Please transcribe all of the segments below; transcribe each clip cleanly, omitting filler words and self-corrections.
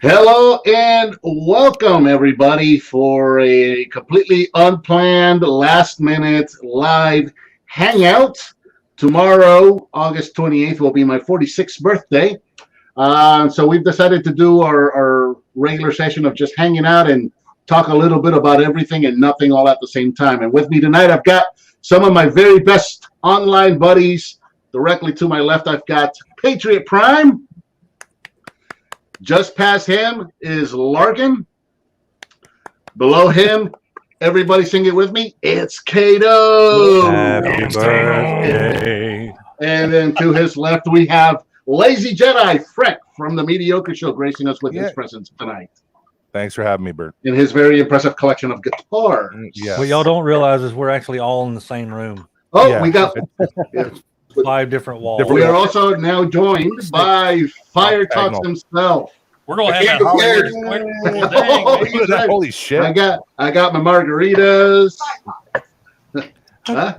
Hello and welcome, everybody, for a completely unplanned, last-minute live hangout. Tomorrow, August 28th, will be my 46th birthday. So we've decided to do our regular session of just hanging out and talk a little bit about everything and nothing all at the same time. And with me tonight, I've got some of my very best online buddies. Directly to my left, I've got Patriot Prime. Just past him is Larkin. Below him, everybody sing it with me, it's Kato. Happy birthday. And then to his left, we have Lazy Jedi Freck from the Mediocre Show gracing us with his presence tonight. Thanks for having me, Bert. In his very impressive collection of guitars. Yes. What y'all don't realize is we're actually all in the same room. Oh, Yeah. we got... 5 different walls. We are also now joined by Fire Talks himself. We're gonna have that Hollywood Oh, thing. Holy shit! I got my margaritas. Huh?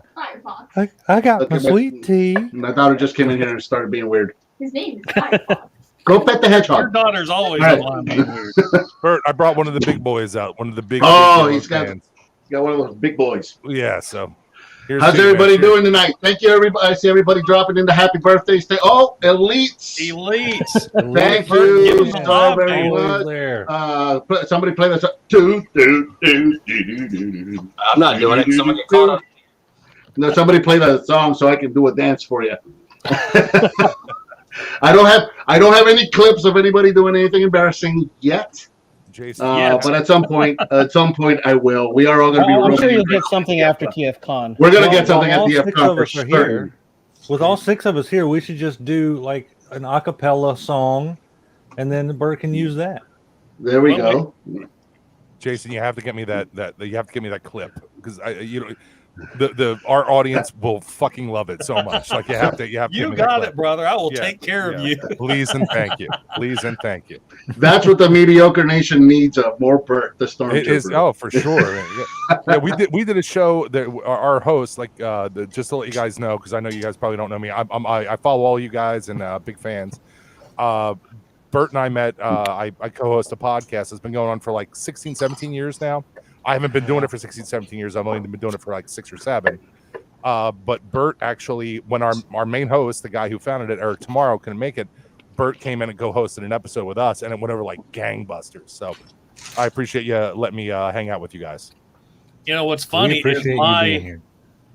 I got Okay, my sweet tea. My daughter just came in here and started being weird. His name is Firefox. Go pet the Your hedgehog. daughter's always All right. online being weird. Bert, I brought one of the big boys out. One of the big. Oh, big he's got fans. one of those big boys. Yeah. So, here's How's to you, everybody man. doing tonight? Thank you, everybody. I see everybody dropping into happy birthday. Oh, elites. Elites. Thank Give you them a so live very band. much. There. Somebody play this. I'm not doing it. Someone get caught up. No, somebody play that song so I can do a dance for you. I don't have any clips of anybody doing anything embarrassing yet. Jason. But at some point, I will. We are all going to be. I'm sure rolling you'll in. get something after TFCon. We're going to Well, get something while at the all 6 FCon of for us are certain. here, with all 6 of us here, we should just do like an a cappella song, and then Bert can use that. There we go. Jason, you have to get me that you have to get me that clip because our audience will fucking love it so much. Like you have to You get me that got clip. it, brother. I will Yeah, take care of yeah. you. Please and thank you. Please and thank you. That's what the mediocre nation needs of more Bert the Stormtrooper. It is for sure. Yeah, we did a show that our host just to let you guys know because I know you guys probably don't know me. I follow all you guys and big fans. Bert and I met. I co-host a podcast that's been going on for like 16, 17 years now. I haven't been doing it for 16, 17 years. I've only been doing it for like 6 or 7. But Bert actually, when our main host, the guy who founded it, or tomorrow couldn't make it, Bert came in and co-hosted an episode with us, and it went over like gangbusters. So I appreciate you letting me hang out with you guys. You know what's funny is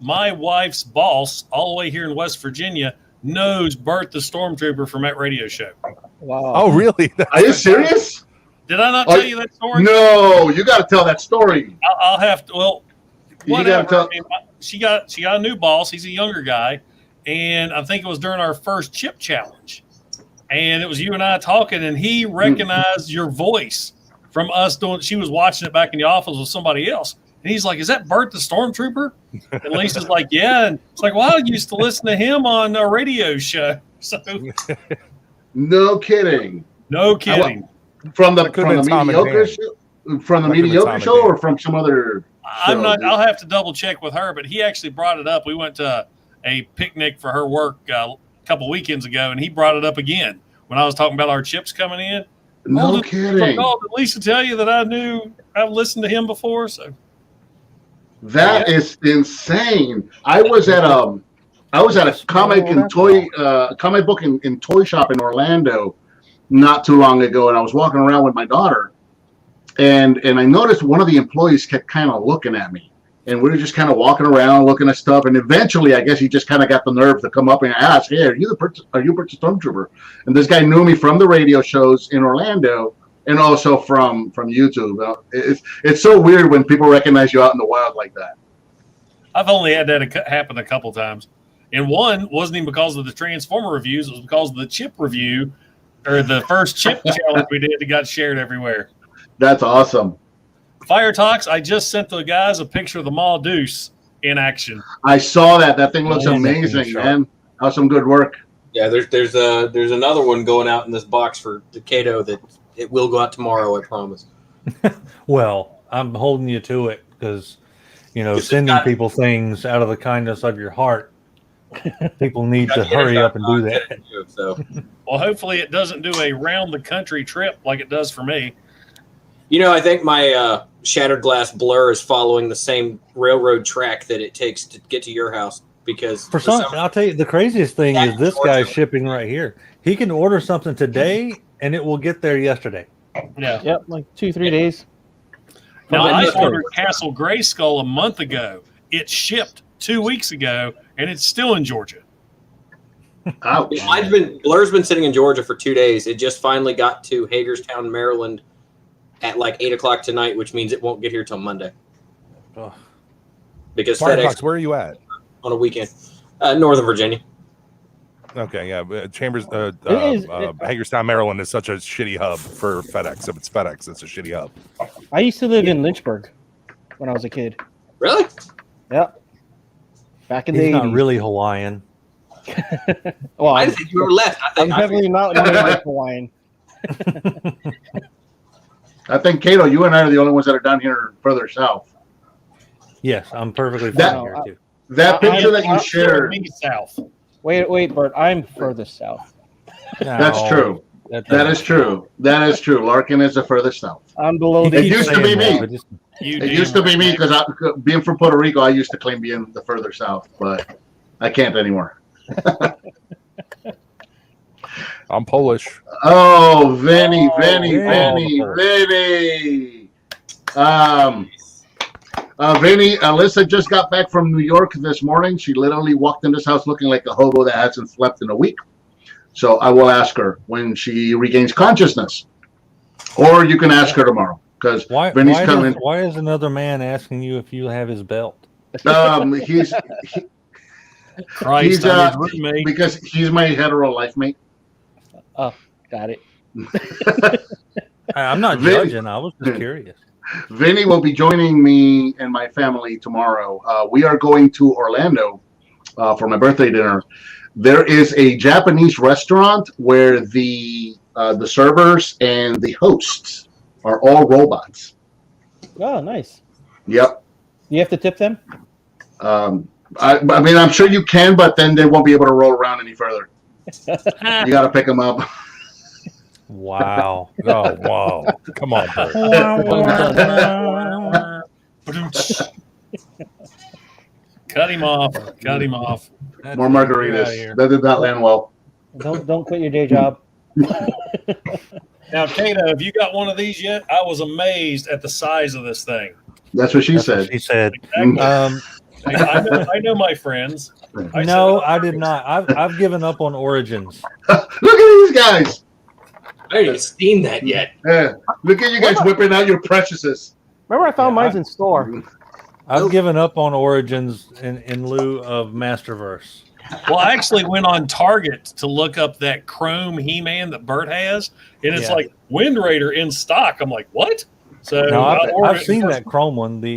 my wife's boss, all the way here in West Virginia, knows Bert the Stormtrooper from that radio show. Wow. Oh, really? Are you serious? Did I not tell you that story? No, you got to tell that story. I'll have to. Well, You whatever. gotta tell- I mean, she got a new boss. He's a younger guy, and I think it was during our first chip challenge, and it was you and I talking, and he recognized your voice from us doing. She was watching it back in the office with somebody else, and he's like, "Is that Bert the Stormtrooper?" And Lisa's like, "Yeah," and it's like, "Well, I used to listen to him on a radio show." So, No kidding. no kidding. From the could've been Tom and mediocre Dan. show, from the That could've been Tom mediocre and show, Dan. or from some other. I'm show? not. I'll have to double check with her, but he actually brought it up. We went to a picnic for her work a couple weekends ago, and he brought it up again when I was talking about our chips coming in. No Did kidding. Lisa tell you that I've listened to him before? So That is insane. I was at a comic book and toy shop in Orlando not too long ago, and I was walking around with my daughter, and I noticed one of the employees kept kind of looking at me, and we were just kind of walking around looking at stuff, and eventually I guess he just kind of got the nerve to come up and ask, "Hey, are you Bert the Stormtrooper?" And this guy knew me from the radio shows in Orlando and also from YouTube. It's so weird when people recognize you out in the wild like that. I've only had that happen a couple times, and one wasn't even because of the Transformer reviews; it was because of the chip review or the first chip challenge we did that got shared everywhere. That's awesome. Fire Talks, I just sent the guys a picture of the Maul Deuce in action. I saw that. That thing looks Oh, amazing, that man. Awesome, good work. Yeah, there's another one going out in this box for Kato that it will go out tomorrow, I promise. Well, I'm holding you to it because, Just sending got- people things out of the kindness of your heart People need to hurry up and do that. So, Well, hopefully it doesn't do a round the country trip like it does for me. I think my shattered glass blur is following the same railroad track that it takes to get to your house. Because For some, I'll tell you, the craziest thing is this guy's shipping right here. He can order something today, and it will get there yesterday. Yeah. Yep, like 2-3 days. Now, From I the ordered Castle Grayskull a month ago. It shipped 2 weeks ago, and it's still in Georgia. Ouch. Blur's been sitting in Georgia for 2 days. It just finally got to Hagerstown, Maryland at like 8 o'clock tonight, which means it won't get here till Monday. Ugh. Because Firefox, FedEx where are you at? on a weekend. Northern Virginia. Okay, yeah. Chambers, is- Hagerstown, Maryland is such a shitty hub for FedEx. If it's FedEx, it's a shitty hub. I used to live in Lynchburg when I was a kid. Really? Yep. Back in the He's 80s. not really Hawaiian. Well, I I'm, didn't think you ever left. I'm definitely not like Hawaiian. I think, Kato, you and I are the only ones that are down here further south. Yes, I'm perfectly fine That- here too. That picture that you I- shared, Me south. Wait, Bert. I'm furthest south. that's No, true. That is true. That is true. Larkin is the furthest south. I'm below He the. It keeps used to saying be that, me. but just- You It used to be me because being from Puerto Rico, I used to claim being the further south, but I can't anymore. I'm Polish. Oh, Vinny. Vinny, Alyssa just got back from New York this morning. She literally walked in this house looking like a hobo that hasn't slept in a week. So I will ask her when she regains consciousness. Or you can ask her tomorrow because Vinny's coming. Why is another man asking you if you have his belt? He's Christ, I'm his roommate. because he's my hetero life mate. Oh, got it. I'm not Vinny- judging. I was just curious. Vinny will be joining me and my family tomorrow. We are going to Orlando for my birthday dinner. There is a Japanese restaurant where the servers and the hosts are all robots. Oh, nice. Yep. You have to tip them? I mean, I'm sure you can, but then they won't be able to roll around any further. You got to pick them up. Wow. Oh, wow. Come on, Bert. Cut him off. More margaritas. That did not land well. Don't quit your day job. Now, Kato, have you got one of these yet? I was amazed at the size of this thing. That's what she That's what said. she said. Exactly. I know my friends. I did not. I've given up on Origins. Look at these guys. I haven't even seen that yet. Yeah. Look at you guys whipping out your preciouses. Remember, I found Yeah, mine's in store. I've given up on Origins in lieu of Masterverse. Well, I actually went on Target to look up that Chrome He-Man that Bert has, and it's Yeah. like Wind Raider in stock. I'm like, what? So No, I ordered I've it seen first. that Chrome one. The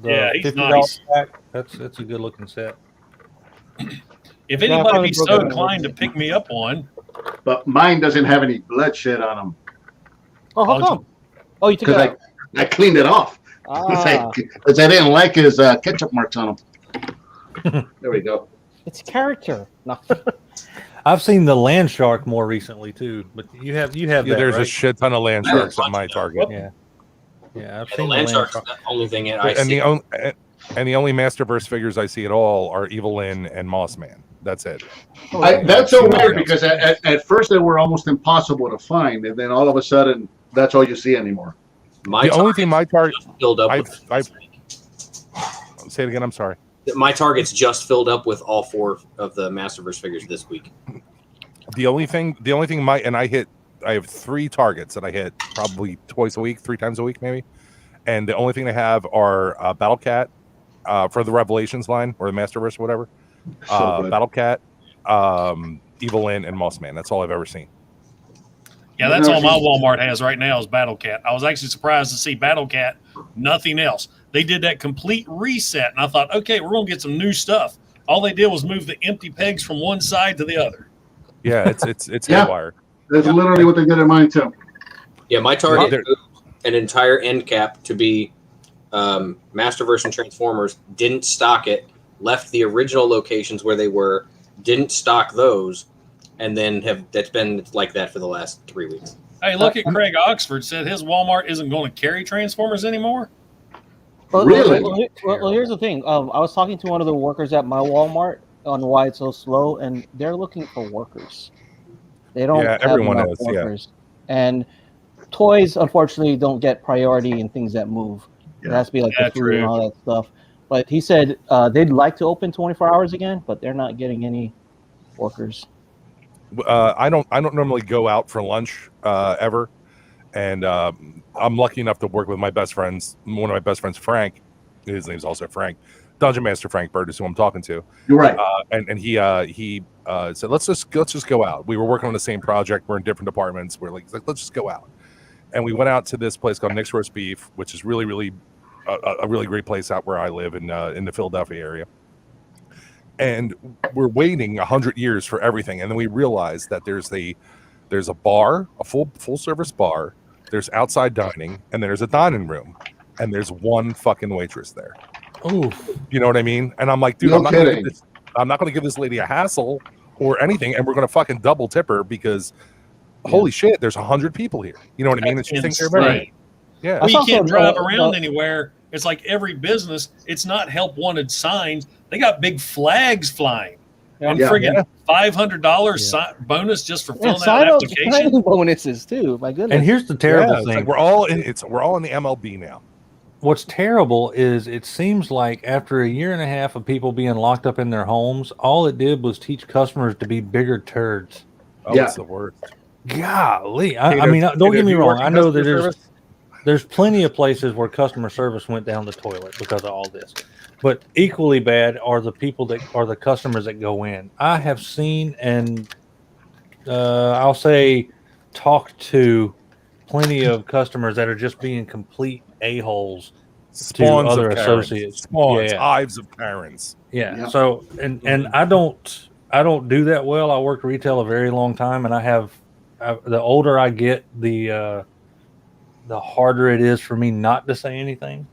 Yeah, he's $50 nice. pack. That's a good looking set. If Yeah, I anybody finally be broke so it up. inclined to pick me up one, But mine doesn't have any bloodshed on them Oh, how come? Oh, you took it because out. I cleaned it off. Ah, Because I didn't like his ketchup marks on them. There we go. it's character. No. I've seen the Land Shark more recently too, but you have Yeah, that, there's a right? shit ton of land sharks at my Target. Yeah, I've The seen Land the Shark's Shark. the only thing I And see. the only Masterverse figures I see at all are Evil Lyn and Moss Man. That's it. That's so weird because at first they were almost impossible to find, and then all of a sudden that's all you see anymore. My The only thing my Target, Target's filled up I've say it again. I'm sorry. my Target's just filled up with all 4 of the Masterverse figures this week. The only thing I have 3 targets that I hit probably twice a week, 3 times a week maybe. And the only thing they have are Battle Cat for the Revelations line or the Masterverse or whatever. So good. Battle Cat, Evil Lyn, and Moss Man. That's all I've ever seen. yeah, that's all my Walmart has right now is Battle Cat. I was actually surprised to see Battle Cat, nothing else. They did that complete reset, and I thought, okay, we're going to get some new stuff. All they did was move the empty pegs from one side to the other. Yeah, it's Yeah. haywire. That's literally what they did in mine too. Yeah, my Target Well, moved an entire end cap to be Masterverse and Transformers, didn't stock it, left the original locations where they were, didn't stock those, and then that's been like that for the last 3 weeks. Hey, look at Craig Oxford said his Walmart isn't going to carry Transformers anymore. Really? Well, here's the thing. I was talking to one of the workers at my Walmart on why it's so slow, and they're looking for workers. They don't have everyone enough is, workers. And toys, unfortunately, don't get priority in things that move. It has to be like the food and all that stuff. But he said they'd like to open 24 hours again, but they're not getting any workers. I don't normally go out for lunch ever, and I'm lucky enough to work with my best friends. One of my best friends, Frank, his name's also Frank, Dungeon Master Frank Bird is who I'm talking to. You're right. And he said let's just go out. We were working on the same project. We're in different departments. We're like let's just go out, and we went out to this place called Nick's Roast Beef, which is really a really great place out where I live in the Philadelphia area. And we're waiting 100 years for everything, and then we realize that there's a bar, a full service bar. There's outside dining, and there's a dining room, and there's one fucking waitress there. Ooh, you know what I mean? And I'm like, dude, No I'm not kidding. gonna give this lady a hassle or anything, and we're gonna fucking double tip her because holy shit, there's 100 people here. You know what I mean? And she's taking care of everything. Yeah. Well, you can't drive around anywhere. It's like every business. It's not help wanted signs. They got big flags flying. And friggin' $500 bonus just for filling out an application. Signing bonuses too. My goodness. and here's the terrible thing: like we're all in the MLB now. What's terrible is it seems like after a year and a half of people being locked up in their homes, all it did was teach customers to be bigger turds. Oh, it's the worst. Golly, I mean, don't get me wrong. I know that there's plenty of places where customer service went down the toilet because of all this. But equally bad are the people that are the customers that go in. I have seen and I'll say talked to plenty of customers that are just being complete a-holes to other associates. Hives of Karens. Yeah. So and I don't do that well. I worked retail a very long time, and the older I get, the harder it is for me not to say anything.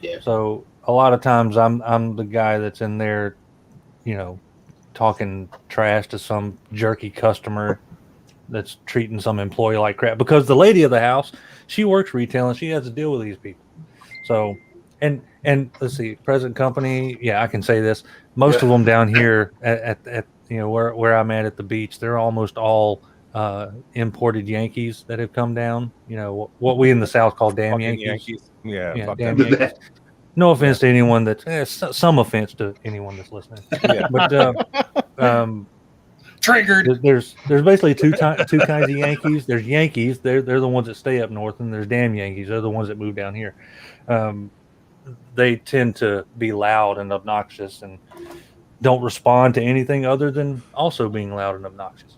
Yeah. So a lot of times I'm the guy that's in there, talking trash to some jerky customer that's treating some employee like crap, because the lady of the house, she works retail and she has to deal with these people. So, and let's see, present company. Yeah, I can say this. Most of them down here at where I'm at the beach, they're almost all imported Yankees that have come down. What we in the South call damn Yankees. Yeah, damn Yankees. No offense to anyone some offense to anyone that's listening. Yeah. But triggered. There's basically two kinds of Yankees. There's Yankees. They're the ones that stay up north, and there's damn Yankees. They're the ones that move down here. They tend to be loud and obnoxious and don't respond to anything other than also being loud and obnoxious.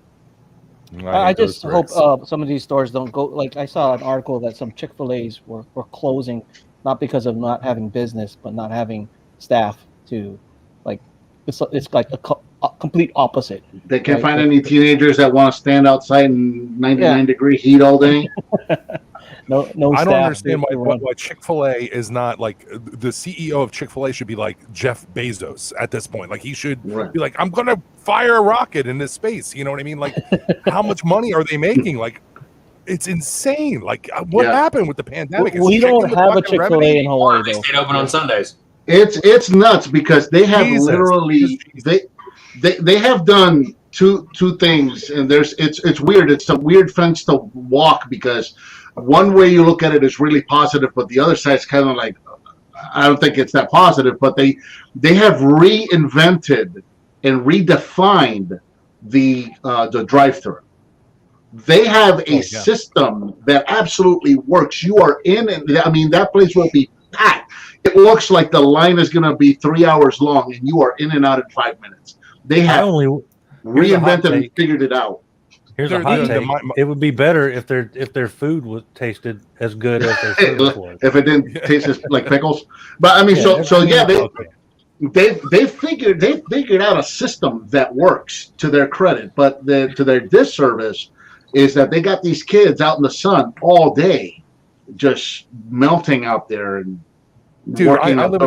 I just hope some of these stores don't go. Like I saw an article that some Chick-fil-A's were closing, not because of not having business, but not having staff to, like, it's like a complete opposite. They can't find any teenagers that want to stand outside in 99-degree heat all day. No. I don't understand why Chick-fil-A is not like the CEO of Chick-fil-A should be like Jeff Bezos at this point. Like he should be like, I'm gonna fire a rocket in this space. You know what I mean? Like, how much money are they making? Like, it's insane. Like, what happened with the pandemic? We don't have a Chick-fil-A in Hawaii. They stayed open on Sundays. It's nuts because they have literally they have done two things, and it's weird. It's a weird fence to walk because one way you look at it is really positive, but the other side is kind of like, I don't think it's that positive. But they have reinvented and redefined the drive-through. They have a system that absolutely works. You are in, and I mean that place will be packed. It looks like the line is going to be 3 hours long, and you are in and out in 5 minutes. They have reinvented and figured it out. Here's a hot take. It would be better if their food was tasted as good as their service was. If it didn't taste like pickles. But I mean, they figured out a system that works to their credit. But to their disservice is that they got these kids out in the sun all day, just melting out there and working. I live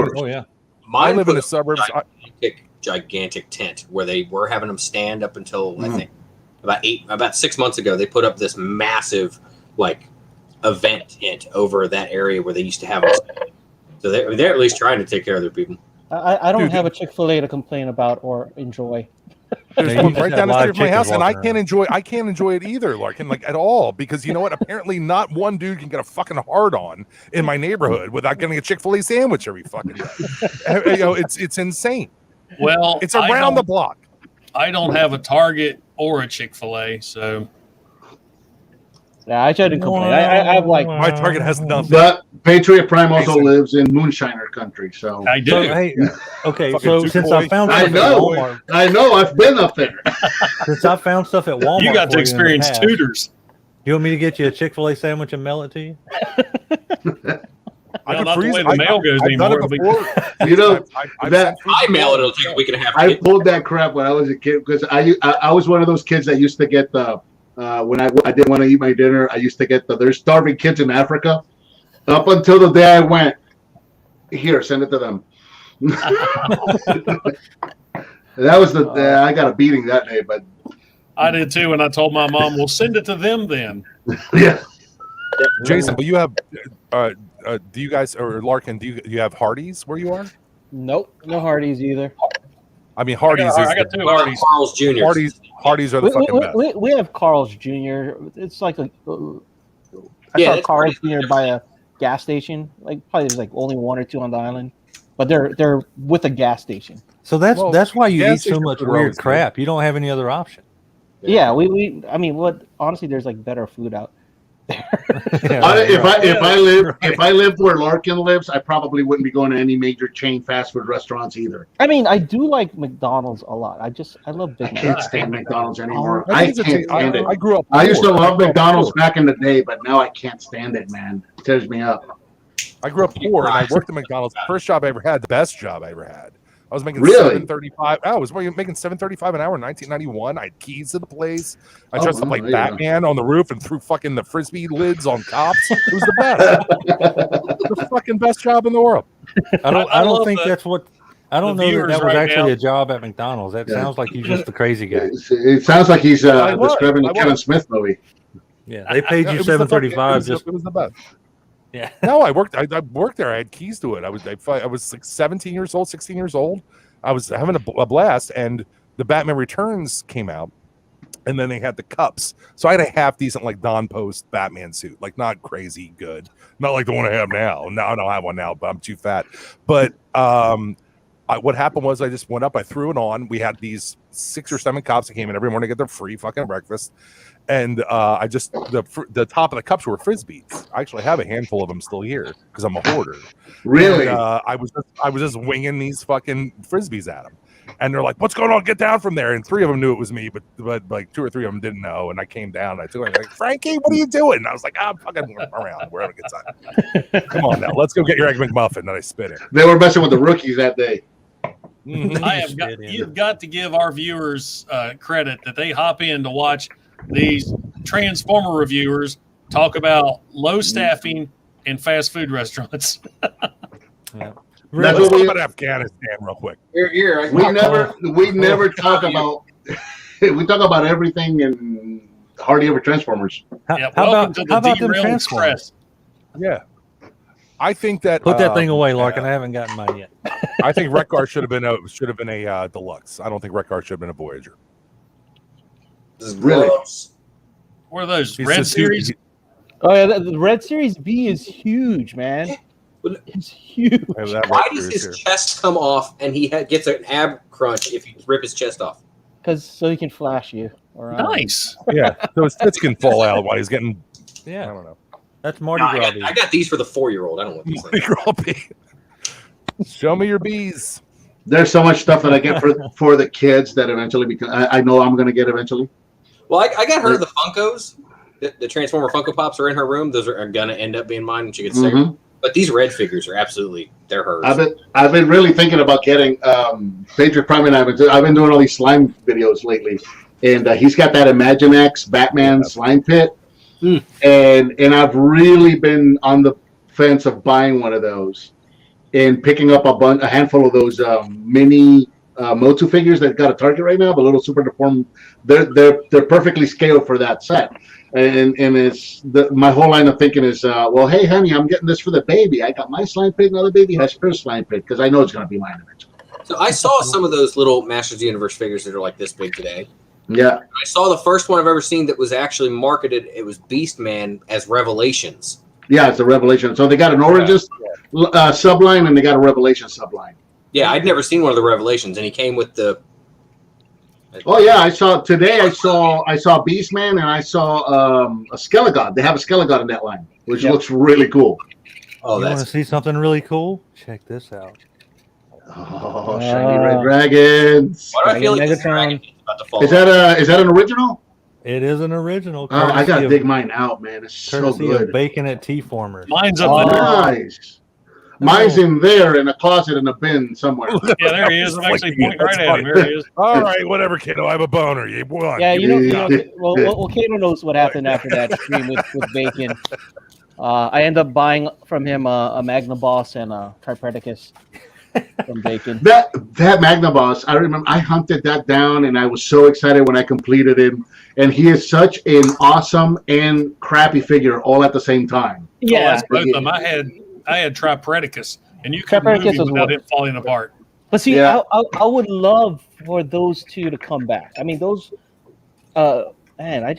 in I the suburbs. gigantic tent where they were having them stand up until I think about 6 months ago. They put up this massive like event tent over that area where they used to have them. So they're at least trying to take care of their people. I don't have a Chick-fil-A to complain about or enjoy. There's Yeah, one you right just down the got street from my live house, and I chickens can't enjoy it either, Larkin, like at all, because you know what? Apparently, not one dude can get a fucking hard on in my neighborhood without getting a Chick-fil-A sandwich every fucking day. You know, it's insane. Well, It's around the block. I don't have a Target or a Chick-fil-A, so Yeah, I shouldn't complain. I have like My Target has nothing. But Patriot Prime also lives in Moonshiner country, so I do. So, hey, okay, Fucking so Duke since boy. I found I stuff at know. Walmart, I know I've been up there. since I found stuff at Walmart, You got for to in the experience past, tutors. You want me to get you a Chick-fil-A sandwich and mail it to you? Well, not the way the mail goes I've done anymore. it before. You know, I've that- sent food I mail it. before. It'll take a week and a half. to I get. pulled that crap when I was a kid because I was one of those kids that used to get the when I didn't want to eat my dinner. I used to get there's starving kids in Africa. Up until the day I went, here, send it to them. That was I got a beating that day, but I did too, and I told my mom, "Well, send it to them then." yeah. Jason, but you have, do you guys, or Larkin, do you have Hardee's where you are? nope, no Hardee's either. I mean, Hardee's I got two What about Hardee's. Carl's Jr. Hardee's are the fucking best. We have Carl's Jr. It's like I Yeah, saw that's Carl's pretty Jr. by a gas station. Like probably there's like only one or two on the island, but they're with a gas station. So that's why you gas eat so station much food weird always good. crap. You don't have any other option. Yeah, we I mean, what honestly, there's like better food out. If I lived where Larkin lives, I probably wouldn't be going to any major chain fast food restaurants either. I mean, I do like McDonald's a lot. I love Big I can't Mac. stand McDonald's anymore. I I think can't it's stand it. I grew up. I used to poor. love grew up McDonald's poor. back in the day, but now I can't stand it, man. It tears me up. I grew up poor, and I worked at McDonald's. First job I ever had, the best job I ever had. I was making Really? $7.35. I was making $7.35 an hour in 1991. I had keys to the place. I Oh, dressed up wow, like there you go. Batman on the roof and threw fucking the frisbee lids on cops. It was the best. The fucking best job in the world. I don't love think the- that's what. I don't the know that viewers that was right actually now. a job at McDonald's. That Yeah. sounds like he's just the crazy guy. It sounds like he's I was. describing the I Kevin was. Smith movie. Yeah, they paid It you was the fucking- $7.35. Just It was the best. yeah. No, I worked there. I had keys to it. I was like 17 years old, 16 years old. I was having a blast, and the Batman Returns came out, and then they had the cups. So I had a half decent like Don Post Batman suit, like not crazy good, not like the one I have now. No, I don't have one now, but I'm too fat. But what happened was I just went up, I threw it on. We had these 6 or 7 cops that came in every morning to get their free fucking breakfast. And I just the top of the cups were frisbees. I actually have a handful of them still here because I'm a hoarder. Really? And, I was just winging these fucking frisbees at them, and they're like, "What's going on? Get down from there!" And 3 of them knew it was me, but like 2 or 3 of them didn't know. And I came down, and I took it like, "Frankie, what are you doing?" And I was like, "I'm fucking around. We're having a good time. Come on now, let's go get your egg McMuffin." And I spit it. They were messing with the rookies that day. Mhm. You've got to give our viewers credit that they hop in to watch these Transformer reviewers talk about low staffing in fast food restaurants. Yeah. That's Let's what talk we- about Afghanistan real quick. Here, We never talk about we talk about everything and hardly ever Transformers. Yeah, How welcome about to how the about them Derail Transformers? Express. Yeah, I think that Put that thing away, Larkin. I haven't gotten mine yet. I think Wreck-Gar should have been a deluxe. I don't think Wreck-Gar should have been a Voyager. This is Really? gross. What are those? He's Red just too- Series? Oh yeah, the Red Series B is huge, man. It's huge. that Why Wreck-Gar does is his here. chest come off and he gets an ab crunch if you rip his chest off? Because so he can flash you around. Nice. Yeah, so his tits can fall out while he's getting. I Yeah, don't know. that's Marty No, Gras. I got these for the 4-year-old. I don't want these things. Show me your bees. There's so much stuff that I get for the kids that eventually become. I know I'm going to get eventually. Well, I got her the Funkos. The Transformer Funko Pops are in her room. Those are going to end up being mine when she gets sick. Mhm. But these red figures are absolutely, they're hers. I've been really thinking about getting Patriot Prime, and I've been doing all these slime videos lately, and he's got that Imaginext Batman slime pit, and I've really been on the fence of buying one of those and picking up a handful of those mini Motu figures that got a Target right now, the little super deformed. They're perfectly scaled for that set. And it's my whole line of thinking is, well, hey, honey, I'm getting this for the baby. I got my slime pit, and the other baby has her slime pit because I know it's going to be mine eventually. So I saw some of those little Masters of the Universe figures that are like this big today. Yeah. I saw the first one I've ever seen that was actually marketed. It was Beastman as Revelations. Yeah, it's a Revelation. So they got an Origins subline and they got a Revelation subline. Yeah, I'd never seen one of the Revelations, and he came with the. Oh yeah, I saw Beastman and I saw a Skelegod. They have a Skelegod in that line, which looks really cool. Oh, You want to see something really cool? Check this out. Oh, shiny red dragons! Why do I feel like this Megatron. dragon is about to fall? Is that an original? It is an original. I gotta courtesy dig of- mine out, man. It's so Courtesy good. of Bacon at T-Formers. Mine's up Oh, there. Nice. Mine's in there in a closet in a bin somewhere. Yeah, there he is. I'm actually pointing right at him. There he is. All right, whatever, kiddo. I have a boner. You won. Yeah, you know well, Kato knows what happened after that stream with Bacon. I end up buying from him a Magna Boss and a Tripredicus from Bacon. That Magna Boss, I remember I hunted that down and I was so excited when I completed him. And he is such an awesome and crappy figure all at the same time. Oh, Yeah, that's both of them. I had Tripredicus, and you couldn't move Tripredicus him was without what? it falling apart. but see, Yeah. I would love for those two to come back. I mean, those, man,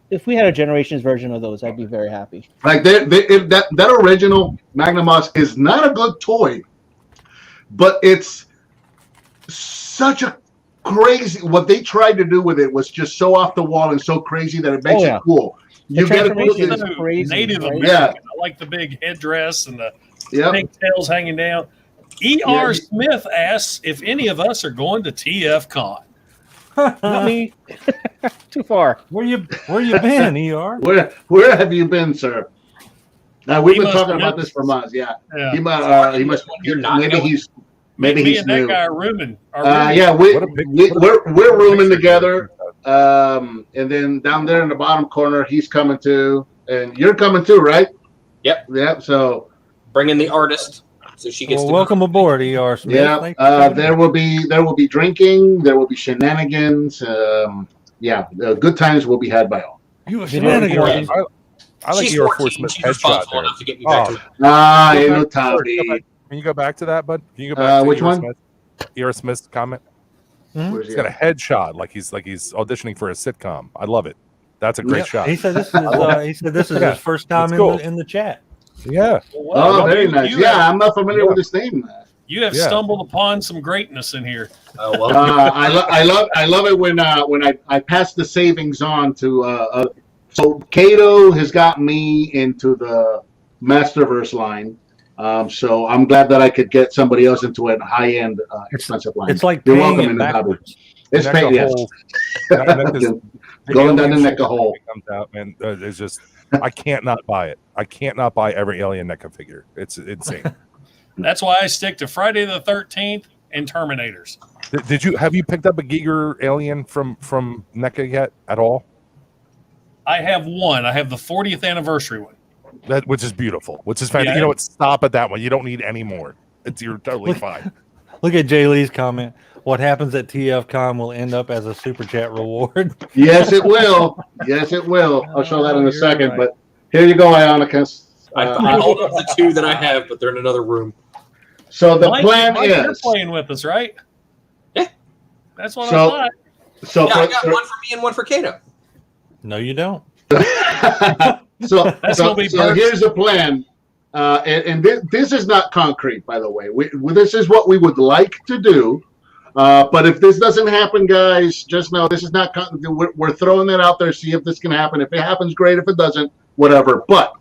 if we had a Generations version of those, I'd be very happy. Like that original Magna Boss is not a good toy, but it's such a crazy. What they tried to do with it was just so off the wall and so crazy that it makes it cool. You get it. transformation Look is at crazy, Native right? American. Yeah. I like the big headdress and the Yep. pigtails hanging down. E.R. Smith asks if any of us are going to TF Con. Not me. Too far. Where you been, ER? Where have you been, sir? We've He been must talking have about been- this for months. Yeah. Yeah. He must. You're not Maybe going? he's. Maybe Me he's and that new. guy are rooming. Yeah, What a big- we're rooming together. And then down there in the bottom corner, he's coming too, and you're coming too, right? Yep. So Bring in the artist, so she gets Well, to welcome aboard, ER Smith. yeah, Thanks for coming there in. will be drinking, there will be shenanigans. Good times will be had by all. You You shenanigans. know, I like She's your 14. Force She's headshot responsible there. enough to get me back Oh. to Ain't no Go back- Tommy. Can you go back to that, bud? Can you go back to Which E.R. one? Smith? E.R. Smith's comment. Where's He's he got a at? headshot, like he's auditioning for a sitcom. I love it. That's a great shot. He said this is Yeah, his first time that's cool. in the chat. Yeah. Oh, very nice. You Yeah, I'm not familiar with his name. You have stumbled upon some greatness in here. Oh, well, I love it when I pass the savings on to so Kato has got me into the Masterverse line. So I'm glad that I could get somebody else into a high end expensive line. It's like You're paying welcome it in the hobby. backwards. It's Neck paid, a yes. hole. Neck is- Going down the alien neck shit a hole. Comes out, man. It's just I can't not buy it. I can't not buy every alien NECA figure. It's insane. That's why I stick to Friday the 13th and Terminators. Have you picked up a Giger alien from NECA yet at all? I have one. I have the 40th anniversary one. Which is beautiful. Which is fantastic. Yeah. You know what? Stop at that one. You don't need any more. You're totally fine. Look at Jay Lee's comment. What happens at TFCon will end up as a super chat reward. Yes, it will. Yes, it will. I'll show that in a You're second. right. But here you go, Ionicus. I hold up the two that I have, but they're in another room. So the Mike, plan you're is playing with us, right? Yeah. That's what So- I thought. so Yeah, I got one for me and one for Kato. No, you don't. so That's gonna be so Bert. here's the plan. And this is not concrete, by the way. This is what we would like to do. But if this doesn't happen, guys, just know this is not. We're throwing it out there. See if this can happen. If it happens, great. If it doesn't, whatever. But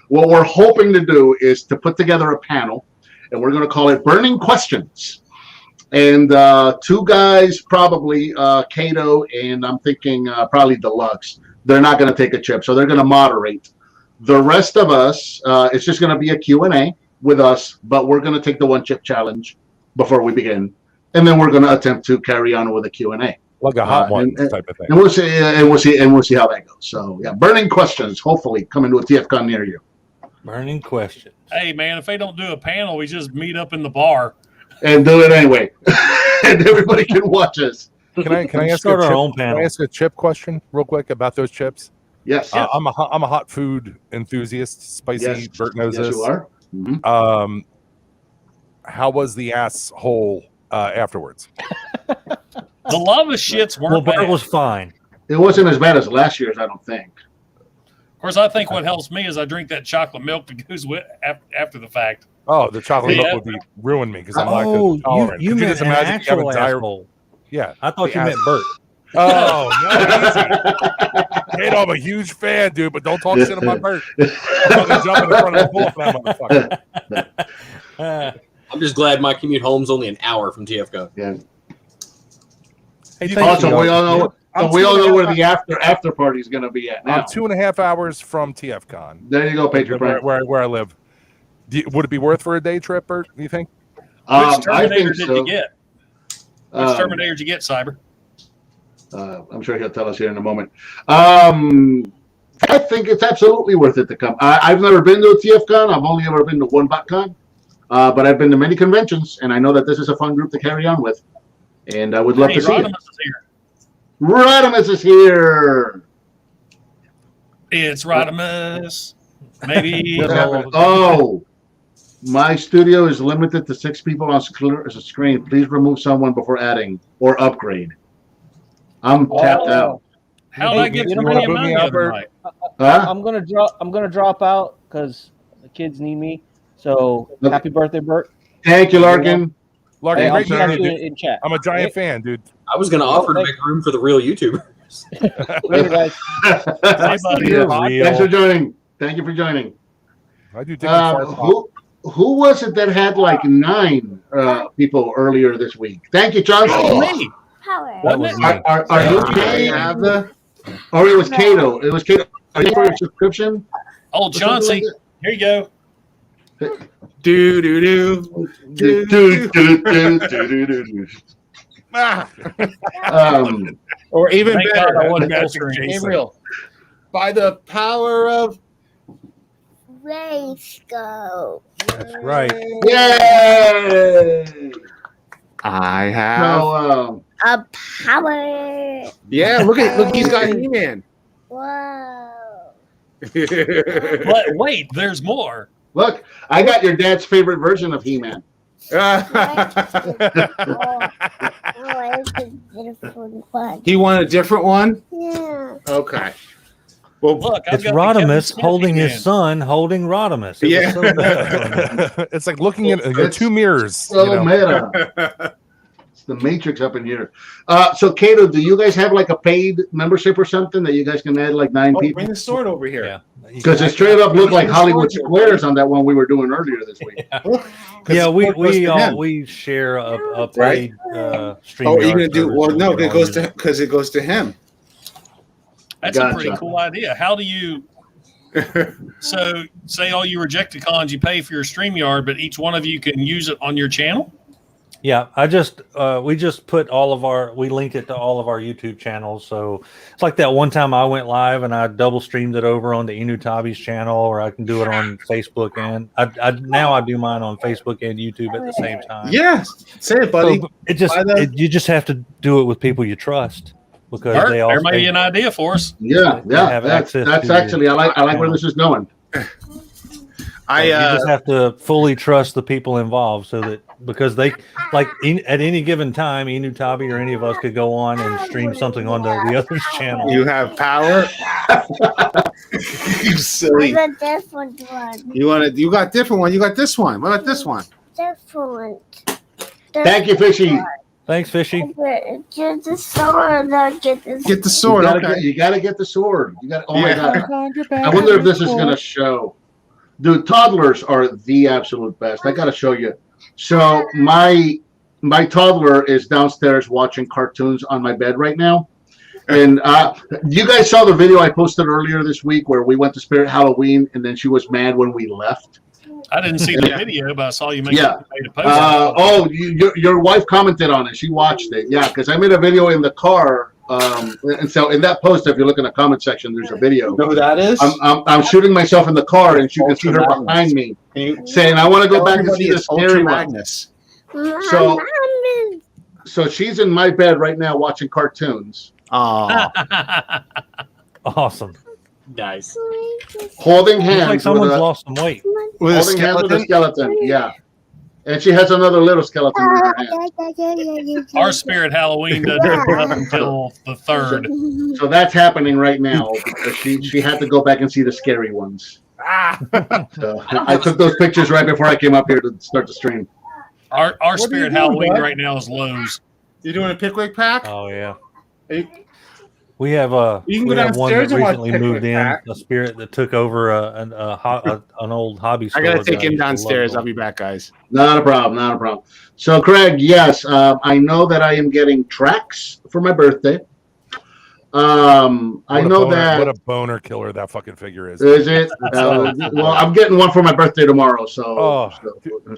what we're hoping to do is to put together a panel, and we're going to call it Burning Questions. And two guys, probably Kato, and I'm thinking probably Deluxe. They're not going to take a chip, so they're going to moderate. The rest of us, it's just going to be a Q&A with us, but we're going to take the one chip challenge before we begin, and then we're going to attempt to carry on with a Q&A. Like a hot one and- type of thing. And we'll see how that goes. So yeah, burning questions. Hopefully, coming to a TFCon near you, Burning question. Hey, man, if they don't do a panel, we just meet up in the bar. and do it anyway. and everybody can watch us. Can I ask Start our own can I panel. ask a chip question real quick about those chips? Yes. I'm a hot food enthusiast. Spicy. Yes. Bert knows Yes, this. you are. Mhm. How was the asshole afterwards? The lava shits Well, weren't Bert bad. was fine. It wasn't as bad as last year's, I don't think. Of course, I think what helps me is I drink that chocolate milk that goes with after the fact. Oh, the chocolate Yeah. milk would be ruin me because I'm Oh, lactose intolerant. you Could meant just an imagine you have actual a diarrhea? asshole. Yeah. I thought The you meant Bert. Oh, no, easy. Kato, I'm a huge fan, dude, but don't talk shit about Bert. I'm fucking jumping in front of the bull for that motherfucker. I'm just glad my commute home's only an hour from TFCon. Yeah. Hey, You thank Also, you. we all know. I'm We all 2.5 know where the after party is going to be at now. I'm 2.5 hours from TFCon, There you go, Patriot Brand. where I live. Would it be worth for a day trip, Bert? Do you think? Which I Terminator think did so. you get? Which Terminator did you get, Cyber? I'm sure he'll tell us here in a moment. I think it's absolutely worth it to come. I've never been to a TFCon. I've only ever been to one BotCon. But I've been to many conventions, and I know that this is a fun group to carry on with. And I would love Hey, to see it. Rodimus is here. Rodimus is here. It's Rodimus. Maybe. Oh, my studio is limited to 6 people on screen. Please remove someone before adding or upgrade. I'm tapped out. How'd Hey, I get you to know bring what? him out the other night? Huh? I'm gonna drop out because the kids need me. So Okay. happy birthday, Bert. Thank you, Larkin. Larkin, Hey, I'll great see meeting you, you dude. in chat. I'm a giant Hey. fan, dude. I was going to offer to make room for the real YouTuber. Later, guys. Hey, buddy. You're Thanks for real. joining. Thank you for joining. I do think it's Who was it that had like 9 people earlier this week? Thank you, John. Me. Power. That was me. Are you paying? Or it was Cato. It was Cato. Are you for a subscription? Oh, Chauncey. Here you go. Do do do. Do, do, do, do, do, do, do. Or even Thank God I better, wasn't Magic answering. Jason. Gabriel. By the power of Race go. That's right. Yay! I have. So, A power. Yeah, look, he's got He-Man. Whoa. But wait, there's more. look, I got your dad's favorite version of He-Man. Oh, it's a beautiful one. He wanted a different one. Yeah. Okay. Well, Look, I've It's got the Kevin Rodimus Smith holding He-Man. his son holding Rodimus. It was Yeah. so meta. it's like looking at It's two mirrors. So you know? meta. It's the Matrix up in here. So, Cato, do you guys have like a paid membership or something that you guys can add like 9 people? bring the sword over here. Yeah. Because it straight up looked like Hollywood Squares on that one we were doing earlier this week. Yeah, It goes to him. we share a Right? paid stream. Oh, you're gonna do well? No, it goes to because it goes to him. That's a pretty Gotcha. cool idea. How do you? So, say all you Rejecticons, you pay for your StreamYard, but each one of you can use it on your channel. Yeah, we just put we linked it to all of our YouTube channels. So it's like that one time I went live and I double streamed it over onto Inutabi's channel, or I can do it on Facebook, and now I do mine on Facebook and YouTube at the same time. Yeah, say it, buddy. So you just have to do it with people you trust, because Bert, they all there may be an idea for us. Yeah, They yeah. have That's access to actually I like where this is going. you just have to fully trust the people involved, so that because they at any given time, Inutabi or any of us could go on and stream something onto the other's channel. You have power. You silly. What's a different one? You got different one. You got this one. What about this one? Different. Thank you, Fishy. Thanks, Fishy. Get the sword. I'll get this. Get the sword. Okay. You gotta get the sword. You got. Oh my Yeah. god! I wonder if this is gonna show. Dude, toddlers are the absolute best. I gotta show you. So my toddler is downstairs watching cartoons on my bed right now, and you guys saw the video I posted earlier this week where we went to Spirit Halloween, and then she was mad when we left. I didn't see the video, but I saw you made a post. Your wife commented on it. She watched it. Yeah, because I made a video in the car. And so in that post, if you look in the comment section, there's a video. You know who that is? I'm shooting myself in the car, and you can see her behind me saying, "I want to go back and see the scary one." Magnus. So- So she's in my bed right now watching cartoons, Oh, Awesome. Nice. holding Looks hands like someone's with a, lost some weight. with a holding hands with a skeleton. skeleton. Yeah, and she has another little skeleton in her hand. Our Spirit Halloween doesn't come up until the 3rd. So that's happening right now because she had to go back and see the scary ones. So I took those pictures right before I came up here to start the stream. Our are you Spirit doing, Halloween bud? right now is Lowe's. You doing a Pickwick pack? Oh yeah. Hey. We have You can we go have one that downstairs and watch recently Pickwick moved in, Pack. a spirit that took over an old hobby I store. gotta that take him used to love downstairs. I'll going. be back, guys. Not a problem. Not a problem. So, Craig, yes, I know that I am getting tracks for my birthday. I What a know boner- that. what a boner killer that fucking figure is. Is it? Well, I'm getting one for my birthday tomorrow, so Oh.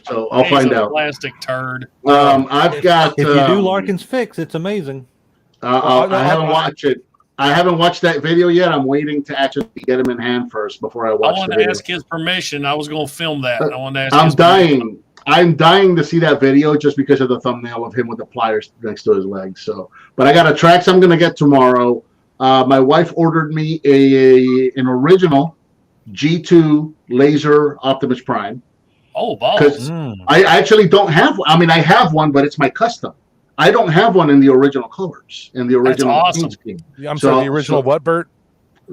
so I'll He's find a out. plastic turd. I've got. If you do Larkin's Fix, it's amazing. I haven't watched it. I haven't watched that video yet. I'm waiting to actually get him in hand first before I I watch the wanted to video. ask his permission. I was going to film that. I wanted to ask I'm his permission. dying. I'm dying to see that video just because of the thumbnail of him with the pliers next to his leg. So, but I got a tracks I'm going to get tomorrow. My wife ordered me an original G2 laser Optimus Prime. Oh, balls. Because I actually don't have. I mean, I have one, but it's my custom. I don't have one in the original colors, in the original awesome. paint scheme. Yeah, I'm sorry, the original what, Bert?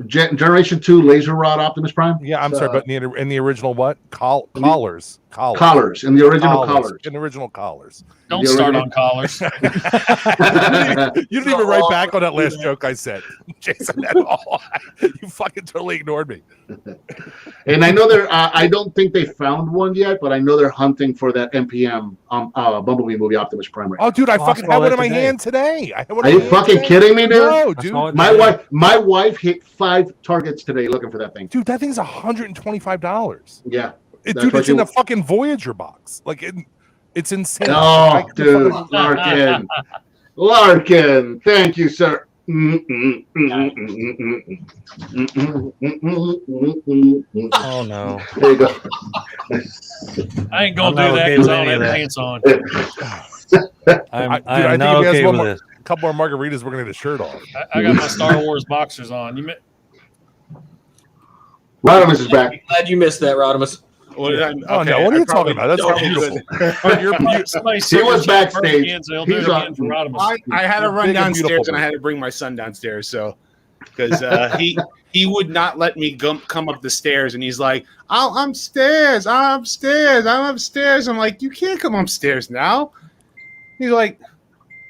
Generation 2 laser rod Optimus Prime. Yeah, I'm sorry, but in the original what? Collars. Collars in the original collars. In the original collars. Don't start on collars. You didn't even write back on that last joke I said, Jason, at all. You fucking totally ignored me. And I know I don't think they found one yet, but I know they're hunting for that NPM Bumblebee movie Optimus Prime. Right Oh, dude, I Oh, I fucking saw had one that in my today. hand today. Are you fucking kidding me, dude? No, I dude. saw it My today. wife hit 5 targets today looking for that thing. Dude, that thing's $125. Yeah. Dude, That's what it's in you- a fucking Voyager box. Like, it's insane. Oh, dude, Larkin. Larkin, thank you, sir. Oh no. There you go. I ain't going I'm to do not that okay because with I don't any have of that. pants on. I'm, I I am think not if he has okay one with more- this. A couple more margaritas, we're gonna get a shirt off. I got my Star Wars boxers on. Rodimus is back. Glad you missed that, Rodimus. Oh no, what are you talking about? That's beautiful. He was backstage. Again, so he'll He's do it on- again for Rodimus. I had to run Big and beautiful downstairs and I boy. had to bring my son downstairs, so because he would not let me come up the stairs, and he's like, "Oh, I'm upstairs. I'm upstairs." I'm like, "You can't come upstairs now." He's like,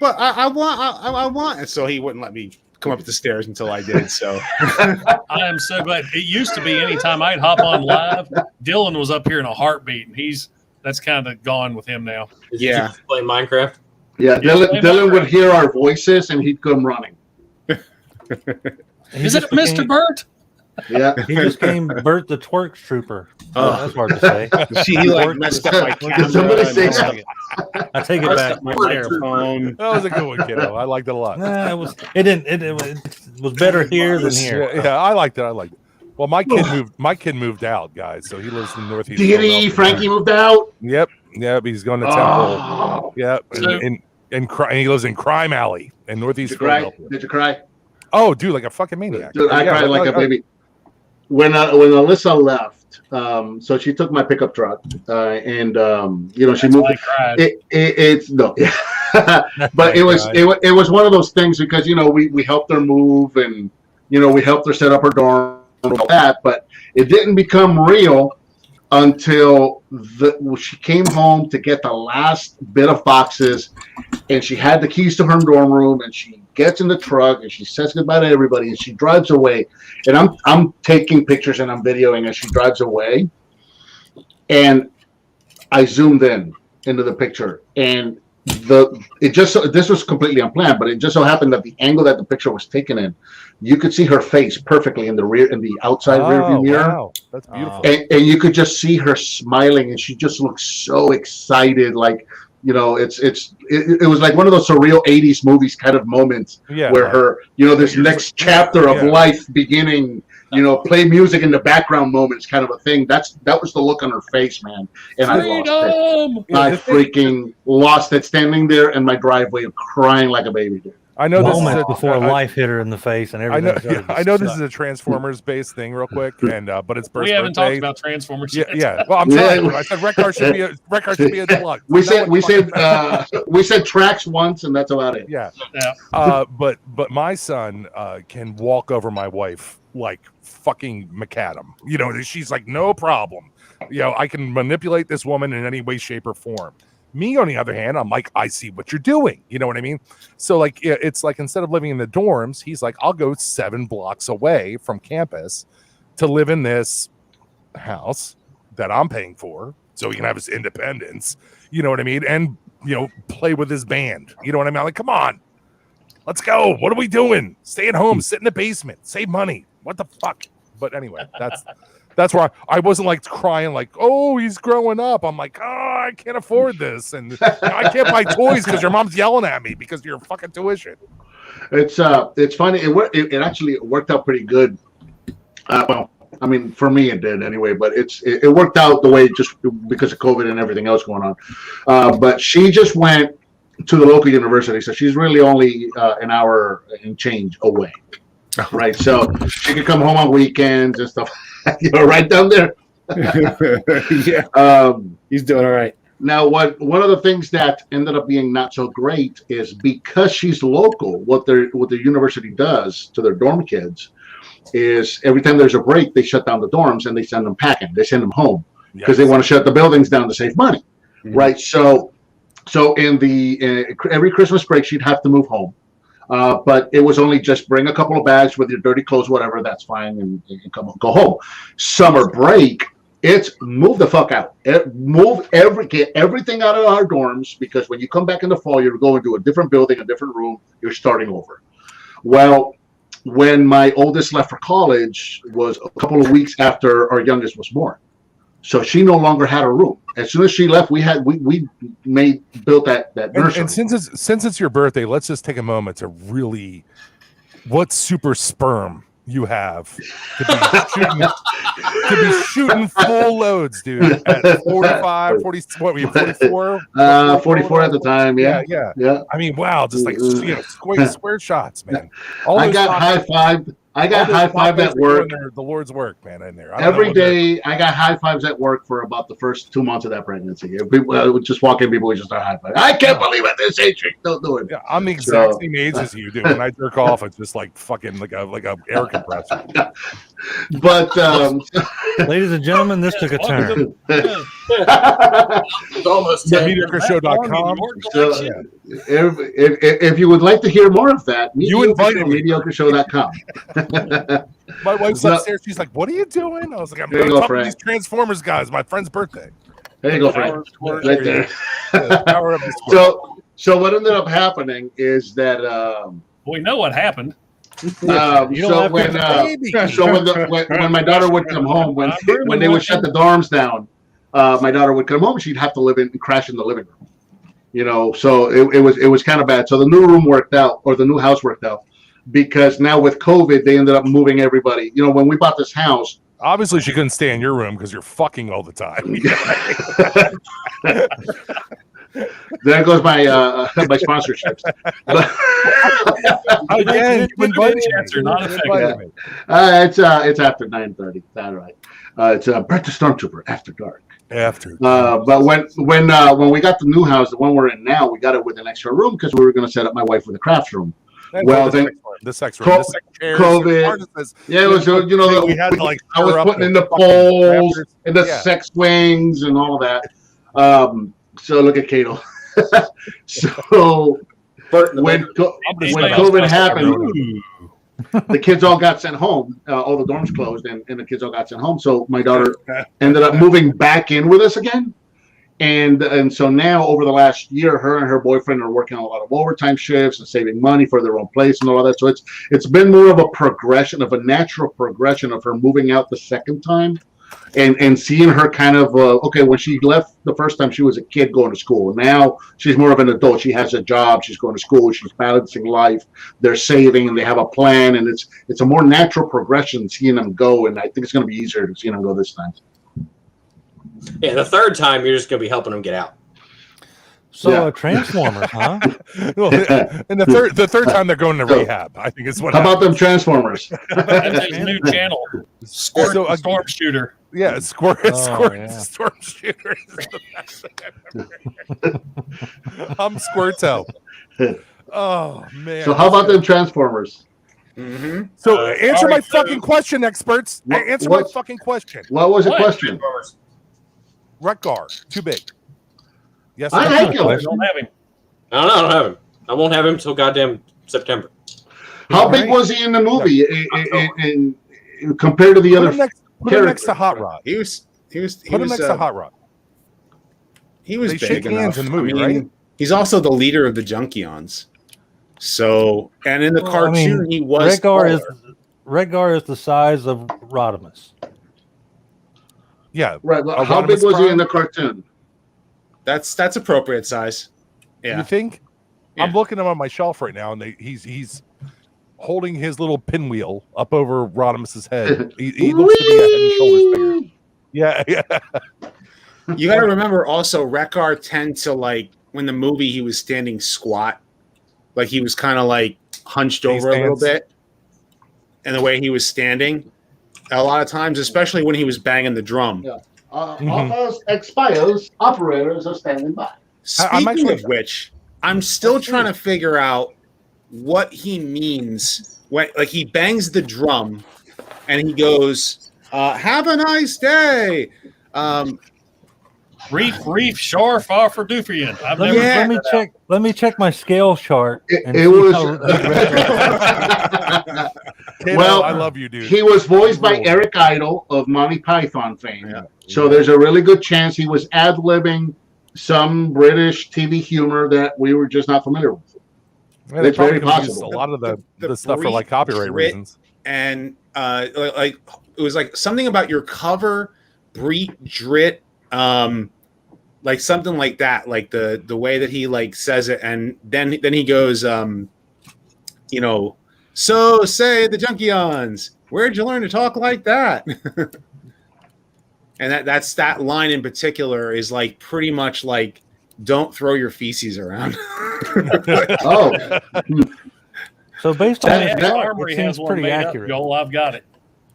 "But I want," and so he wouldn't let me come up the stairs until I did. So I am so glad. It used to be anytime I'd hop on live, Dylan was up here in a heartbeat, and that's kind of gone with him now. Yeah. Did you play Minecraft? Yeah, Dylan would hear our voices and he'd come running. He Is it just Mr. became- Bert? Yeah. He just came Bert the Twerk Trooper. Oh. That's hard to say. she like messed up my camera. Did somebody and say I something? I take it back. my Word. microphone. That was a good one, kiddo. I liked it a lot. Nah, it was better here than here. Yeah, I liked it. Well, my kid moved out, guys. So he lives in Northeast. Did he? Philadelphia. Frankie moved out? Yep. He's going to Temple. Oh. Yep. And he lives in Crime Alley in Did Northeast you cry? Philadelphia. Did you cry? Oh, dude, like a fucking maniac. Dude, I Yeah, cried like a baby. When Alyssa left, so she took my pickup truck, and she That's moved. why I cried. It's no, but it was one of those things because we helped her move and we helped her set up her dorm and all that, but it didn't become real until she came home to get the last bit of boxes, and she had the keys to her dorm room, and she gets in the truck and she says goodbye to everybody and she drives away, and I'm taking pictures and I'm videoing as she drives away, and I zoomed into the picture, and this was completely unplanned, but it just so happened that the angle that the picture was taken in, you could see her face perfectly in the outside rear view mirror. Wow. That's beautiful. And you could just see her smiling, and she just looked so excited, like it was like one of those surreal 80s movies kind of moments Yeah. where her this next chapter of life beginning, play music in the background moments, kind of a thing. That was the look on her face, man. And Freedom! I freaking lost it, standing there in my driveway, crying like a baby, dude. I know this Moments is before life hit her in the face and everything. I know this is a Transformers-based thing, real quick, and but it's Bert's We haven't birthday. talked about Transformers Yeah, yet. yeah. Well, I'm telling you, I said Wreck Car should be a deluxe. We said tracks once, and that's about it. Yeah. Yeah. But my son can walk over my wife like fucking macadam. She's like, no problem. I can manipulate this woman in any way, shape, or form. Me, on the other hand, I'm like, I see what you're doing. You know what I mean? So, like, it's like instead of living in the dorms, he's like, I'll go 7 blocks away from campus to live in this house that I'm paying for so he can have his independence. You know what I mean? And, play with his band. You know what I mean? I'm like, come on. Let's go. What are we doing? Stay at home, sit in the basement, save money. What the fuck? But anyway, that's why I wasn't like crying like, oh, he's growing up. I'm like, oh, I can't afford this. And I can't buy toys because your mom's yelling at me because of your fucking tuition. It's funny. It actually worked out pretty good. Well, I mean, for me it did anyway, but it worked out the way just because of COVID and everything else going on. But she just went to the local university, so she's really only an hour and change away. Right, so she could come home on weekends and stuff, right down there. Yeah, he's doing all right. Now, one of the things that ended up being not so great is because she's local. What the university does to their dorm kids is every time there's a break, they shut down the dorms and they send them packing. They send them home because they want to shut the buildings down to save money, right? So in every Christmas break, she'd have to move home. But it was only just bring a couple of bags with your dirty clothes, whatever, that's fine, and go home. Summer break, it's move the fuck out. Get everything out of our dorms, because when you come back in the fall, you're going to a different building, a different room, you're starting over. Well, when my oldest left for college was a couple of weeks after our youngest was born. So she no longer had a room. As soon as she left, we built that nursery. And since it's your birthday, let's just take a moment to really, what super sperm you have to be shooting full loads, dude. At 45, 40, what were you, 44? 44 at the time, yeah. I mean, wow, just like square shots, man. I got high-fived. I got high fives at work. The Lord's work, man, in there. Every day, I got high fives at work for about the first 2 months of that pregnancy. I would just walk in, people would just start high five. I can't believe it, this age. Don't do it. Yeah, I'm the exact same age as you, dude. When I jerk off, it's just like fucking like a air compressor. But ladies and gentlemen, this took a turn. It's almost MediocreShow.com. So, if you would like to hear more of that, you invited me. MediocreShow.com. My wife's upstairs. She's like, "What are you doing?" I was like, "I'm going to talk to these Transformers guys. My friend's birthday." There you go, Frank. Right there. Power of the so what ended up happening is that we know what happened. When my daughter would come home, when they would shut the dorms down, my daughter would come home. She'd have to crash in the living room. So it was kind of bad. So the new room worked out, or the new house worked out, because now with COVID, they ended up moving everybody. When we bought this house, obviously she couldn't stay in your room because you're fucking all the time. There goes my my sponsorships. Again, it's after 9:30. That's right. It's Bert the Stormtrooper After Dark. But when we got the new house, the one we're in now, we got it with an extra room because we were going to set up my wife with a crafts room. The sex room, the sex chairs, COVID. Yeah, it was we had to like. I was putting in the poles and the sex swings and all of that. So look at Cato. So when COVID happened, the kids all got sent home. All the dorms closed, and the kids all got sent home. So my daughter ended up moving back in with us again. And so now, over the last year, her and her boyfriend are working on a lot of overtime shifts and saving money for their own place and all of that. So it's been more of a natural progression of her moving out the second time. and seeing her kind of okay, when she left the first time, she was a kid going to school. Now she's more of an adult. She has a job. She's going to school. She's balancing life. They're saving, and they have a plan, and it's a more natural progression seeing them go. And I think it's going to be easier to see them go this time. Yeah, the third time you're just going to be helping them get out. So Transformers, huh? Well, and the third time they're going to rehab, I think is what. How about them Transformers? That's his new channel. Storm Shooter. Yeah, Storm Shooter. I'm Squirto. Oh man. So how about them Transformers? Mm-hmm. So answer my fucking question, experts. Answer my fucking question. What was the question? Wreck-Gar, too big. Yes, I like him. I don't have him. No, I don't have him. I won't have him until goddamn September. How big was he in the movie? And compared to the other put him next to Hot Rod. He was next to Hot Rod. He was They big shake hands enough. in the movie, right? He's also the leader of the Junkions. So, and in the cartoon, he was Redgar is the size of Rodimus. Yeah, right. How big was he in the cartoon? That's appropriate size. Yeah, you think? Yeah. I'm looking at him on my shelf right now, and he's holding his little pinwheel up over Rodimus's head. He looks to be a head and shoulders bigger. Yeah. You got to remember also, Wreck-Gar tend to when the movie he was standing squat, like he was kind of like hunched over a little bit, and the way he was standing, a lot of times, especially when he was banging the drum. Yeah. Office expires. Operators are standing by. Speaking of which, I'm still trying to figure out what he means when, he bangs the drum, and he goes, "Have a nice day." Reef, shore, far for Doofian. Let me check my scale chart. It was. Well, I love you, dude. He was voiced by Eric Idle of Monty Python fame. Yeah. So there's a really good chance he was ad-libbing some British TV humor that we were just not familiar with. Yeah, it's very possible. A lot of the stuff for copyright reasons. And it was something about your cover, Breet, Drit, something like that, the way that he says it, and then he goes, so say the Junkions, where'd you learn to talk like that? And that's that line in particular is pretty much don't throw your feces around. Oh, so based on that it Armory seems has one pretty made accurate. up, Joel. I've got it.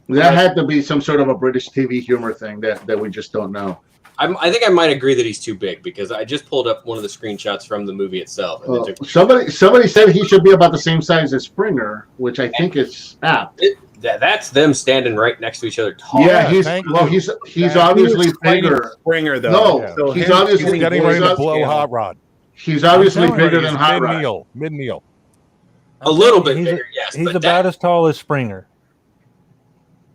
that had to be some sort of a British TV humor thing that we just don't know. I think I might agree that he's too big because I just pulled up one of the screenshots from the movie itself. And somebody said he should be about the same size as Springer, which I think is apt. That's them standing right next to each other. Talking. Yeah, he's obviously bigger. Springer though. No, so he's obviously getting ready to blow Hot Rod. He's obviously bigger than Hot Rod. Mid-meal. A little bit bigger, yes. He's about as tall as Springer.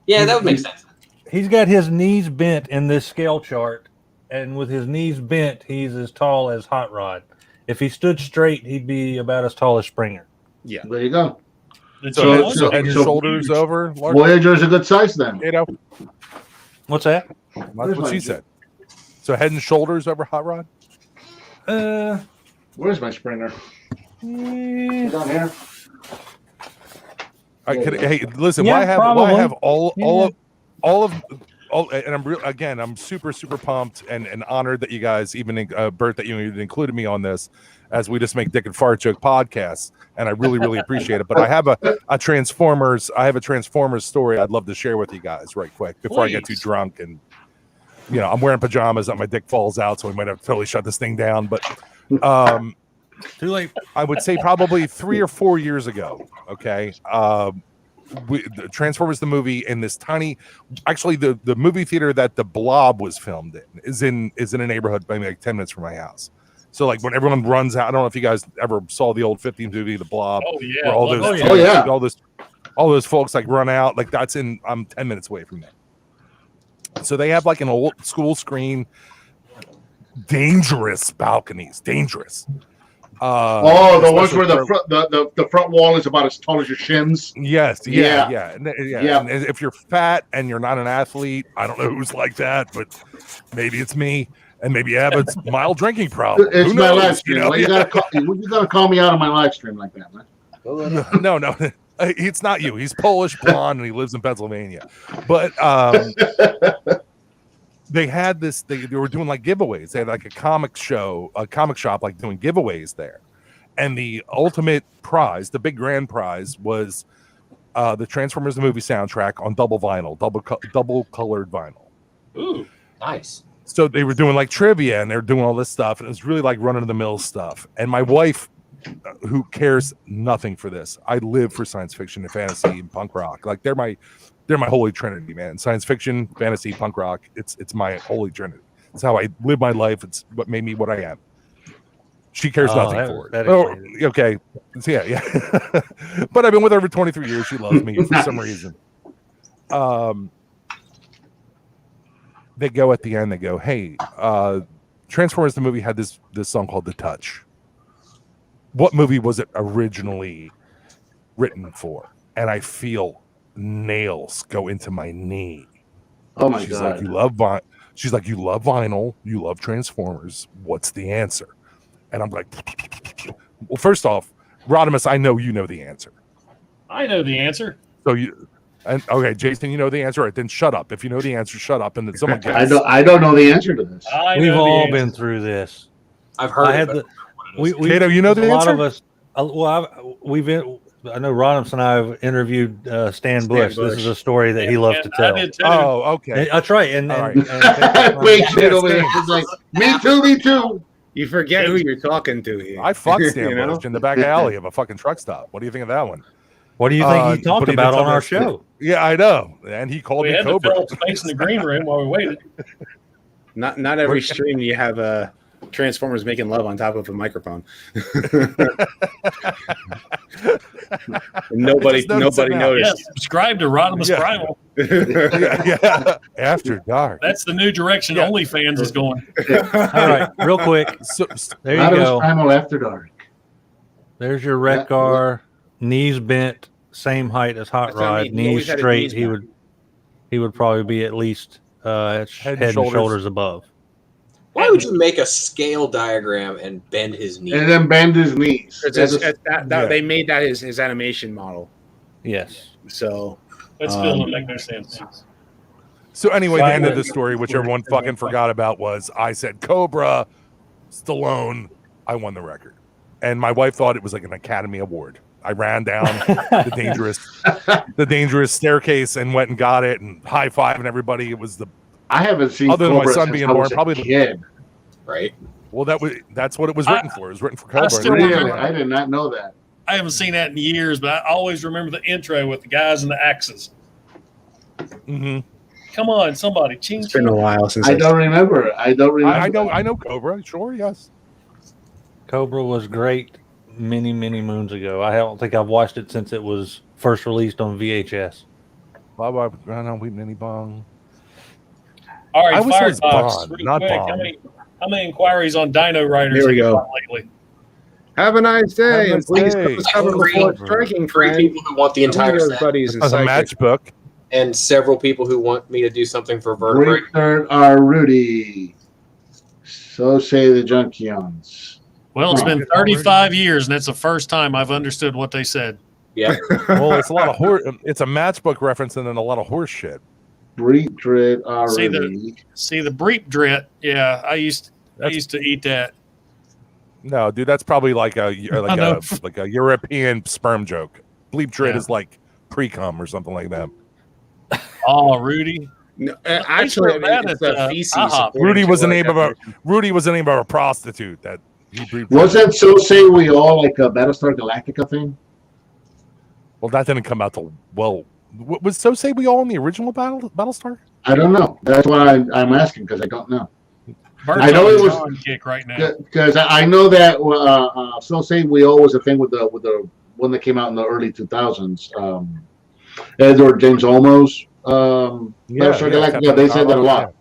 Yeah, that would make sense. He's got his knees bent in this scale chart, and with his knees bent, he's as tall as Hot Rod. If he stood straight, he'd be about as tall as Springer. Yeah. There you go. So head and shoulders over. Voyager's a good size then. What's that? That's what she said. So head and shoulders over Hot Rod? Where's my Springer? Down here. Hey, listen. Yeah, why have all and I'm super pumped and honored that you guys Bert, that you even included me on this, as we just make dick and fart joke podcasts, and I really appreciate it. But I have a Transformers story I'd love to share with you guys right quick before I get too drunk, and I'm wearing pajamas that my dick falls out, so we might have to totally shut this thing down. But too late. I would say probably 3 or 4 years ago. Okay. The Transformers the movie in this tiny, actually the movie theater that the Blob was filmed in is in a neighborhood maybe 10 minutes from my house. So when everyone runs out, I don't know if you guys ever saw the old 50s movie The Blob. Oh yeah. All those folks run out, I'm 10 minutes away from there. So they have an old school screen, dangerous balconies, dangerous. The ones where the front wall is about as tall as your shins. Yes, yeah. And if you're fat and you're not an athlete, I don't know who's like that, but maybe it's me, and maybe I have a mild drinking problem. It's Who my knows? live stream. You know? You gotta call me out on my live stream like that, man. No, it's not you. He's Polish, blonde, and he lives in Pennsylvania. But they had this. They were doing like giveaways. They had like a comic shop, like doing giveaways there. And the ultimate prize, the big grand prize, was the Transformers the movie soundtrack on double vinyl, double colored vinyl. Ooh, nice. So they were doing like trivia, and they were doing all this stuff, and it was really like run of the mill stuff. And my wife, who cares nothing for this, I live for science fiction and fantasy and punk rock. Like they're my holy trinity, man. Science fiction, fantasy, punk rock. It's my holy trinity. It's how I live my life. It's what made me what I am. She cares nothing for it. Okay. Yeah. But I've been with her for 23 years. She loves me for some reason. They go at the end, they go, hey, Transformers the movie had this song called The Touch. What movie was it originally written for? And I feel nails go into my knee. Oh my She's God. like, you love vinyl, you love Transformers. What's the answer? And I'm like, well, first off, Rodimus, I know you know the answer. I know the answer. So okay, Jason, you know the answer. Right, then shut up. If you know the answer, shut up, and then someone gets. I don't know the answer to this. We've all been through this. I've heard. Kato, you know the answer. A lot of us. I know Rodimus and I have interviewed Stan Bush. This is a story that he loves to tell. I did too. Oh, okay. That's right. And Wait, shit over there. It's like, me too. You forget who you're talking to here. I fucked Stan Bush in the back alley of a fucking truck stop. What do you think of that one? What do you think he talked about on our show? Yeah, I know. And he called me had Cobra. to fill up space in the green room while we waited. Not every stream you have Transformers making love on top of a microphone. nobody noticed. Yeah, subscribe to Rodimus Primal. Yeah. After dark. That's the new direction OnlyFans is going. All right, real quick. There you go. Primal After Dark. There's your Wreck-Gar, knees bent, same height as Hot Rod, knees straight. He would probably be at least head and shoulders above. Why would you make a scale diagram and bend his knees? And then bend his knees. They made that his animation model. Yes. So that still doesn't make no sense. So anyway, the end of the story, which everyone fucking forgot about, was I said Cobra, Stallone, I won the record. And my wife thought it was like an Academy Award. I ran down the dangerous staircase and went and got it and high-fiving everybody. It was I haven't seen other than Cobra my son since being I born, was a probably kid. Right. Well, that's what it was written for. It was written for Cobra. Really? I did not know that. I haven't seen that in years, but I always remember the intro with the guys and the axes. Mm-hmm. Come on, somebody. Ching, it's been a while since I don't remember. I know Cobra. Sure, yes. Cobra was great many moons ago. I don't think I've watched it since it was first released on VHS. Bye. Mini Bong. All right, I wish it was Firebox. Bond, Really not quick, Bond. how many inquiries on Dino Riders Here we go. lately? Have a nice day. Have a nice Please day. discover before striking, Three friend. people who want the entire set, buddies and As a matchbook. and several people who want me to do something for vertebrae. Richard R. Rudy. So say the Junkions. Well, it's been 35 years, and that's the first time I've understood what they said. Yeah. Well, it's a lot of horse. It's a matchbook reference and then a lot of horse shit. Breed R. Rudy. See the Breep Drit. Yeah, I used to eat that. No, dude, that's probably like a European sperm joke. Bleep Drit is like pre-cum or something like that. Oh, Rudy. No, actually, it's a feces. Rudy was the name of a prostitute that he breathed. Wasn't So Say We All like a Battlestar Galactica thing? Well, that didn't come out till was So Say We All in the original Battlestar? I don't know. That's why I'm asking because I don't know. Bert's I know on it was John kick right now. because I know that So Say We All was a thing with the one that came out in the early 2000s. Edward James Olmos. Battlestar Galactica. They said that a lot.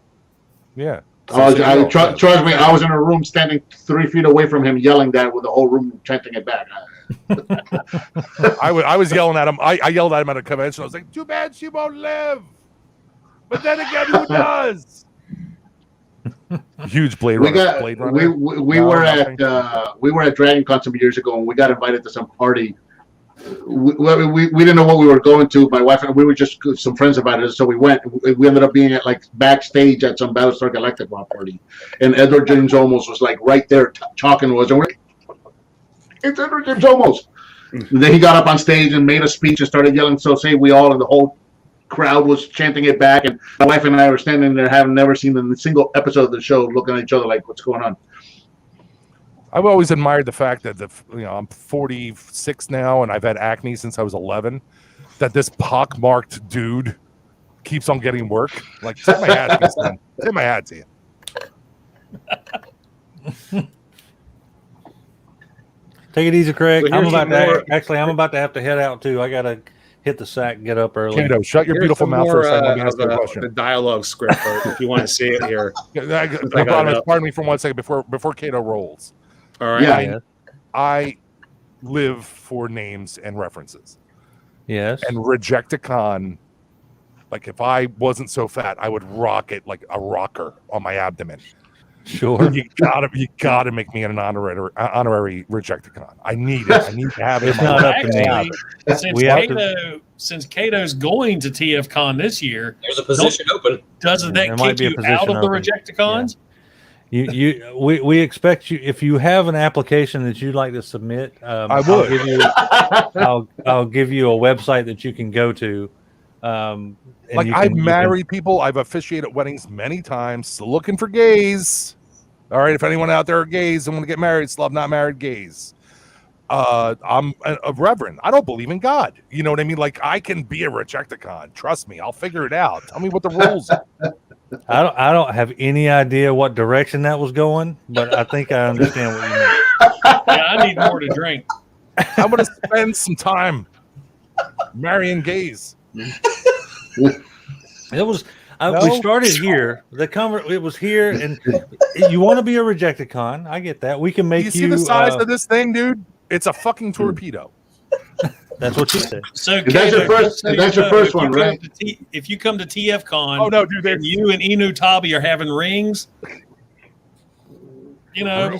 Yeah. Trust me, I was in a room standing 3 feet away from him, yelling that with the whole room chanting it back. I was yelling at him. I yelled at him at a convention. I was like, "Too bad she won't live." But then again, who does? Huge Blade Runner. We were at Dragon Con some years ago, and we got invited to some party. We didn't know what we were going to. My wife and we were just some friends invited us, so we went. We ended up being at like backstage at some Battlestar Galactica party, and Edward James Olmos was like right there talking to us, and we're like, "It's Edward James Olmos." And then he got up on stage and made a speech and started yelling, "So say we all," and the whole crowd was chanting it back. And my wife and I were standing there, having never seen a single episode of the show, looking at each other like, "What's going on?" I've always admired the fact that I'm 46 now and I've had acne since I was 11. That this pockmarked dude keeps on getting work. Like, tip my hat to you, son. Tip my hat to you. Take it easy, Craig. I'm about to have to head out too. I gotta hit the sack and get up early. Kato, shut your beautiful mouth for a second. Let me ask you a question. The dialogue script, if you want to see it here. Pardon me for 1 second before Kato rolls. All right. Yeah. I live for names and references. Yes. And Rejecticon, like if I wasn't so fat, I would rock it like a rocker on my abdomen. Sure. You gotta make me an honorary Rejecticon. I need it. I need to have it. It's not up to me. Since Kato's going to TFCon this year, there's a position open. Doesn't that kick you out of the Rejecticons? Yeah. We expect you, if you have an application that you'd like to submit, I would. I'll give you a website that you can go to. I've married people. I've officiated weddings many times. Still looking for gays. All right, if anyone out there are gays and want to get married, still have not married gays. I'm a reverend. I don't believe in God. You know what I mean? Like, I can be a Rejecticon. Trust me, I'll figure it out. Tell me what the rules are. I don't have any idea what direction that was going, but I think I understand what you mean. Yeah, I need more to drink. I'm going to spend some time marrying gays. We started here. It was here, and you want to be a Rejecticon. I get that. We can make you. See the size of this thing, dude? It's a fucking torpedo. That's what you said. So that's your first one, right? If you come to TFCon, oh no, dude, and you and Inu Tabi are having rings, you know.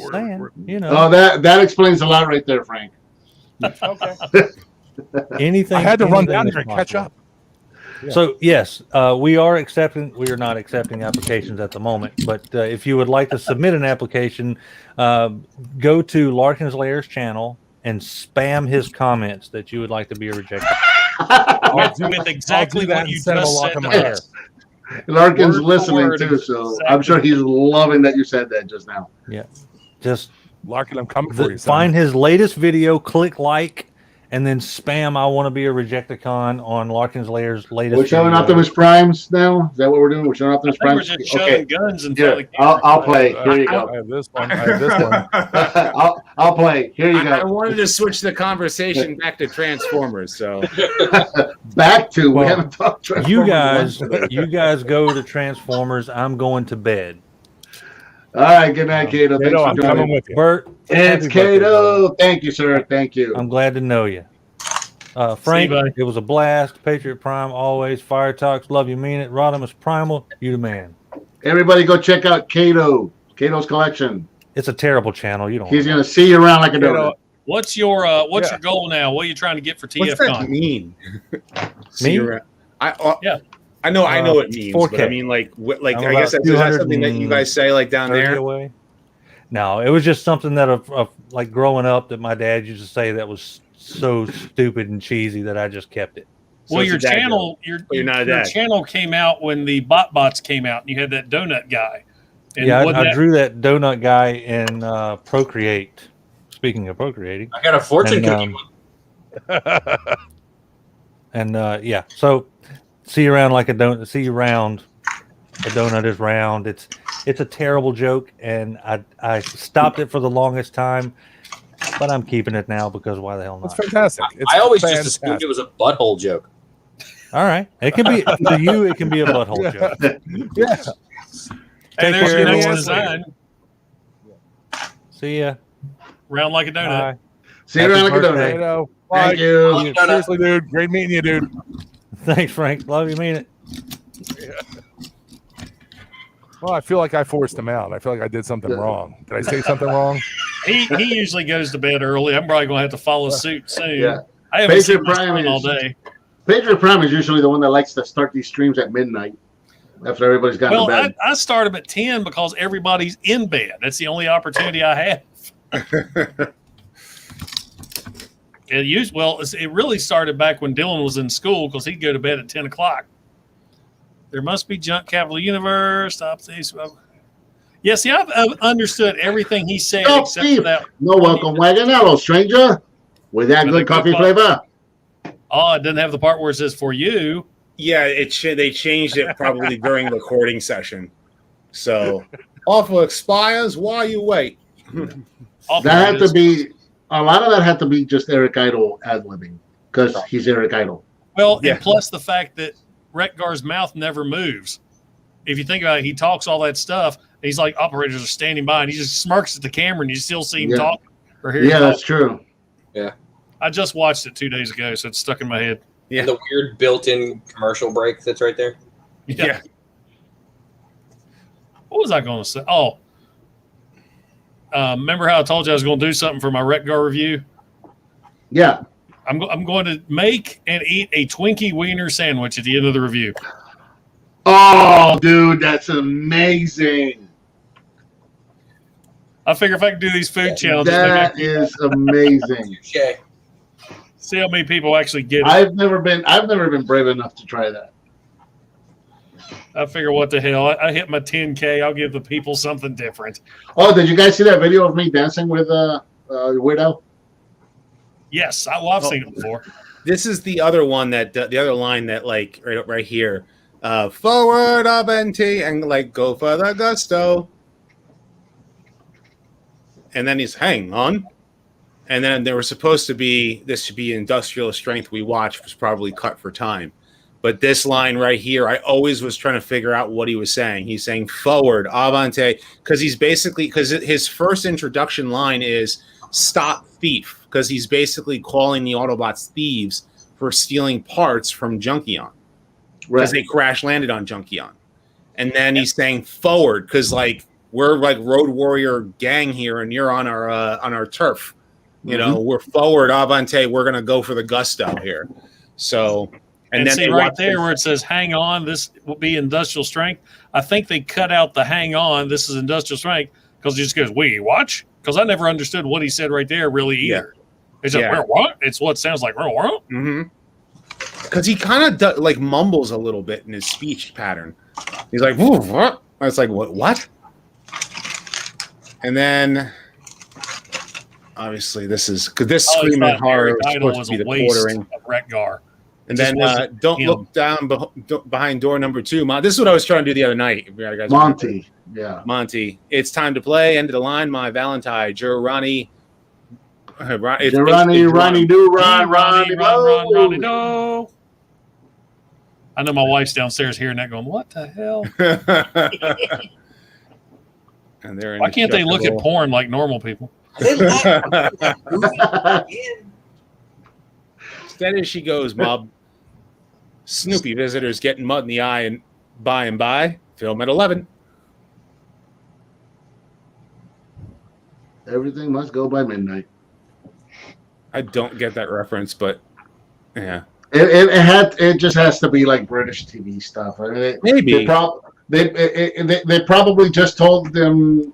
Oh, that explains a lot right there, Frank. Okay. Anything. I had to run down here and catch up. Yeah. So yes, we are not accepting applications at the moment. But if you would like to submit an application, go to Larkin's Lairs channel and spam his comments that you would like to be a rejected. With exactly what you just said. Larkin's listening too, so I'm sure he's loving that you said that just now. Yeah, just Larkin, I'm coming for you. Find his latest video, click like, and then spam "I want to be a Rejecticon" on Larkin's Lairs' latest. We're showing video. Optimus Primes now. Is that what we're doing? We're showing Optimus Primes. We're just shoving guns and I'll play. Here you go. I have this one. I'll play. Here you go. I wanted to switch the conversation back to Transformers. So we haven't talked Transformers. You guys go to Transformers. I'm going to bed. All right. Good night, Kato. Thanks for coming joining. with you. Bert, it's Kato. Thank you, sir. Thank you. I'm glad to know you. Frank, it was a blast. Patriot Prime, always. Fire Talks, love you, mean it. Rodimus Primal, you the man. Everybody go check out Kato's collection. It's a terrible channel. He's going to see you around like a donut. What's your goal now? What are you trying to get for TFCon? What's that mean? Me? I know what it means, 4K. But I mean, I guess is that something that you guys say like down there? Away? No, it was just something that like growing up that my dad used to say that was so stupid and cheesy that I just kept it. Well, your channel came out when the bots came out, and you had that donut guy. And I drew that donut guy in Procreate. Speaking of procreating, I got a fortune cookie one. And so. See you around like a donut. See you round. A donut is round. It's a terrible joke, and I stopped it for the longest time, but I'm keeping it now because why the hell not? It's fantastic. I always just assumed it was a butthole joke. All right, it can be for you. It can be a butthole joke. Yeah. Hey, there's care, your next everyone. design. See ya. Round like a donut. Bye. See you around like a birthday. donut. Bye. Thank you. Dude, seriously, dude. Great meeting you, dude. Thanks, Frank. Love you. Mean it. Well, I feel like I forced him out. I feel like I did something wrong. Did I say something wrong? He usually goes to bed early. I'm probably going to have to follow suit soon. Yeah. I haven't seen Patriot my Prime son all is- day. Patriot Prime is usually the one that likes to start these streams at midnight after everybody's gotten Well, to bed. I start them at 10 because everybody's in bed. That's the only opportunity I have. It really started back when Dylan was in school because he'd go to bed at 10 o'clock. There must be junk capital universe. Stop these. Yeah, see, I've understood everything he said Oh, except Steve. for that. No welcome wagon. Hello, stranger. With that With good a good coffee coffee. flavor. Oh, it doesn't have the part where it says for you. Yeah, they changed it probably during the recording session. So offer expires while you wait. Off That had it is. to be a lot of that had to be just Eric Idle ad libbing because he's Eric Idle. Well, Yeah. and plus the fact that Retgar's mouth never moves. If you think about it, he talks all that stuff. And he's like, operators are standing by, and he just smirks at the camera, and you still see him Yeah. talk or hear him Yeah, talk. that's true. I just watched it 2 days ago, so it's stuck in my head. Yeah. The weird built-in commercial break that's right there. Yeah. What was I going to say? Oh, remember how I told you I was going to do something for my Retgar review? Yeah. I'm going to make and eat a Twinkie Wiener sandwich at the end of the review. Oh, dude, that's amazing. I figure if I can do these food challenges, That maybe is amazing. Touche. see how many people actually get it. I've never been brave enough to try that. I figure what the hell. I hit my 10K. I'll give the people something different. Oh, did you guys see that video of me dancing with Widow? Yes, I've seen it before. This is the other one that the other line that like right here. Forward Aventi and like go for the gusto. And then he's hang on. And then there was supposed to be this should be industrial strength we watched was probably cut for time. But this line right here, I always was trying to figure out what he was saying. He's saying forward, avante, because his first introduction line is stop thief, because he's basically calling the Autobots thieves for stealing parts from Junkion. Because they crash landed on Junkion. And then he's saying forward, because like we're like Road Warrior gang here, and you're on our turf. You know, we're forward, avante, we're gonna go for the gusto here. So And then see they right watch there this- where it says hang on, this will be industrial strength. I think they cut out the hang on, this is industrial strength, because he just goes, we watch? Because I never understood what he said right there really either. It's just, Yeah. what? It's what it sounds like. What? Because he kind of like mumbles a little bit in his speech pattern. He's like, "Woo, what?" I was like, what? And then, obviously, this Screaming Horror is Idol supposed was to be a the waste quartering. of Retgar. And Just then wasn't don't him. look down behind door number 2. This is what I was trying to do the other night. If you guys remember. Monty. Yeah. Monty. It's time to play. End of the line. My Valentine. Ronnie. It's Ronnie, basically do Ronnie, Ronnie, no. I know my wife's downstairs hearing that going, what the hell? And they're Why can't they look at indestructible. porn like normal people? Steady as she goes, Bob. Snoopy visitors getting mud in the eye and by. Film at 11. Everything must go by midnight. I don't get that reference, but yeah. It just has to be like British TV stuff. I mean, Maybe. they probably just told them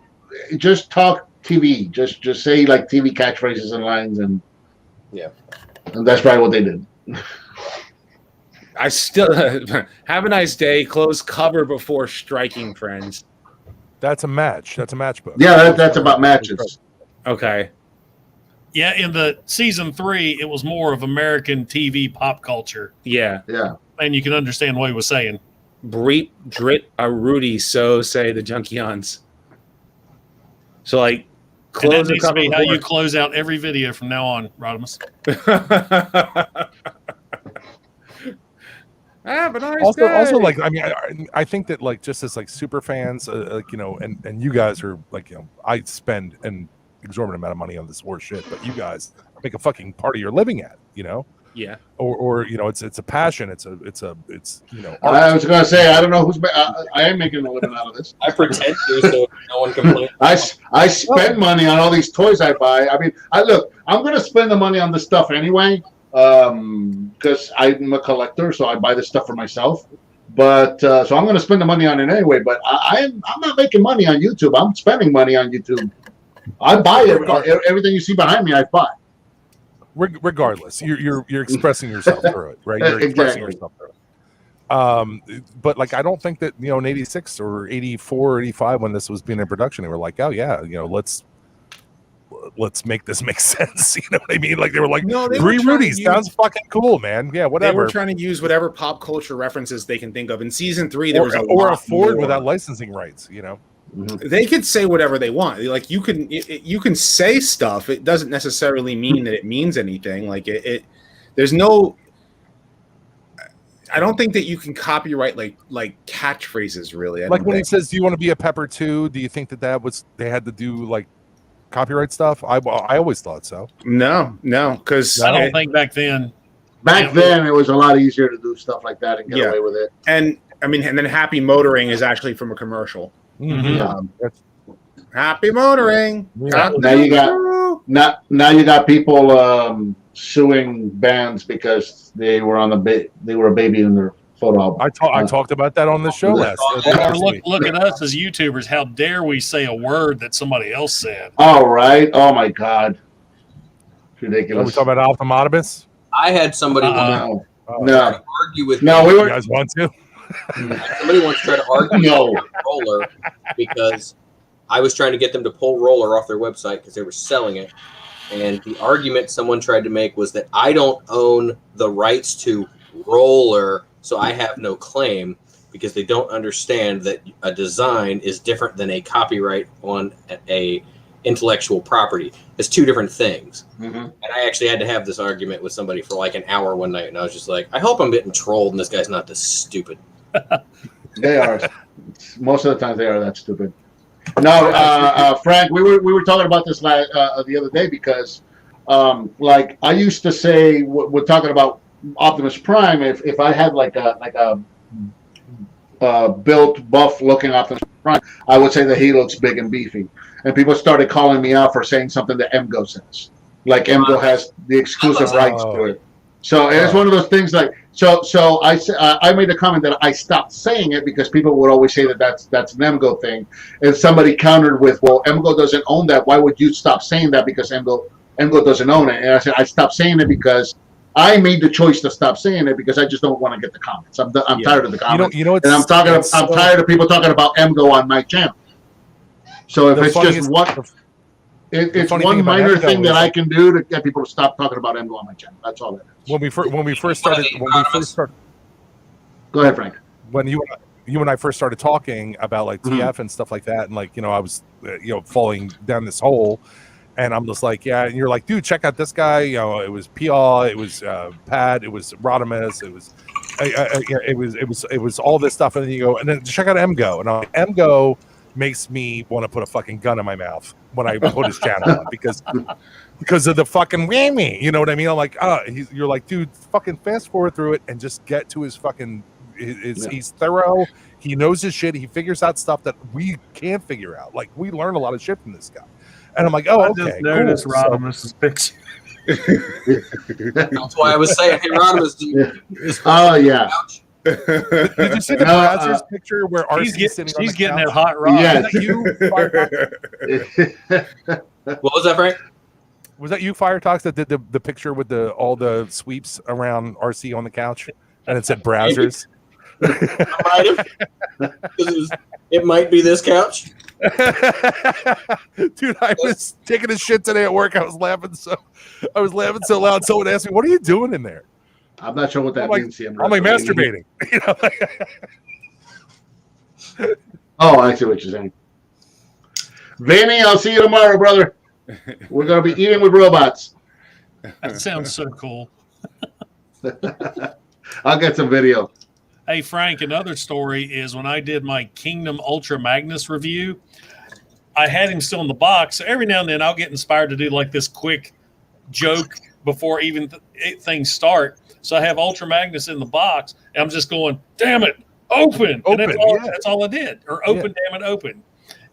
just talk TV, just say like TV catchphrases and lines, and and that's probably what they did. I still have a nice day. Close cover before striking, friends. That's a match. That's a match book. Yeah, that's about matches. Okay. Yeah, in the season 3, it was more of American TV pop culture, Yeah. Yeah. and you can understand what he was saying. Breep, drit, a Rudy, so say the Junkions. So, like, And that close the needs to cover be how you before. close out every video from now on, Rodimus. Have a nice Also, day. like, I mean, I think that, like, just as like super fans, like, you know, and you guys are like, you know, I spend an exorbitant amount of money on this war shit, but you guys make a fucking part of your living at, you know. Yeah. Or you know, it's a passion. It's you know. I was gonna say I don't know who's. I am making a living out of this. I pretend to, so no one complains. I spend money on all these toys I buy. I mean, I'm gonna spend the money on this stuff anyway, because I'm a collector, so I buy this stuff for myself. But so I'm gonna spend the money on it anyway. But I'm not making money on YouTube. I'm spending money on YouTube. I buy everything you see behind me. I buy. Regardless, you're expressing yourself through it, right? You're expressing yourself through it. But like, I don't think that, you know, in 86 or 84 or 85, when this was being in production, they were like, oh yeah, you know, let's make this make sense. You know what I mean? Like, they were like, No, they Three were trying to Rudies sounds fucking cool, man. Yeah, whatever. They were trying to use whatever pop culture references they can think of. In season 3, there was or afford without licensing rights, you know. They could say whatever they want. Like, you can say stuff. It doesn't necessarily mean that it means anything. Like, there's no. I don't think that you can copyright like catchphrases, really. Like when he says, "Do you want to be a pepper too?" Do you think that was they had to do like copyright stuff? I always thought so. No, because I don't think back then. Back then, it was a lot easier to do stuff like that and get away with it. And I mean, and then Happy Motoring is actually from a commercial. Happy Motoring. Now you got people suing bands because they were they were a baby in their photo album. I talked about that on the show last. Look at us as YouTubers. How dare we say a word that somebody else said? All right. Oh my God. Ridiculous. Are we talking about Ophthalmotomus? I had somebody No. argue with me. No, we You were. guys want to? Somebody once tried to argue with Roller because I was trying to get them to pull Roller off their website because they were selling it. And the argument someone tried to make was that I don't own the rights to Roller, so I have no claim, because they don't understand that a design is different than a copyright on a intellectual property. It's two different things. And I actually had to have this argument with somebody for like an hour one night, and I was just like, I hope I'm getting trolled and this guy's not this stupid. They are. Most of the time, they are that stupid. No, Frank, we were talking about this the other day because, like, I used to say, we're talking about Optimus Prime. If I had like a built, buff-looking Optimus Prime, I would say that he looks big and beefy. And people started calling me out for saying something that MGO says. Like, MGO has the exclusive rights to it. So it's one of those things like, so I made a comment that I stopped saying it because people would always say that that's an MGO thing. And somebody countered with, well, MGO doesn't own that. Why would you stop saying that because MGO doesn't own it? And I said, I stopped saying it because I made the choice to stop saying it because I just don't want to get the comments. I'm tired of the comments. You know, and I'm tired of people talking about MGO on my channel. So if it's just one, it's one minor thing that I can do to get people to stop talking about MGO on my channel. That's all that is. When we first started, Go ahead, Frank. When you and I first started talking about like TF and stuff like that, and like, you know, I was falling down this hole, and I'm just like, yeah, and you're like, dude, check out this guy. You know, it was PR, it was Pat, it was Rodimus, it was all this stuff, and then you go, and then check out MGO, and I'm like, MGO makes me want to put a fucking gun in my mouth when I put his channel on because of the fucking whammy. You know what I mean? I'm like, you're like, dude, fucking fast forward through it and just get to his fucking. He's thorough. He knows his shit. He figures out stuff that we can't figure out. Like, we learn a lot of shit from this guy. And I'm like, oh, okay. I just noticed Rodimus's picture. That's why I was saying, hey, Rodimus, oh yeah. Did you see the Brazzers picture where RC's sitting on the getting couch? that hot rod? Yes. Was that you, what was that, Frank? Was that you, Fire Talks, that did the picture with all the sweeps around RC on the couch, and it said Brazzers? It might be this couch. Dude, I was taking a shit today at work. I was laughing so loud. Someone asked me, "What are you doing in there?" I'm not sure what that means. I'm like masturbating. You know? Oh, I see what you're saying. Vinny, I'll see you tomorrow, brother. We're going to be eating with robots. That sounds so cool. I'll get some video. Hey, Frank, another story is when I did my Kingdom Ultra Magnus review, I had him still in the box. So every now and then I'll get inspired to do like this quick joke before even things start. So I have Ultra Magnus in the box, and I'm just going, damn it, open. And that's all I did. Or open, damn it, open.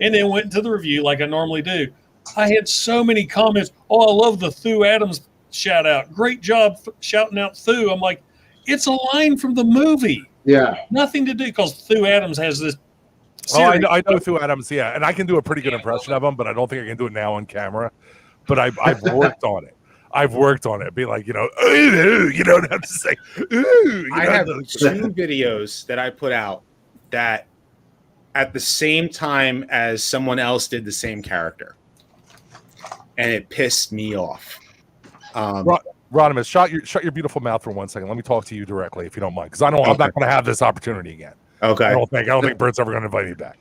And then went into the review like I normally do. I had so many comments. Oh, I love the Thu Adams shout out. Great job shouting out Thu. I'm like, it's a line from the movie. Yeah. Nothing to do because Thu Adams has this. I know Thu Adams, yeah. And I can do a pretty good impression of him, but I don't think I can do it now on camera. But I've worked on it. I've worked on it. Be like, you know, you don't have to say, I have 2 videos that I put out that at the same time as someone else did the same character. And it pissed me off. Rodimus, shut your beautiful mouth for 1 second. Let me talk to you directly, if you don't mind, because I'm not going to have this opportunity again. Okay. I don't think Bert's ever going to invite me back.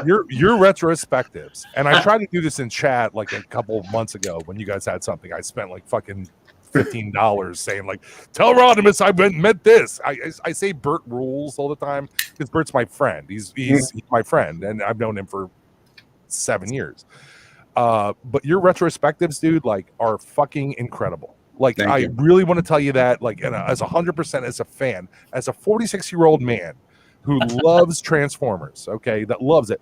your retrospectives, and I tried to do this in chat like a couple of months ago when you guys had something. I spent like fucking $15 saying like, tell Rodimus I meant this. I say Bert rules all the time because Bert's my friend. He's my friend, and I've known him for 7 years. But your retrospectives, dude, like are fucking incredible. Like, I really want to tell you that, like, as 100% as a fan, as a 46-year-old man who loves Transformers, okay, that loves it.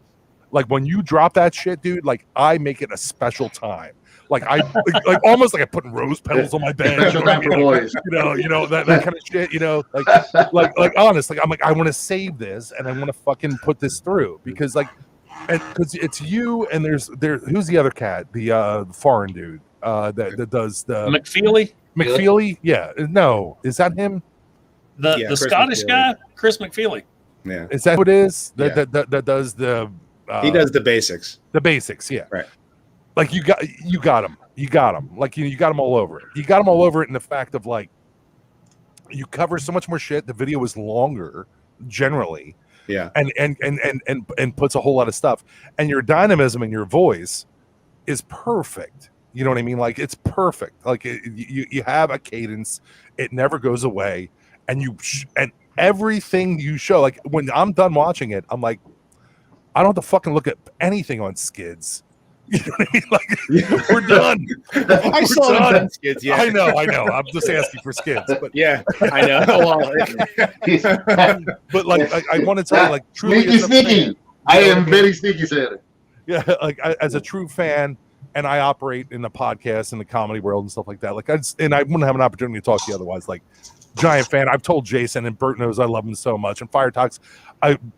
Like, when you drop that shit, dude, like, I make it a special time. Like, like almost like I put rose petals on my bed. Special time for boys. You know that kind of shit. You know, like honestly, I'm like, I want to save this and I want to fucking put this through because, like, because it's you and there's who's the other cat, the foreign dude. That does the McFeely. Yeah, no, is that him? The Scottish guy, Chris McFeely. Yeah, is that what it is? That does the. He does the basics. The basics, yeah. Right. Like you got him. Like you got him all over it. You got him all over it in the fact of like, you cover so much more shit. The video is longer generally. Yeah. And puts a whole lot of stuff. And your dynamism and your voice is perfect. You know what I mean? Like it's perfect. Like you have a cadence. It never goes away. And and everything you show, like when I'm done watching it, I'm like, I don't have to fucking look at anything on Skids. You know what I mean? Like we're done. I saw it on Skids. Yeah, I know. I'm just asking for Skids. But yeah, I know. But like I want to tell you, like truly, sneaky. I am very sneaky, Santa. Yeah, like as a true fan. And I operate in the podcast and the comedy world and stuff like that. Like I wouldn't have an opportunity to talk to you otherwise. Like giant fan. I've told Jason and Bert knows I love him so much. And Fire Talks,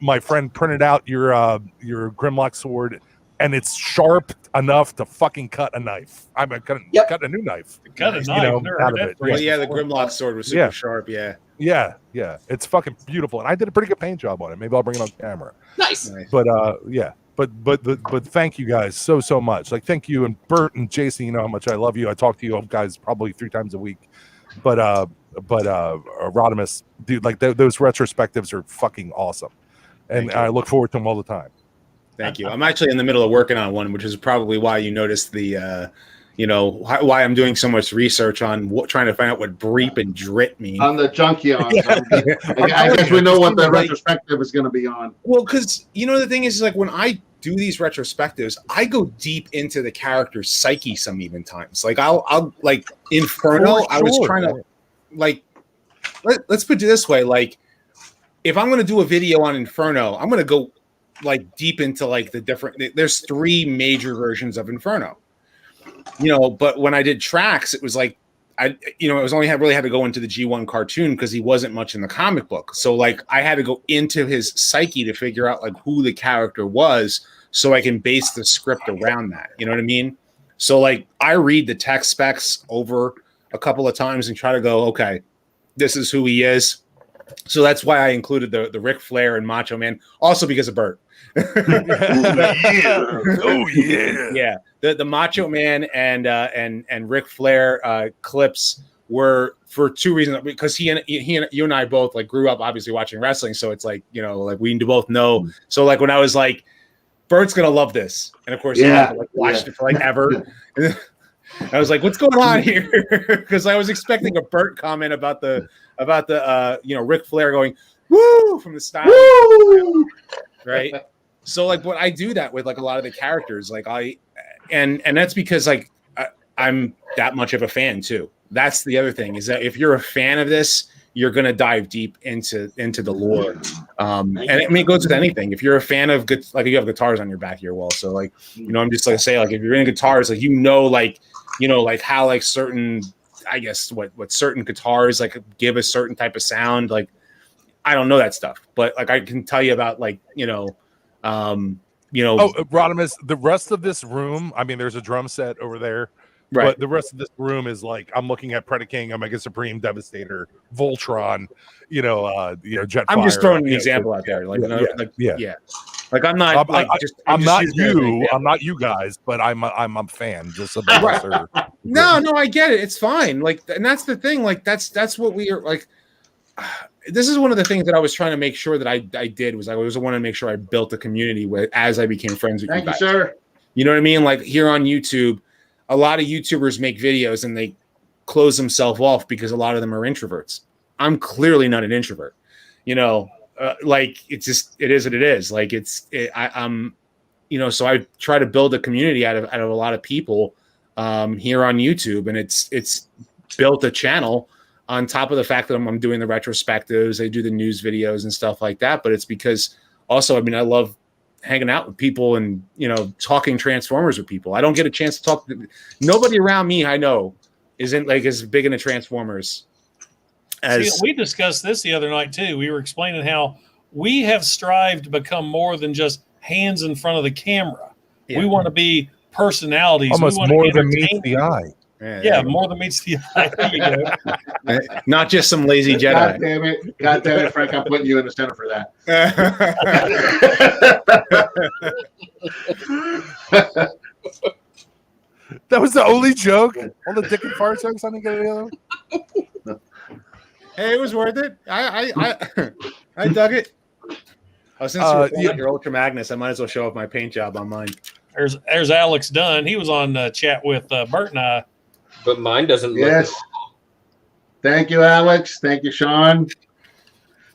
my friend printed out your Grimlock sword, and it's sharp enough to fucking cut a knife. I'm cut a new knife. Cut a knife. Out of it. Well, yeah, the Grimlock sword was super sharp. Yeah. Yeah. It's fucking beautiful, and I did a pretty good paint job on it. Maybe I'll bring it on camera. Nice. But yeah. But thank you guys so much. Like thank you and Bert and Jason. You know how much I love you. I talk to you guys probably 3 times a week. But Rodimus, dude, like those retrospectives are fucking awesome, and I look forward to them all the time. Thank you. I'm actually in the middle of working on one, which is probably why you noticed the, why I'm doing so much research on trying to find out what breep and drit mean. On the Junkion. I guess we know what the retrospective is going to be on. Well, because, the thing is like when I do these retrospectives, I go deep into the character's psyche some even times. Like I'll like Inferno, I was trying to like, let's put it this way. Like if I'm going to do a video on Inferno, I'm going to go like deep into like the different, there's 3 major versions of Inferno, but when I did Tracks, it was like, it was only really had to go into the G1 cartoon because he wasn't much in the comic book. So like I had to go into his psyche to figure out like who the character was so I can base the script around that. You know what I mean? So like I read the text specs over a couple of times and try to go, okay, this is who he is. So that's why I included the Ric Flair and Macho Man, also because of Bert. Oh yeah. Yeah. The Macho Man and Ric Flair clips were for 2 reasons, because he and you and I both like grew up obviously watching wrestling, so it's like like we both know. So like when I was like, Bert's gonna love this, and of course he watched it for like ever. I was like, what's going on here? Because I was expecting a Bert comment about the Ric Flair going, woo from the style. Woo! Right. So like what I do that with like a lot of the characters, like and that's because like I'm that much of a fan too. That's the other thing is that if you're a fan of this, you're gonna dive deep into the lore. And I mean it goes with anything. If you're a fan of good, like you have guitars on your back of your wall. So like, I'm just like say like if you're into guitars, like like how like certain, I guess what certain guitars like give a certain type of sound. Like I don't know that stuff, but like I can tell you about like Rodimus, the rest of this room, I mean, there's a drum set over there, right? But the rest of this room is like I'm looking at Predaking, Omega Supreme, Devastator, Voltron, Jetfire. I'm just throwing an example out there, like like I'm not I'm not you guys, but I'm a fan. Just right. No, I get it. It's fine. Like, and that's the thing. Like, that's what we are like. This is one of the things that I was trying to make sure that I did was I was wanting to make sure I built a community with as I became friends with you guys. Thank you, sir. You know what I mean? Like here on YouTube, a lot of YouTubers make videos and they close themselves off because a lot of them are introverts. I'm clearly not an introvert. Like it's just it is what it is. Like I'm so I try to build a community out of a lot of people here on YouTube, and it's built a channel on top of the fact that I'm doing the retrospectives, I do the news videos and stuff like that. But it's because also, I mean, I love hanging out with people and, talking Transformers with people. I don't get a chance to talk. Nobody around me I know isn't like as big into Transformers. We discussed this the other night too. We were explaining how we have strived to become more than just hands in front of the camera. Yeah. We want to be personalities. Almost more than meets the eye. Yeah, more than meets the eye. There you go. Not just some lazy Jedi. God damn it, Frank! I'm putting you in the center for that. That was the only joke. All the dick and fart jokes on the video. Hey, it was worth it. I dug it. Oh, since you're Ultra Magnus, I might as well show off my paint job on mine. There's Alex Dunn. He was on chat with Bert and I. But mine doesn't look. Yes. Thank you, Alex. Thank you, Sean.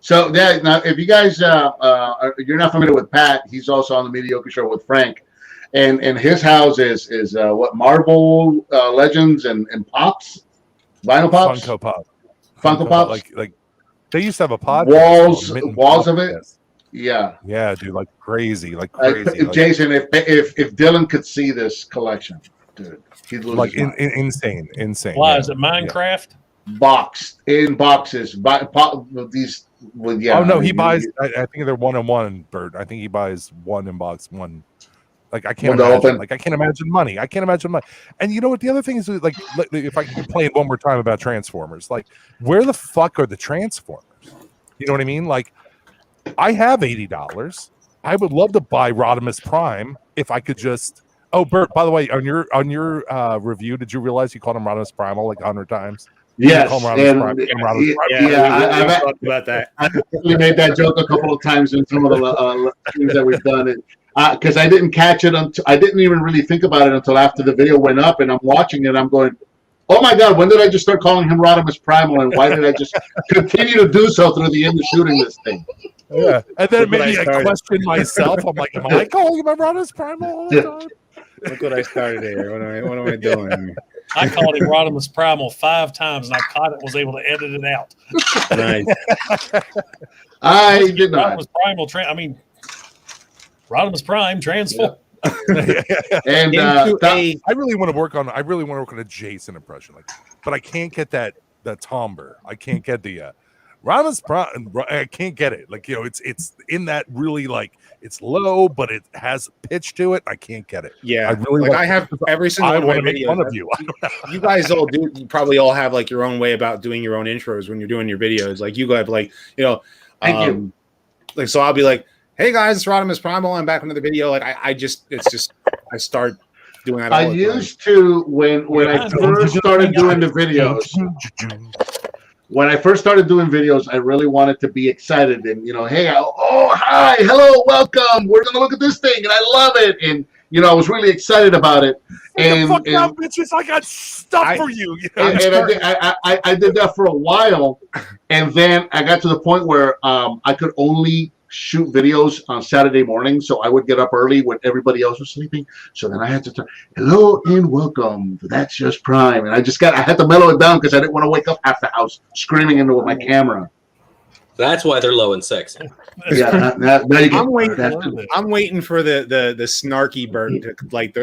So now, if you guys you're not familiar with Pat, he's also on the Mediocre Show with Frank, and his house is what Marvel Legends and Pops, vinyl pops, Funko Pops. Like they used to have a pod walls of it. Yeah, dude, like crazy. Jason, if Dylan could see this collection, dude, he'd lose like insane. Why is it Minecraft? Boxed in boxes, these. Well, yeah. Oh no, he buys. I think they're 1-on-1, Bert. I think he buys one in box one. Like I can't imagine. Like I can't imagine money. And you know what? The other thing is like if I can complain one more time about Transformers, like where the fuck are the Transformers? You know what I mean? Like I have $80. I would love to buy Rodimus Prime if I could just. Oh, Bert. By the way, on your review, did you realize you called him Rodimus Primal like 100 times? Yes, I talked about that. I made that joke a couple of times in some of the streams that we've done, because I didn't catch it until I didn't even really think about it until after the video went up, and I'm watching it. I'm going, "Oh my God, when did I just start calling him Rodimus Primal, and why did I just continue to do so through the end of shooting this thing?" Yeah, and then maybe I question myself. I'm like, "Am I calling him Rodimus Primal all the time?" Look what I started here. What am I doing? I called him Rodimus Primal 5 times, and I caught it. Was able to edit it out. Nice. I did not. Rodimus Primal. Rodimus Prime transform. And I really want to work on. A Jason impression, but I can't get that timbre. I can't get the Rodimus Prime. I can't get it. It's in that really it's low, but it has pitch to it. I can't get it. Yeah, I really I have every single one of my videos. Fun of you. You guys all do. You probably all have your own way about doing your own intros when you're doing your videos. Like you have Thank you. So I'll be like, "Hey guys, it's Rodimus Primal. I'm back with another video." I start doing that. I used to when I first started doing the videos. When I first started doing videos, I really wanted to be excited and, hey, hi, hello, welcome. We're going to look at this thing, and I love it. I was really excited about it. And out, bitches! I got stuff for you. And I did that for a while, and then I got to the point where I could only shoot videos on Saturday morning, so I would get up early when everybody else was sleeping. So then I had to hello and welcome to That's Just Prime, and I had to mellow it down because I didn't want to wake up half the house screaming into my camera. That's why they're low and sexy. Yeah, I'm waiting for the snarky Bert,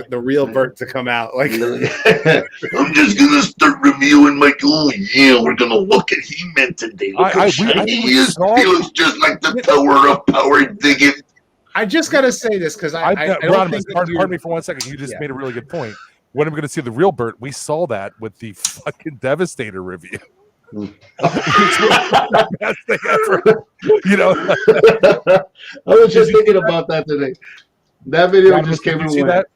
the real Bert to come out. Like, I'm just gonna start reviewing my. Oh yeah, we're gonna look at He-Man today. Look how shiny he is. He looks just like the Tower of Power. Dig it. I just gotta say this because I don't think pardon me for 1 second. You just made a really good point. When I'm going to see the real Bert, we saw that with the fucking Devastator review. Best thing ever. I was just thinking about that today. That video just came and went. That?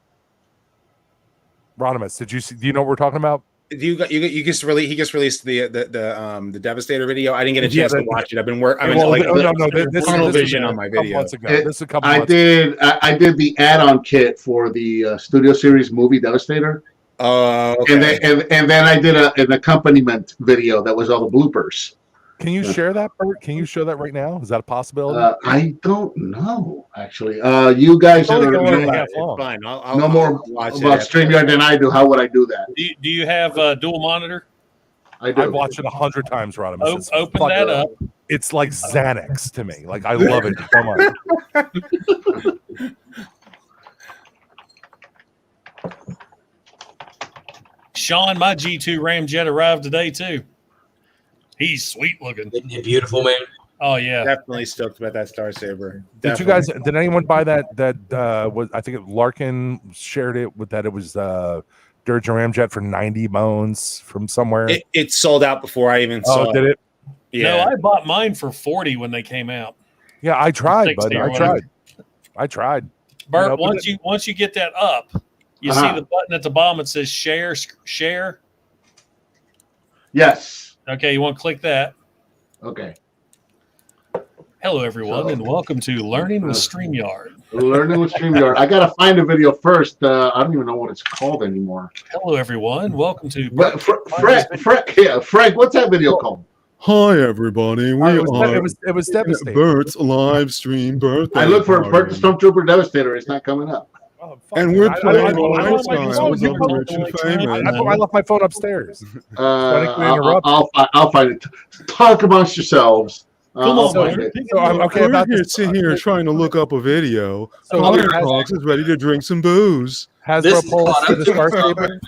Rodimus, did you see? Do you know what we're talking about? He just released the Devastator video. I didn't get a chance to watch it. I've been working. This vision on my video. I did the add-on kit for the Studio Series movie Devastator. Okay. And then I did an accompaniment video that was all the bloopers. Can you share that, Bert? Can you show that right now? Is that a possibility? I don't know, actually. You guys know more about StreamYard than I do. How would I do that? Do you have a dual monitor? I do. I've watched it 100 times, Rodimus. Open that up. It's like Xanax to me. Like, I love it so much. Sean, my G2 Ramjet arrived today, too. He's sweet looking. Isn't he beautiful, man? Oh yeah, definitely stoked about that Star Saber. Did anyone buy that? Was I think Larkin shared it with that? It was Dirge Ramjet for 90 bones from somewhere. It sold out before I even saw. Oh, did it? Yeah, no, I bought mine for 40 when they came out. Yeah, I tried, bud. I tried. Bert, once you get that up, you see the button at the bottom. It says share. Yes. Okay, you want to click that. Okay. Hello, everyone, and welcome to Learning with StreamYard. Learning with StreamYard. I got to find a video first. I don't even know what it's called anymore. Hello, everyone. Welcome to... Frank, what's that video called? Hi, everybody. It was Devastator. Bert's live stream birthday. I look for Bert the Stormtrooper Devastator. It's not coming up. Oh, and we're playing Lifestyles of the Rich and Famous. I left my phone upstairs. I'll find it. Talk amongst yourselves. Come on, we're here trying to look up a video. So Talks is ready to drink some booze. Hasbro pulls to the Star Saber.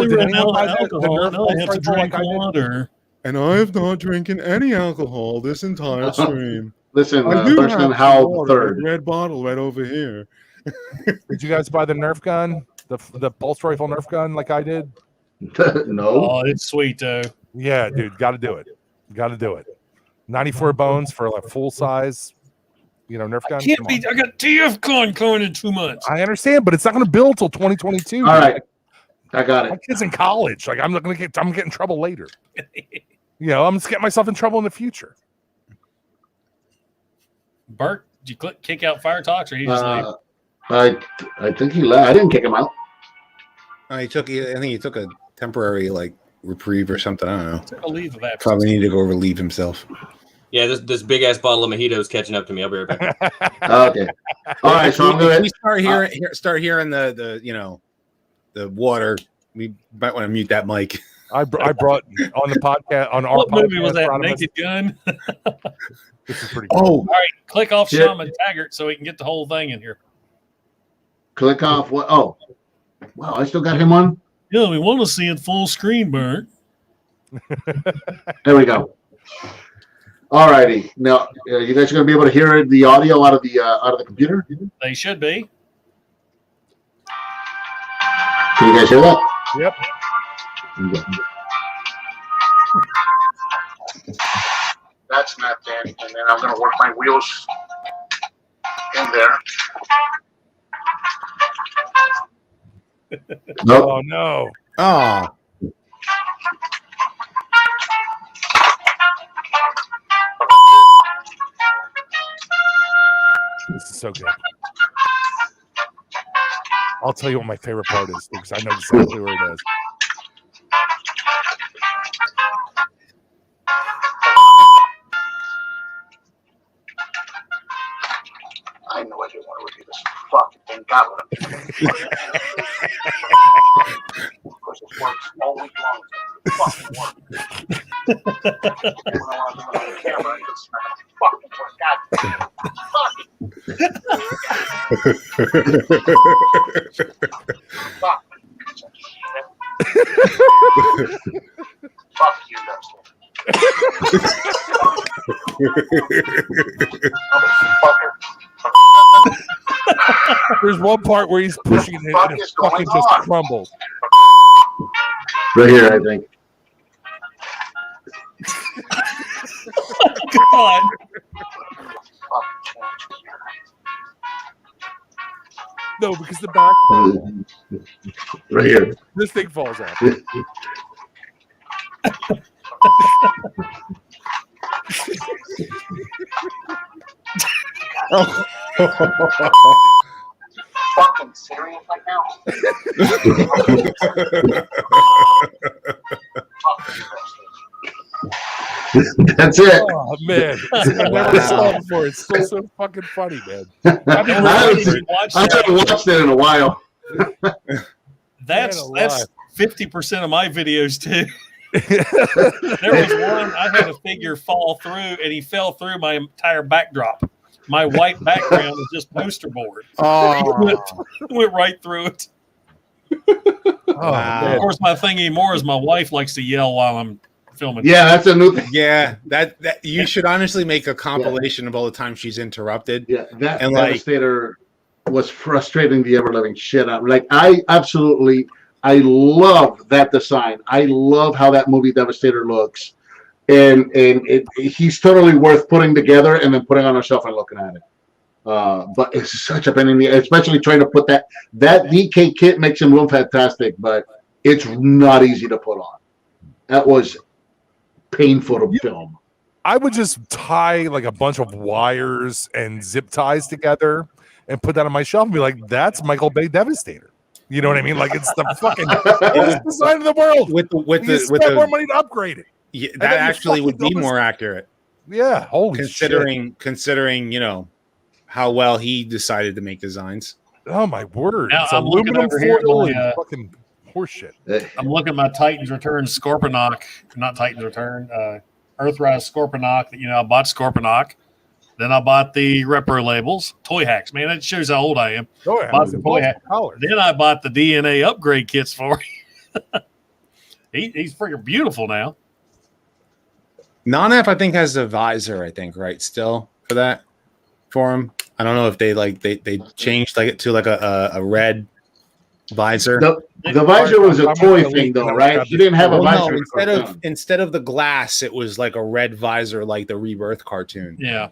Did anyone buy that? I have to drink water. And I have not drinking any alcohol this entire stream. Listen, Freshman Howell third. Red bottle right over here. Did you guys buy the Nerf gun? The pulse rifle Nerf gun like I did? No. Oh, it's sweet though. Yeah, dude, got to do it. 94 bones for like full size, Nerf gun. I got TF coming in 2 months. I understand, but it's not going to build till 2022. All right, I got it. My kid's in college. Like I'm getting in trouble later. I'm just getting myself in trouble in the future. Bert, did you kick out Fire Talks or he just leave? I think he left. I didn't kick him out. I think he took a temporary reprieve or something. I don't know. Took a leave of absence. Probably need to go relieve himself. Yeah, this big ass bottle of mojito is catching up to me. I'll be right back. Okay. All right. So I'm gonna start hearing the water. We might want to mute that mic. I brought on the podcast on our what podcast. Movie was that? Naked Gun. This is pretty cool. Oh, all right. Click off Shaman Taggart so we can get the whole thing in here. Click off what? Oh, wow! I still got him on. Yeah, we want to see it full screen, Bert. There we go. All righty. Now, you guys are going to be able to hear the audio out of the computer. They should be. Can you guys hear that? Yep. That's not that. And then I'm going to work my wheels in there. Nope. Oh no. Oh. is so good. I'll tell you what my favorite part is because I know exactly where it is. I know I didn't want to repeat this fucking thing. God, what of course, this works all week long. It fucking works. And when I want to do it on the camera, it's not fucking work. God damn it. Fuck. Fuck you, Dustin. Motherfucker. There's one part where he's pushing it and it fucking just crumbles. Right here, I think. God. No, because the back. Right here. This thing falls off. Fucking serious right now? That's it. Oh man, I never saw it before. It's still so fucking funny, man. I haven't watched it in a while. That's 50% of my videos too. There was one I had a figure fall through, and he fell through my entire backdrop. My white background was just poster board. Oh, went right through it. wow. Of course, my thing anymore is my wife likes to yell while I'm filming. Yeah, that's a new thing. Yeah, that you should honestly make a compilation of all the times she's interrupted. Yeah, that And, like- Devastator was frustrating the ever living shit out. Like I love that design. I love how that movie Devastator looks, and he's totally worth putting together and then putting on a shelf and looking at it. But it's such a pain in the, especially trying to put that DK kit makes him look fantastic, but it's not easy to put on. That was painful to film. I would just tie like a bunch of wires and zip ties together and put that on my shelf and be like, "That's Michael Bay Devastator." You know what I mean? Like it's the fucking best design in the world. With more money to upgrade it. Yeah, that actually would be more accurate. Yeah, holy considering you know how well he decided to make designs. Oh my word! Now, It's I'm looking aluminum over here at foil my, and fucking horseshit. I'm looking at my Titans Return Scorponok, not Titans Return, Earthrise Scorponok. I bought Scorponok. Then I bought the repro labels, toy hacks. Man, that shows how old I am. Bought the toy hack. Then I bought the DNA upgrade kits for him. He's freaking beautiful now. Non-F, I think, has a visor, I think, right, still for him. I don't know if they changed like it to like a red visor. The visor was a toy thing, though, right? You didn't have a visor. No, instead of the glass, it was like a red visor, like the Rebirth cartoon. Yeah.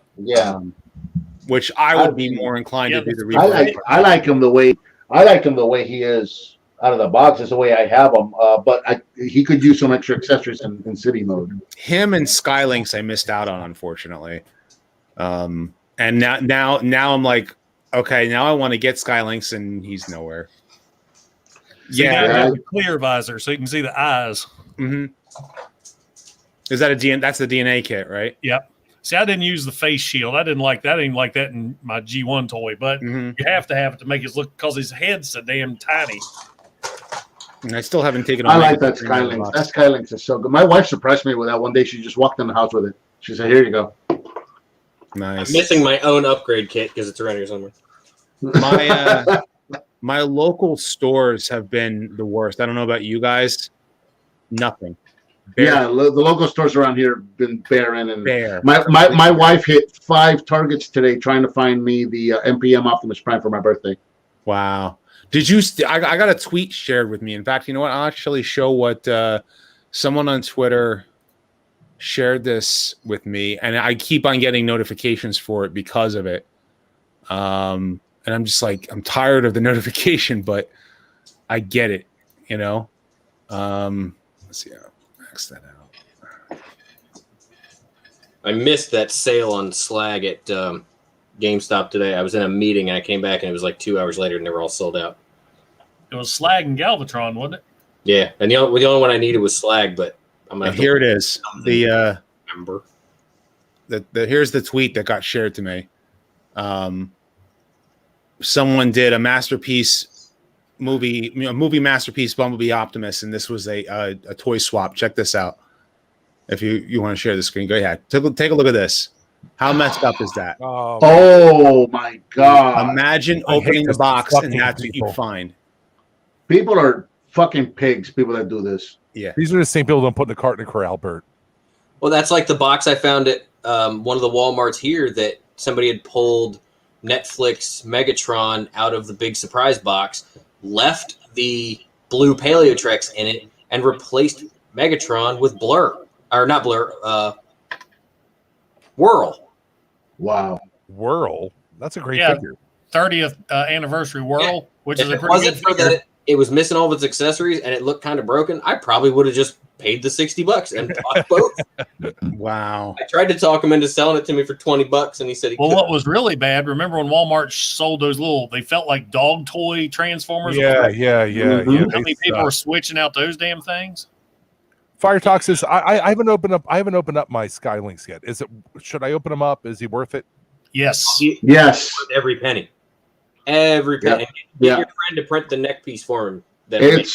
Which I would be more inclined to do the Rebirth. I like him the way he is out of the box. Is the way I have him. But he could use some extra accessories in city mode. Him and Skylinks, I missed out on, unfortunately. And now I'm like, okay, now I want to get Skylinks, and he's nowhere. Yeah, a clear visor so you can see the eyes. Mm-hmm. Is that that's the DNA kit, right? Yep. See, I didn't use the face shield. I didn't like that. I didn't like that in my G1 toy, but you have to have it to make it look, because his head's so damn tiny. And I still haven't taken. I like that Skylinks. That Skylinks is so good. My wife surprised me with that one day. She just walked in the house with it. She said, "Here you go." Nice. I'm missing my own upgrade kit because it's around here somewhere. My local stores have been the worst. I don't know about you guys. Nothing. Yeah, the local stores around here have been barren. And bare. My wife hit 5 targets today trying to find me the MPM Optimus Prime for my birthday. Wow. Did you? I got a tweet shared with me. In fact, you know what? I'll actually show what someone on Twitter shared this with me, and I keep on getting notifications for it because of it. And I'm just like, I'm tired of the notification, but I get it, Let's see how I max that out. I missed that sale on Slag at GameStop today. I was in a meeting and I came back and it was like 2 hours later and they were all sold out. It was Slag and Galvatron, wasn't it? Yeah, and the only one I needed was Slag, but I'm gonna. Here it is. Remember. Here's the tweet that got shared to me. Someone did a movie masterpiece, Bumblebee Optimus, and this was a toy swap. Check this out. If you want to share the screen, go ahead. Take a look at this. How messed up is that? Oh my God! Imagine opening the box and that's what you find. People are fucking pigs. People that do this. Yeah, these are the same people that don't put in the cart in the corral, Bert. Well, that's like the box I found at one of the Walmarts here that somebody had pulled Netflix Megatron out of the big surprise box, left the blue Paleotrex in it, and replaced Megatron with Blur. Or not Blur, Whirl. Wow. Whirl? That's a great figure. 30th anniversary Whirl, which if is a it pretty wasn't good for figure. that it was missing all of its accessories and it looked kind of broken, I probably would have just paid the $60 and bought both. Wow. I tried to talk him into selling it to me for $20 and he said he Well, couldn't. what was really bad, remember when Walmart sold those they felt like dog toy Transformers? Yeah. How many people were switching out those damn things? Fire Talk says, I haven't opened up my Skylinks yet. Should I open them up? Is he worth it? Yes. Yes. Every penny. Every penny. Get your friend to print the neck piece for him. It's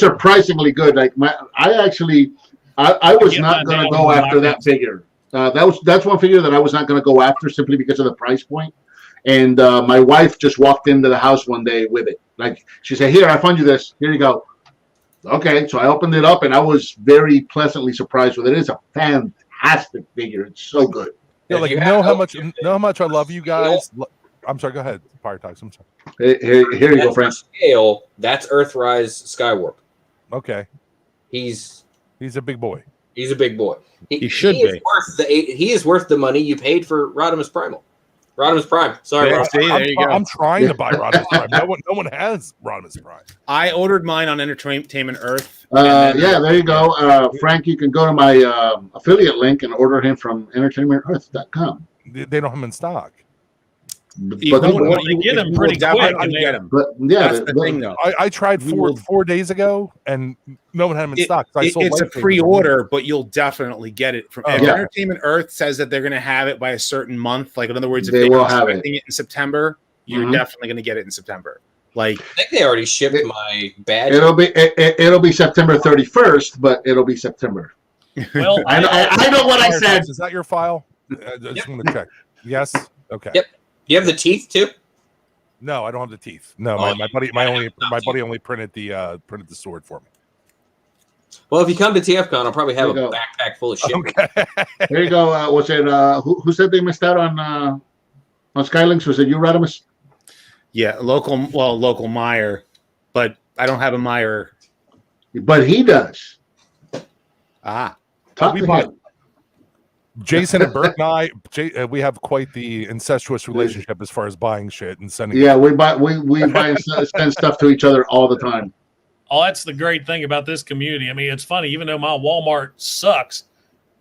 surprisingly good. Like I was not going to go after that figure. That's one figure that I was not going to go after simply because of the price point. And my wife just walked into the house one day with it. Like she said, "Here, I found you this. Here you go." Okay, so I opened it up and I was very pleasantly surprised with it. It's a fantastic figure. It's so good. Yeah, like know how much I love you guys. I'm sorry. Go ahead, Fire Talks. I'm sorry. Here you go, friend. Scale. That's Earthrise Skywarp. Okay. He's a big boy. He's a big boy. He should be. He is worth the money you paid for Rodimus Primal. Rodimus Prime. Sorry, there you go. I'm trying to buy Rodimus Prime. No one has Rodimus Prime. I ordered mine on Entertainment Earth. Yeah, there you go. Frank, you can go to my affiliate link and order him from entertainmentearth.com. They don't have them in stock. But you get them pretty quick. But yeah, that's the thing, though. I tried 4 days ago, and no one had them in stock. So it's a pre-order, but you'll definitely get it from. If Entertainment Earth says that they're going to have it by a certain month, like in other words, if they will have it in September, you're definitely going to get it in September. Like I think they already shipped my badge. It'll be September 31st, but it'll be September. Well, I know what I said. Is that your file? I just want to check. Yes. Okay. Yep. You have the teeth too? No, I don't have the teeth. No, my buddy only printed the sword for me. Well, if you come to TFCon, I'll probably have a backpack full of shit. Okay. There you go. Was it who said they missed out on Skylinks? Was it you, Rodimus? Yeah, local Meyer, but I don't have a Meyer. But he does. Talk to him. Jason and Bert and I, we have quite the incestuous relationship as far as buying shit and sending. Yeah, we buy and send stuff to each other all the time. Oh, that's the great thing about this community. I mean, it's funny. Even though my Walmart sucks,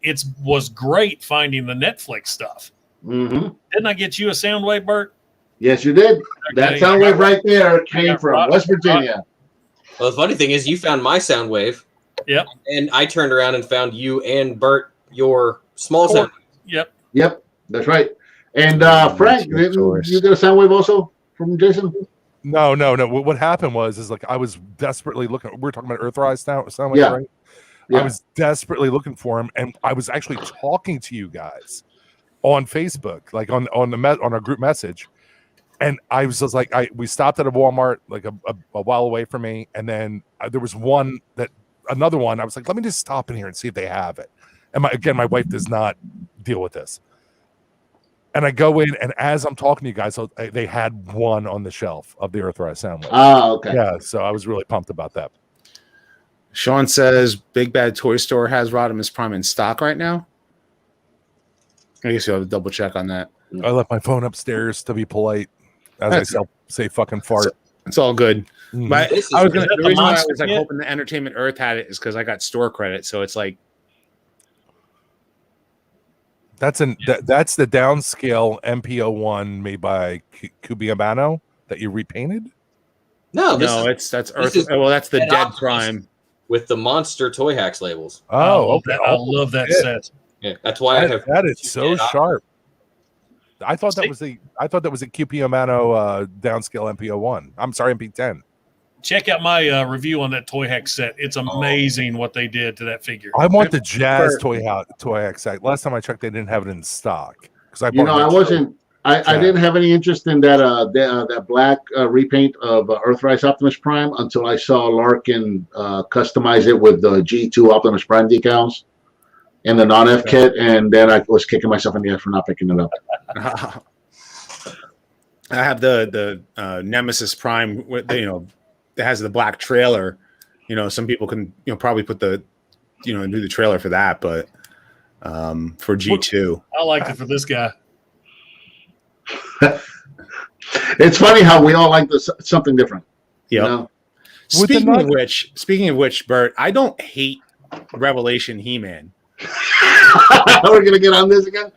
it was great finding the Netflix stuff. Mm-hmm. Didn't I get you a Soundwave, Bert? Yes, you did. That Soundwave right there came from West Virginia. Well, the funny thing is, you found my Soundwave. Yep. And I turned around and found you and Bert your small sound. Yep. That's right. And Frank, didn't you get a Soundwave also from Jason? No. What happened was like I was desperately looking. We're talking about Earthrise Soundwave, right? Yeah. I was desperately looking for him, and I was actually talking to you guys on Facebook, like on a group message. And I was just like, we stopped at a Walmart like a while away from me, and then there was another one. I was like, let me just stop in here and see if they have it. And my wife does not deal with this. And I go in, and as I'm talking to you guys, they had one on the shelf of the Earthrise Soundwave. Oh, okay. Yeah, so I was really pumped about that. Sean says Big Bad Toy Store has Rodimus Prime in stock right now. I guess you'll have to double check on that. I left my phone upstairs to be polite, as I say fucking fart. It's all good. Mm-hmm. But the reason why I was like hoping the Entertainment Earth had it is because I got store credit, so it's like. That's that's the downscale MPO1 made by Cubiamano that you repainted. No, that's Earth. That's the Dead Prime with the monster Toy Hacks labels. Oh, okay. I love that set. Yeah, that's why I have. That is so sharp. I thought that was the Cubiamano downscale MPO1. I'm sorry, MP10. Check out my review on that Toy Hack set. It's amazing what they did to that figure. I want the Jazz Toy Hack set. Last time I checked, they didn't have it in stock because I wasn't. I didn't have any interest in that black repaint of Earthrise Optimus Prime until I saw Larkin customize it with the G2 Optimus Prime decals and the non-F kit, and then I was kicking myself in the ass for not picking it up. I have the Nemesis Prime with that has the black trailer. Some people can probably put the do the trailer for that, but for G2, I liked it for this guy. It's funny how we all like something different. Yeah. Speaking of which, Bert, I don't hate Revelation He-Man. We're gonna get on this again.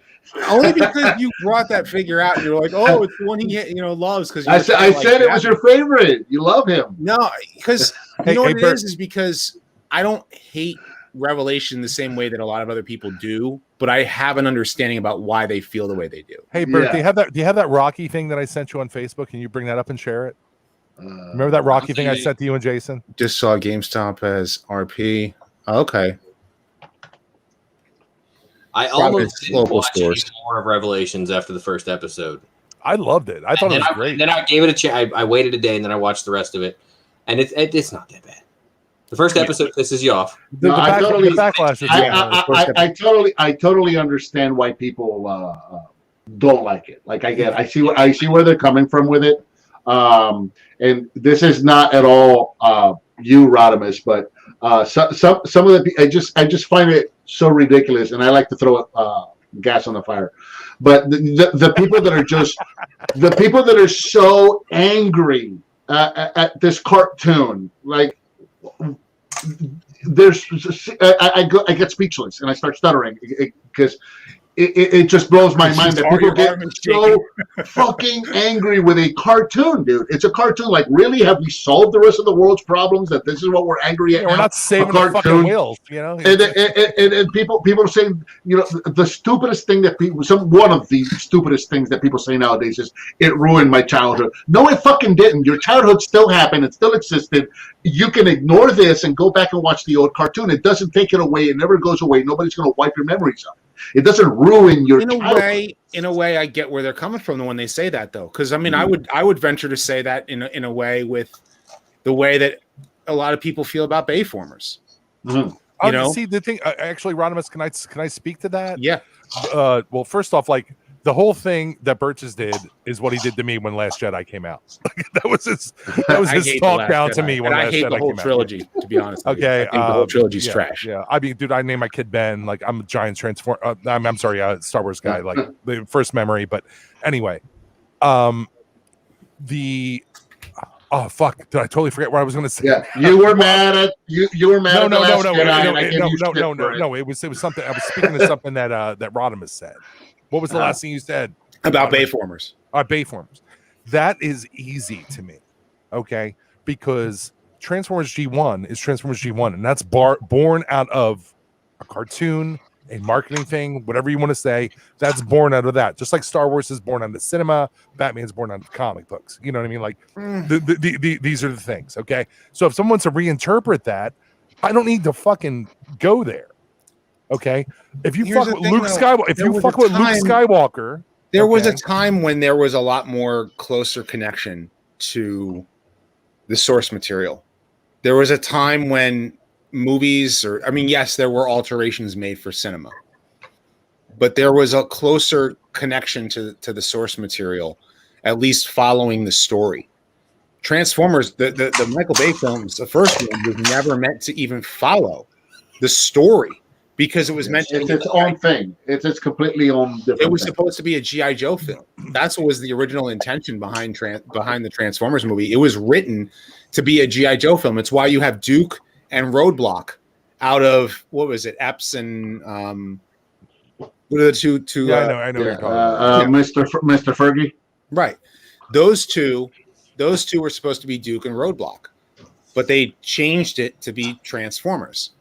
Only because you brought that figure out and you're like, oh, it's the one he loves. Because I said it was your favorite. You love him. No, because what it is because I don't hate Revelation the same way that a lot of other people do, but I have an understanding about why they feel the way they do. Hey, Bert, do you have that Rocky thing that I sent you on Facebook? Can you bring that up and share it? Remember that Rocky thing I sent to you and Jason? Just saw GameStop as RP. Okay. I almost didn't watch any more of Revelations after the first episode. I loved it. I thought it was great. Then I gave it a chance. I waited a day and then I watched the rest of it, and it's not that bad. The first episode pisses you off. The backlash is I totally understand why people don't like it. Like I see where they're coming from with it. And this is not at all you, Rodimus, but some of the I just find it so ridiculous, and I like to throw gas on the fire. But the people that are just the people that are so angry at this cartoon, like there's I get speechless and I start stuttering because it just blows my mind that people get so fucking angry with a cartoon, dude. It's a cartoon. Like, really? Have we solved the rest of the world's problems? That this is what we're angry at? We're not saving the fucking whales, And people are saying, the stupidest thing that one of the stupidest things that people say nowadays is it ruined my childhood. No, it fucking didn't. Your childhood still happened. It still existed. You can ignore this and go back and watch the old cartoon. It doesn't take it away. It never goes away. Nobody's going to wipe your memories up. It doesn't ruin your childhood. In a way, I get where they're coming from when they say that, though. Because I mean, I would venture to say that in a way with the way that a lot of people feel about Bayformers. Mm-hmm. See, the thing, actually, Rodimus, can I speak to that? Yeah. Well, first off, like the whole thing that Birches did is what he did to me when Last Jedi came out. that was his talk down to me when Last Jedi came out. I hate the whole trilogy, to be honest. Okay, I think the whole trilogy's trash. Yeah, I mean, dude, I named my kid Ben. Like, I'm a giant I'm sorry, Star Wars guy. Like the first memory, but anyway, oh fuck! Did I totally forget what I was going to say? Yeah, you were mad at you. You were mad. No. It was something. I was speaking to something that Rodimus said. What was the last thing you said about Bayformers? Bayformers. That is easy to me, okay? Because Transformers G1 is Transformers G1, and that's born out of a cartoon, a marketing thing, whatever you want to say. That's born out of that. Just like Star Wars is born out of cinema, Batman's born out of comic books. You know what I mean? Like these are the things, okay? So if someone wants to reinterpret that, I don't need to fucking go there. Okay, if you fuck with Luke Skywalker, there was a time when there was a lot more closer connection to the source material. There was a time when movies, yes, there were alterations made for cinema, but there was a closer connection to the source material, at least following the story. Transformers, the Michael Bay films, the first one was never meant to even follow the story. Because it was meant to be its own thing. It's completely own different. It was supposed to be a G.I. Joe film. That's what was the original intention behind the Transformers movie. It was written to be a G.I. Joe film. It's why you have Duke and Roadblock out of, what was it, Epps and What are the two? Yeah, I know. What you're talking about. Mr. Fergie. Right. Those two were supposed to be Duke and Roadblock, but they changed it to be Transformers.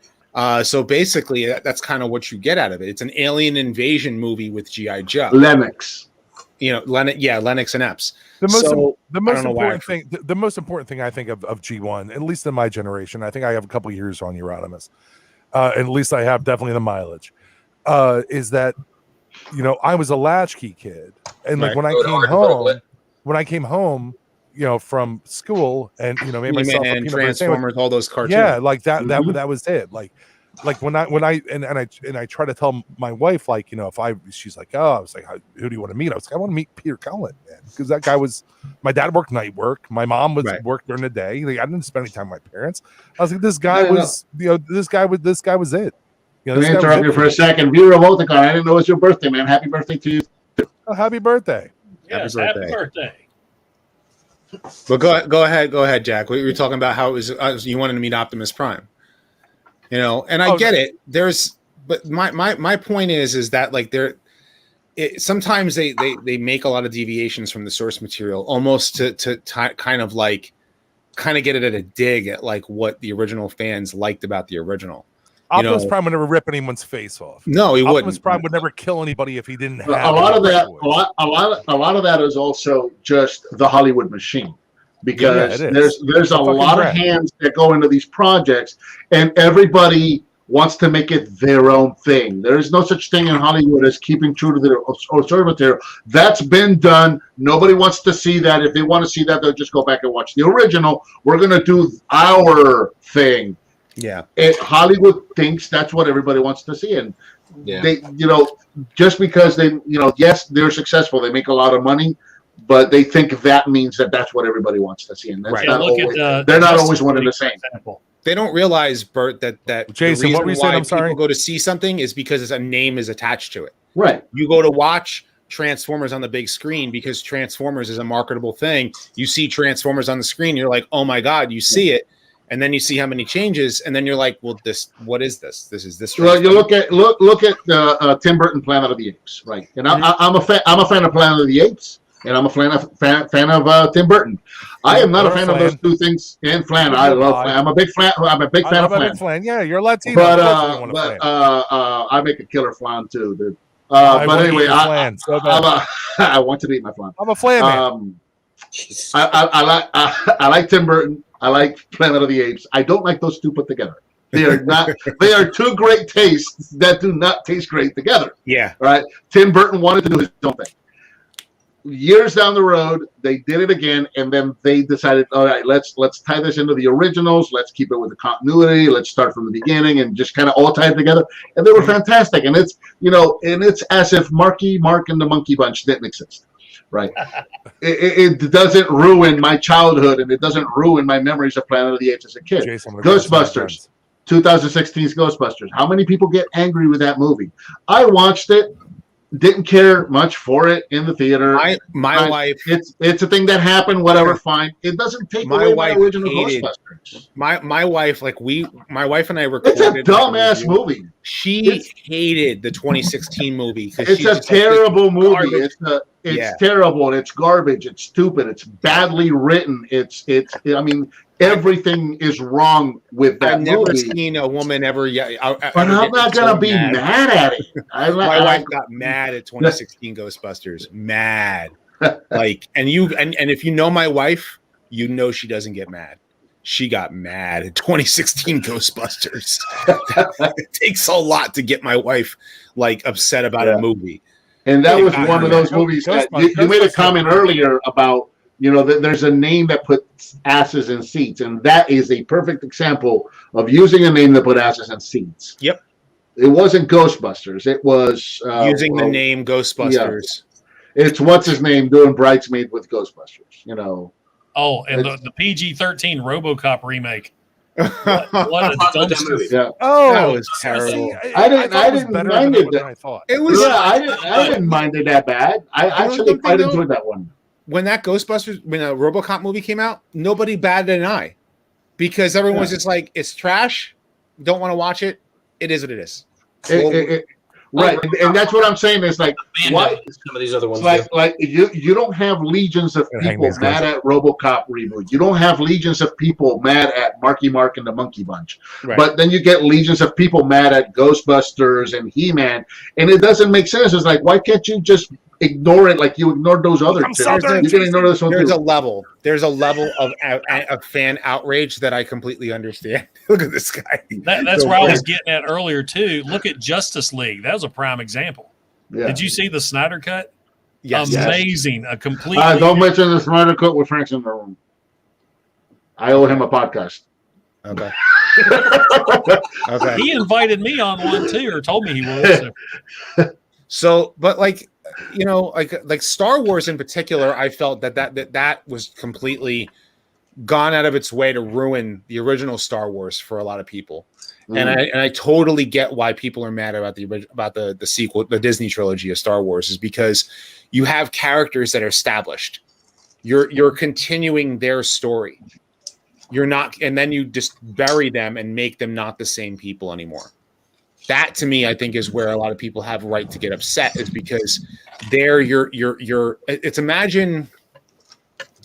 So basically, that's kind of what you get out of it. It's an alien invasion movie with G.I. Joe. Lennox. Lennox and Epps. The most important thing I think of G1, at least in my generation, I think I have a couple years on Euronymous. At least I have definitely the mileage. Is that I was a latchkey kid, and like when I came home, from school, and made myself a peanut butter Transformers, all those cartoons. Yeah, like that. Mm-hmm. That was it. Like when I try to tell my wife, she's like, oh, I was like, who do you want to meet? I was like, I want to meet Peter Cullen, man, because that guy was. My dad worked night work. My mom worked during the day. Like, I didn't spend any time with my parents. I was like, this guy was, this guy was it. Let me interrupt you for a second. Viewer of Oticon, I didn't know it was your birthday, man. Happy birthday to you. Oh, happy birthday. Yes, happy birthday. But go ahead, Jack. We were talking about how it was you wanted to meet Optimus Prime. And I get it. But my point is that like sometimes they make a lot of deviations from the source material, almost to kind of get it at a dig at like what the original fans liked about the original. Optimus Prime would never rip anyone's face off. No, he wouldn't. Optimus Prime would never kill anybody if he didn't have a lot of that. A lot of that is also just the Hollywood machine, because there's a lot of hands that go into these projects, and everybody wants to make it their own thing. There is no such thing in Hollywood as keeping true to their source material. That's been done. Nobody wants to see that. If they want to see that, they'll just go back and watch the original. We're going to do our thing. Yeah. Hollywood thinks that's what everybody wants to see. And they, just because they, yes, they're successful. They make a lot of money, but they think that means that that's what everybody wants to see. And that's not always, they're not always one and the same. They don't realize, Bert, that Jason, the reason why people go to see something is because a name is attached to it. Right. You go to watch Transformers on the big screen because Transformers is a marketable thing. You see Transformers on the screen, you're like, oh my God, you see it. And then you see how many changes, and then you're like, well, what is this? This is this. Well, you look at Tim Burton Planet of the Apes, right? And I'm a fan of Planet of the Apes, and I'm a fan of Tim Burton. I am not a fan of those two things. And Flan, I love Flan. I'm a big fan of Flan. Yeah, you're Latino. But I make a killer Flan too, dude. But anyway, I want to eat my Flan. I'm a Flan man. I like Tim Burton. I like Planet of the Apes. I don't like those two put together. They are not. They are two great tastes that do not taste great together. Yeah. Right. Tim Burton wanted to do his own thing. Years down the road, they did it again, and then they decided, all right, let's tie this into the originals. Let's keep it with the continuity. Let's start from the beginning and just kind of all tie it together. And they were fantastic. And it's it's as if Marky Mark and the Monkey Bunch didn't exist. Right. It doesn't ruin my childhood, and it doesn't ruin my memories of Planet of the Apes as a kid. Ghostbusters, 2016's Ghostbusters. How many people get angry with that movie? I watched it, didn't care much for it in the theater. My wife. It's a thing that happened. Whatever, fine. It doesn't take away my original Ghostbusters. My wife, my wife and I recorded. It's a dumbass movie. She hated the 2016 movie. It's a terrible movie. It's terrible. It's garbage. It's stupid. It's badly written. I mean, everything is wrong with that movie. I've never seen a woman ever. But I'm not gonna be mad at it. My wife got mad at 2016 Ghostbusters. Mad, and if you know my wife, you know she doesn't get mad. She got mad at 2016 Ghostbusters. It takes a lot to get my wife upset about a movie. And that was one of those movies that you made a comment earlier about, there's a name that puts asses in seats. And that is a perfect example of using a name that put asses in seats. Yep. It wasn't Ghostbusters. It was... using the name Ghostbusters. Yeah. It's what's his name doing Bridesmaid with Ghostbusters, Oh, and the PG-13 RoboCop remake. What a dumpster. Yeah. Oh, that was terrible. I didn't mind it. It was. Yeah, I didn't mind it that bad. I actually quite enjoyed that one. When a RoboCop movie came out, nobody batted an eye because everyone was just like, "It's trash. Don't want to watch it. It is what it is." Right, and that's what I'm saying. Is like why some of these other ones. like you don't have legions of people mad at RoboCop reboot. You don't have legions of people mad at Marky Mark and the Monkey Bunch. Right. But then you get legions of people mad at Ghostbusters and He-Man, and it doesn't make sense. It's like, why can't you just ignore it like you ignored those other two? You can ignore this one There's too. a level of fan outrage that I completely understand. Look at this guy. That's where I was getting at earlier too. Look at Justice League. That was a prime example. Yeah. Did you see the Snyder cut? Yes. Amazing. A complete. Don't mention the Snyder cut with Frank's in the room. I owe him a podcast. Okay. Okay. He invited me on one too, or told me he would. So, but like, you know, like Star Wars in particular, I felt that was completely gone out of its way to ruin the original Star Wars for a lot of people. And I totally get why people are mad about the sequel, the Disney trilogy of Star Wars, is because you have characters that are established. You're continuing their story. You're not, and then you just bury them and make them not the same people anymore. That to me, I think, is where a lot of people have a right to get upset, is because it's imagine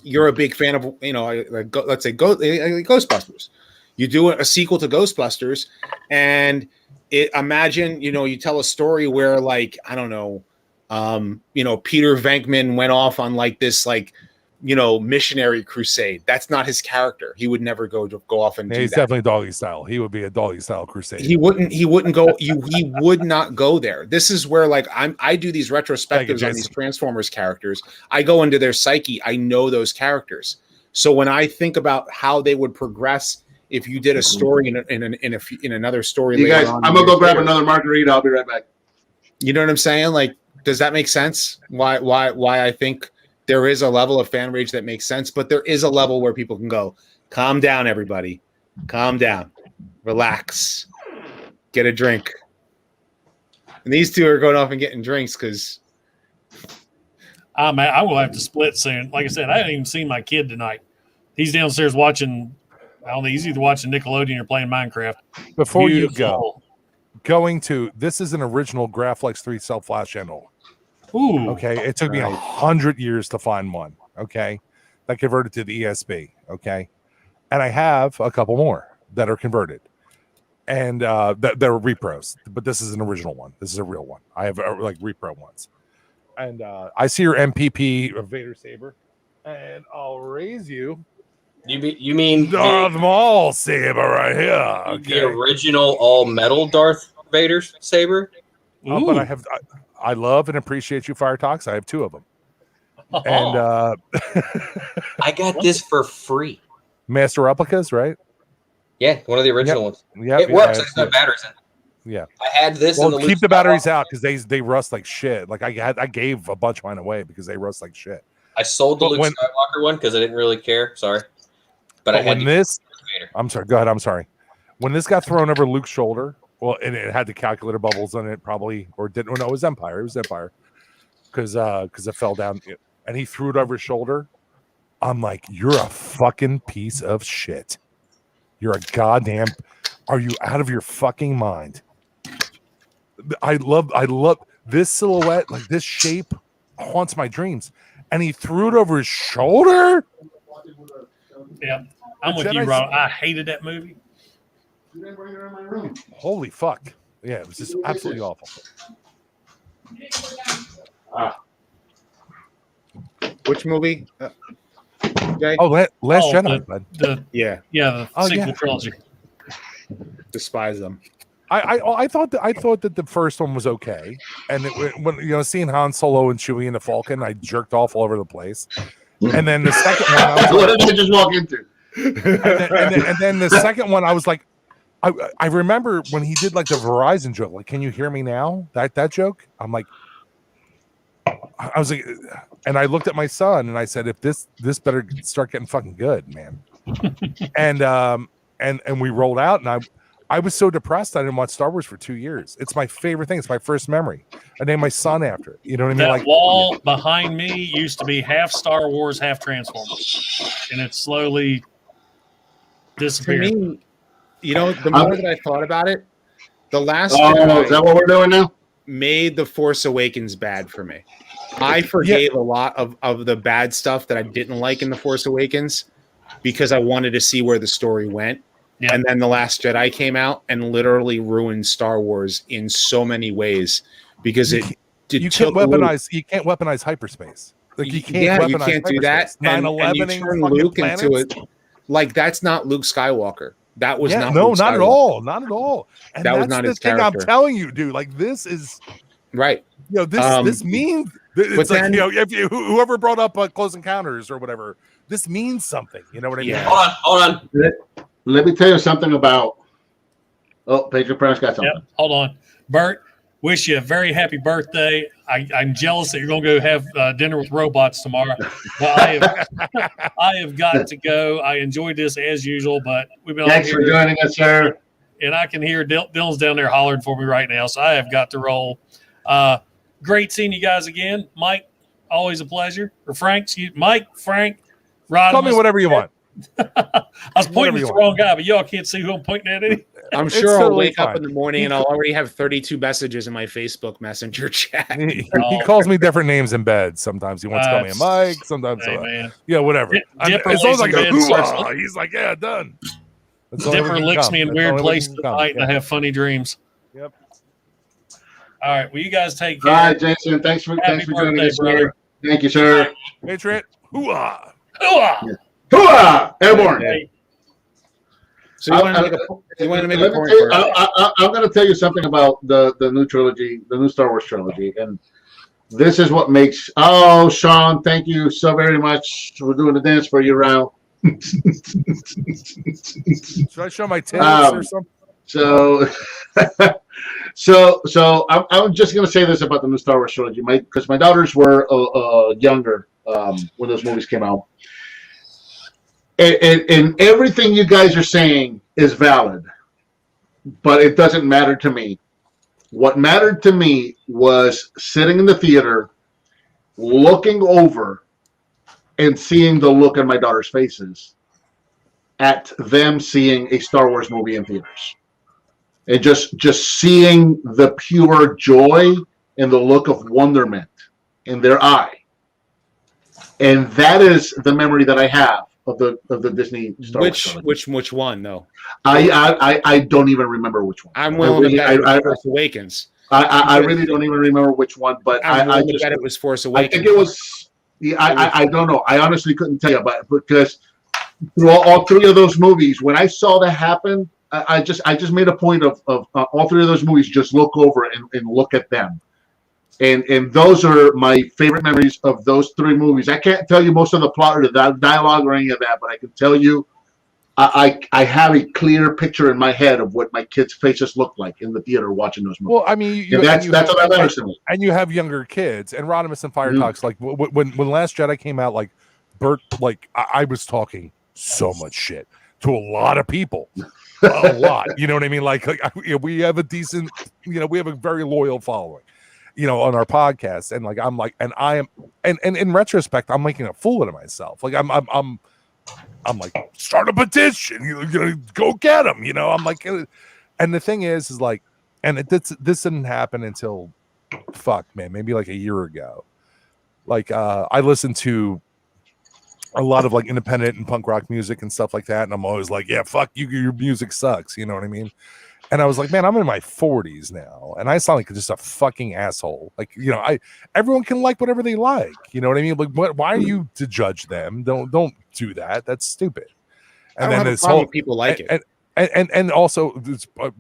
you're a big fan of, you know, let's say Ghostbusters. You do a sequel to Ghostbusters, and imagine, you know, you tell a story where, like, I don't know, you know, Peter Venkman went off on like this, like, you know, missionary crusade. That's not his character. He would never go off and do he's that. definitely doggy style. He would be a doggy style crusade. He wouldn't go. He would not go there. This is where, like, I do these retrospectives on these Transformers characters. I go into their psyche. I know those characters. So when I think about how they would progress if you did a story in another story, you guys, I'm gonna go grab another margarita. I'll be right back. You know what I'm saying? Like, does that make sense? Why I think there is a level of fan rage that makes sense, but there is a level where people can go, calm down, everybody. Calm down. Relax. Get a drink. And these two are going off and getting drinks because... Man, I will have to split soon. Like I said, I haven't even seen my kid tonight. He's downstairs watching, I don't know, he's either watching Nickelodeon or playing Minecraft. Before you go, this is an original Graflex 3 self-flash channel. Ooh. Okay, it took me 100 years to find one. Okay, that converted to the ESB. Okay, and I have a couple more that are converted, and that are repros. But this is an original one. This is a real one. I have like repro ones, and I see your MPP of Vader Saber, and I'll raise you. You mean Darth Maul Saber right here? Okay. The original all metal Darth Vader Saber. But I love and appreciate you, Fire Talks. I have two of them. And I got this for free. Master replicas, right? Yeah, one of the original ones. Yeah, it works. It's got batteries in it. Yeah, I had this. Well, keep the batteries out because they rust like shit. Like I gave a bunch of mine away because they rust like shit. I sold the Luke Skywalker one because I didn't really care. Sorry, but I had this. I'm sorry. Go ahead. I'm sorry. When this got thrown over Luke's shoulder. Well, and it had the calculator bubbles on it, probably, or didn't. No, it was Empire. It was Empire, because it fell down, and he threw it over his shoulder. I'm like, you're a fucking piece of shit. You're a goddamn. Are you out of your fucking mind? I love this silhouette, like this shape, haunts my dreams. And he threw it over his shoulder. Yeah, I'm with you, Ron. I hated that movie. Holy fuck. Yeah, it was just absolutely awful. Which movie? Last Jedi. The sequel trilogy. Despise them. I thought that the first one was okay, and when you know, seeing Han Solo and Chewie and the Falcon, I jerked off all over the place. And then the second one, I was what did I just walk into? And then the second one, I was like, I remember when he did like the Verizon joke, like, "Can you hear me now?" That joke. I'm like, I was like, and I looked at my son and I said, "If this better start getting fucking good, man." and we rolled out, and I was so depressed I didn't watch Star Wars for 2 years. It's my favorite thing. It's my first memory. I named my son after it. You know what I mean? That like wall behind me used to be half Star Wars, half Transformers, and it slowly disappeared. To me, you know, the more that I thought about it, the last. Is that what we're doing now? made The Force Awakens bad for me. I forgave a lot of the bad stuff that I didn't like in The Force Awakens because I wanted to see where the story went. Yep. And then The Last Jedi came out and literally ruined Star Wars in so many ways because you can't weaponize hyperspace. Like you can't you can't do that. 9/11 and you turn Luke into it. Like that's not Luke Skywalker. That was not. No, Luke not Skywalker. at all. Not at all. And that was not his character. I'm telling you, dude. Like this is right. This means it's like, if whoever brought up Close Encounters or whatever, this means something. You know what I mean? Hold on. Let me tell you something about. Oh, Patriot Press got something. Yep. Hold on, Bert. Wish you a very happy birthday. I'm jealous that you're going to go have dinner with robots tomorrow. But I have got to go. I enjoyed this as usual, but we've been. Thanks for joining us, sir. And I can hear Dylan's down there hollering for me right now, so I have got to roll. Great seeing you guys again, Mike. Always a pleasure. Or Frank, Mike, Frank, Rod. Call me whatever you want. I was pointing at the wrong guy, but y'all can't see who I'm pointing at. I'm sure I'll wake up in the morning and I'll already have 32 messages in my Facebook Messenger chat. He calls me different names in bed. Sometimes he wants to call me a Mike. Sometimes, whatever. As long as I go, he's like, yeah, done. Dipper licks me in weird places at night, and I have funny dreams. Yep. All right. Well, you guys take care. All right, Jason. Thanks for joining us, brother. Thank you, sir. Patriot. Hooah! Hooah! Yeah. Hooah! Airborne. Okay. So you want to make a point? I'm going to tell you something about the new trilogy, the new Star Wars trilogy, and this is what makes. Oh, Sean, thank you so very much for doing the dance for you, Ralph. Should I show my tits or something? So I'm just going to say this about the new Star Wars trilogy, because my daughters were younger when those movies came out. And everything you guys are saying is valid, but it doesn't matter to me. What mattered to me was sitting in the theater, looking over, and seeing the look on my daughter's faces at them seeing a Star Wars movie in theaters. And just seeing the pure joy and the look of wonderment in their eye. And that is the memory that I have of the Disney Star Wars. Which one though? I don't even remember which one. I'm willing to bet Force Awakens. I really don't even remember which one, but I just bet it was Force Awakens. I think it was. Yeah, I don't know. I honestly couldn't tell you, but because through all three of those movies, when I saw that happen, I just made a point of all three of those movies. Just look over and look at them. And those are my favorite memories of those three movies. I can't tell you most of the plot or the dialogue or any of that, but I can tell you I have a clear picture in my head of what my kids' faces look like in the theater watching those movies. Well, I mean, that's what that matters to me. And you have younger kids. And Rodimus and Fire Talks, like when Last Jedi came out, like Bert, like I was talking so much shit to a lot of people. A lot. You know what I mean? Like we have a decent, we have a very loyal following. On our podcast, and like I'm like, and I am, and in retrospect, I'm making a fool out of myself. Like I'm like, start a petition, go get them. I'm like, and the thing is like, and this didn't happen until, maybe like a year ago. Like I listened to a lot of like independent and punk rock music and stuff like that, and I'm always like, yeah, fuck you, your music sucks. You know what I mean? And I was like, man, I'm in my 40s now, and I sound like just a fucking asshole. Like, everyone can like whatever they like. You know what I mean? Like, why are you to judge them? Don't do that. That's stupid. And then this whole people like it. And also,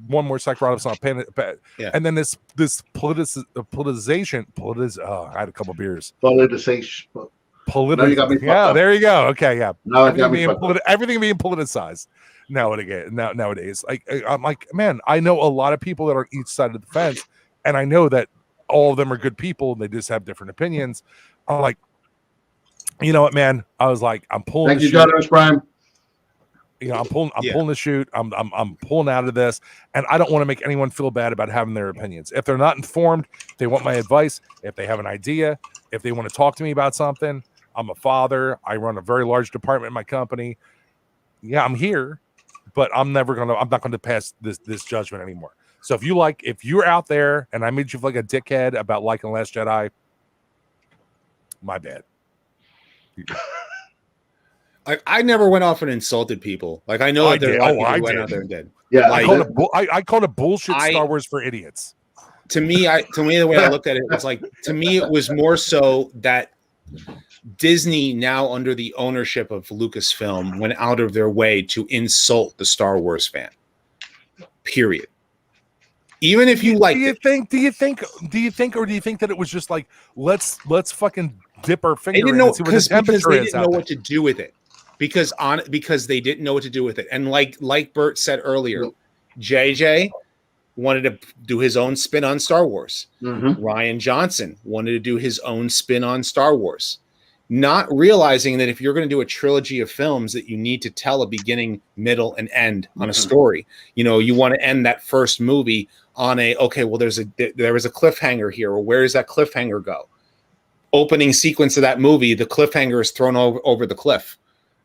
one more sec, Rodolph's not paying it. Yeah. And then this politicization. I had a couple beers. Politicization. No, you got me there you go. Okay, yeah. No, everything being politicized. Nowadays, I'm like, man, I know a lot of people that are on each side of the fence, and I know that all of them are good people. And they just have different opinions. I'm like, you know what, man? I was like, I'm pulling. Thank you, Jonathan Prime. I'm pulling the chute. I'm pulling out of this, and I don't want to make anyone feel bad about having their opinions. If they're not informed, if they want my advice, if they have an idea, if they want to talk to me about something, I'm a father. I run a very large department in my company. Yeah, I'm here. But I'm not going to pass this judgment anymore. So if you're out there and I made you feel like a dickhead about liking Last Jedi, my bad. I never went off and insulted people. Like I know that there are a lot of people who went out there and did. Yeah, like, I called it bullshit Star Wars for idiots. To me, the way I looked at it was like, to me, it was more so that Disney, now under the ownership of Lucasfilm, went out of their way to insult the Star Wars fan. Period. Even if you like, do you think that it was just like let's fucking dip our finger they didn't in know and see what the temperature they is didn't know what to do with it because they didn't know what to do with it. And like Bert said earlier, JJ wanted to do his own spin on Star Wars. Mm-hmm. Rian Johnson wanted to do his own spin on Star Wars, not realizing that if you're going to do a trilogy of films, that you need to tell a beginning, middle, and end on a story. You want to end that first movie on there was a cliffhanger here, or where does that cliffhanger go? Opening sequence of that movie, the cliffhanger is thrown over the cliff.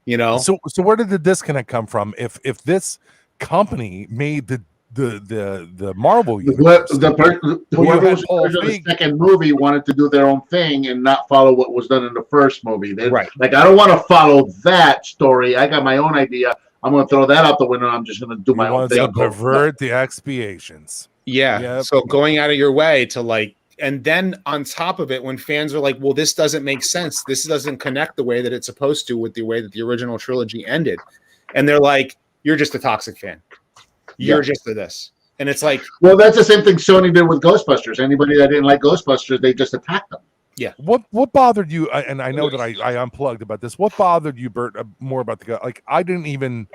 So where did the disconnect come from? If this company made the Marvel universe, whoever was the second movie wanted to do their own thing and not follow what was done in the first movie. Like, I don't want to follow that story. I got my own idea. I'm going to throw that out the window. I'm just going to do my own thing. To pervert the expiations. Yeah. Yep. So going out of your way to and then on top of it, when fans are like, well, this doesn't make sense. This doesn't connect the way that it's supposed to with the way that the original trilogy ended. And they're like, you're just a toxic fan. You're just to this. And it's like, well, that's the same thing Sony did with Ghostbusters. Anybody that didn't like Ghostbusters, they just attacked them. Yeah. What bothered you? And I know that I unplugged about this. What bothered you, Bert, more about I didn't even,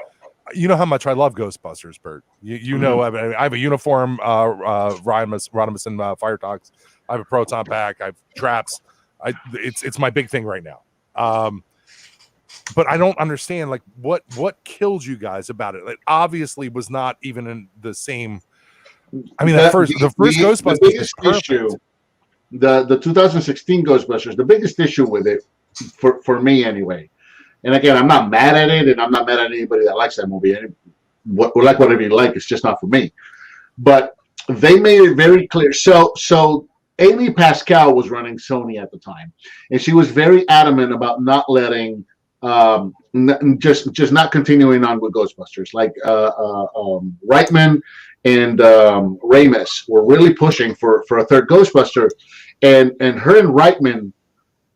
how much I love Ghostbusters, Bert. You know, I have a uniform, Rodimus and Fire Talks. I have a proton pack. I have traps. It's my big thing right now. But I don't understand what killed you guys about it. It obviously was not even in the same. I mean, the first Ghostbusters. The biggest issue, the 2016 Ghostbusters. The biggest issue with it, for me anyway. And again, I'm not mad at it, and I'm not mad at anybody that likes that movie. Whatever you like, it's just not for me. But they made it very clear. So Amy Pascal was running Sony at the time, and she was very adamant about not letting. Just not continuing on with Ghostbusters. Reitman and Ramis were really pushing for a third Ghostbuster, and her and Reitman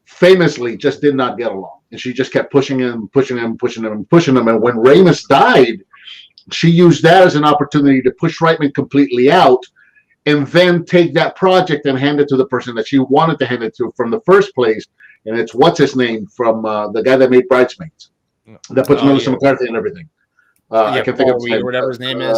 famously just did not get along, and she just kept pushing him. And when Ramis died, she used that as an opportunity to push Reitman completely out, and then take that project and hand it to the person that she wanted to hand it to from the first place. And it's what's his name from the guy that made Bridesmaids, that puts Melissa McCarthy and everything. I can think of his name. Whatever his name is.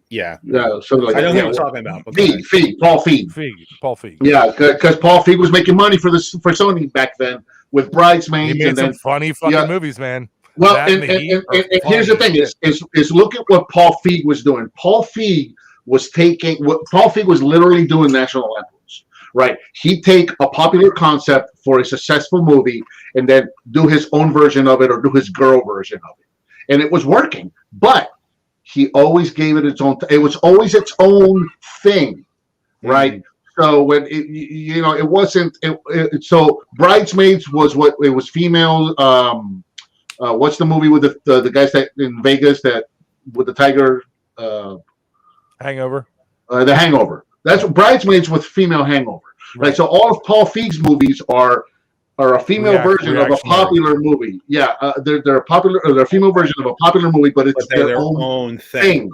Yeah. So I know who you're talking about. Paul Feig. Yeah, because Paul Feig was making money for Sony back then with Bridesmaids. He made some funny fucking movies, man. Well, and here's the thing: is look at what Paul Feig was doing. Paul Feig was literally doing national anthems. Right, he'd take a popular concept for a successful movie and then do his own version of it or do his girl version of it, and it was working. But he always gave it its own. It was always its own thing, right? So when it wasn't. So Bridesmaids was what it was. Female. What's the movie with the guys that in Vegas that with the tiger? Hangover. The Hangover. That's what Bridesmaids with female hangover. Right. So all of Paul Feig's movies are a female version of a popular movie. Yeah, they're a female version of a popular movie, but it's their own thing.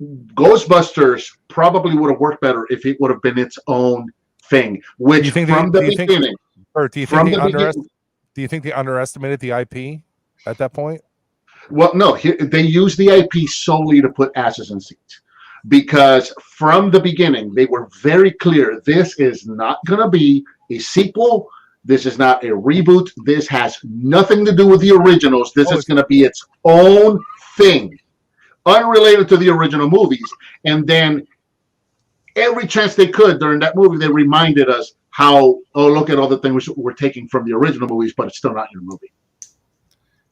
Ghostbusters probably would have worked better if it would have been its own thing. Which from the beginning. Do you think they underestimated the IP at that point? Well, no. They used the IP solely to put asses in seats. Because from the beginning, they were very clear, this is not going to be a sequel. This is not a reboot. This has nothing to do with the originals. This is going to be its own thing, unrelated to the original movies. And then every chance they could during that movie, they reminded us how, look at all the things we're taking from the original movies, but it's still not your movie.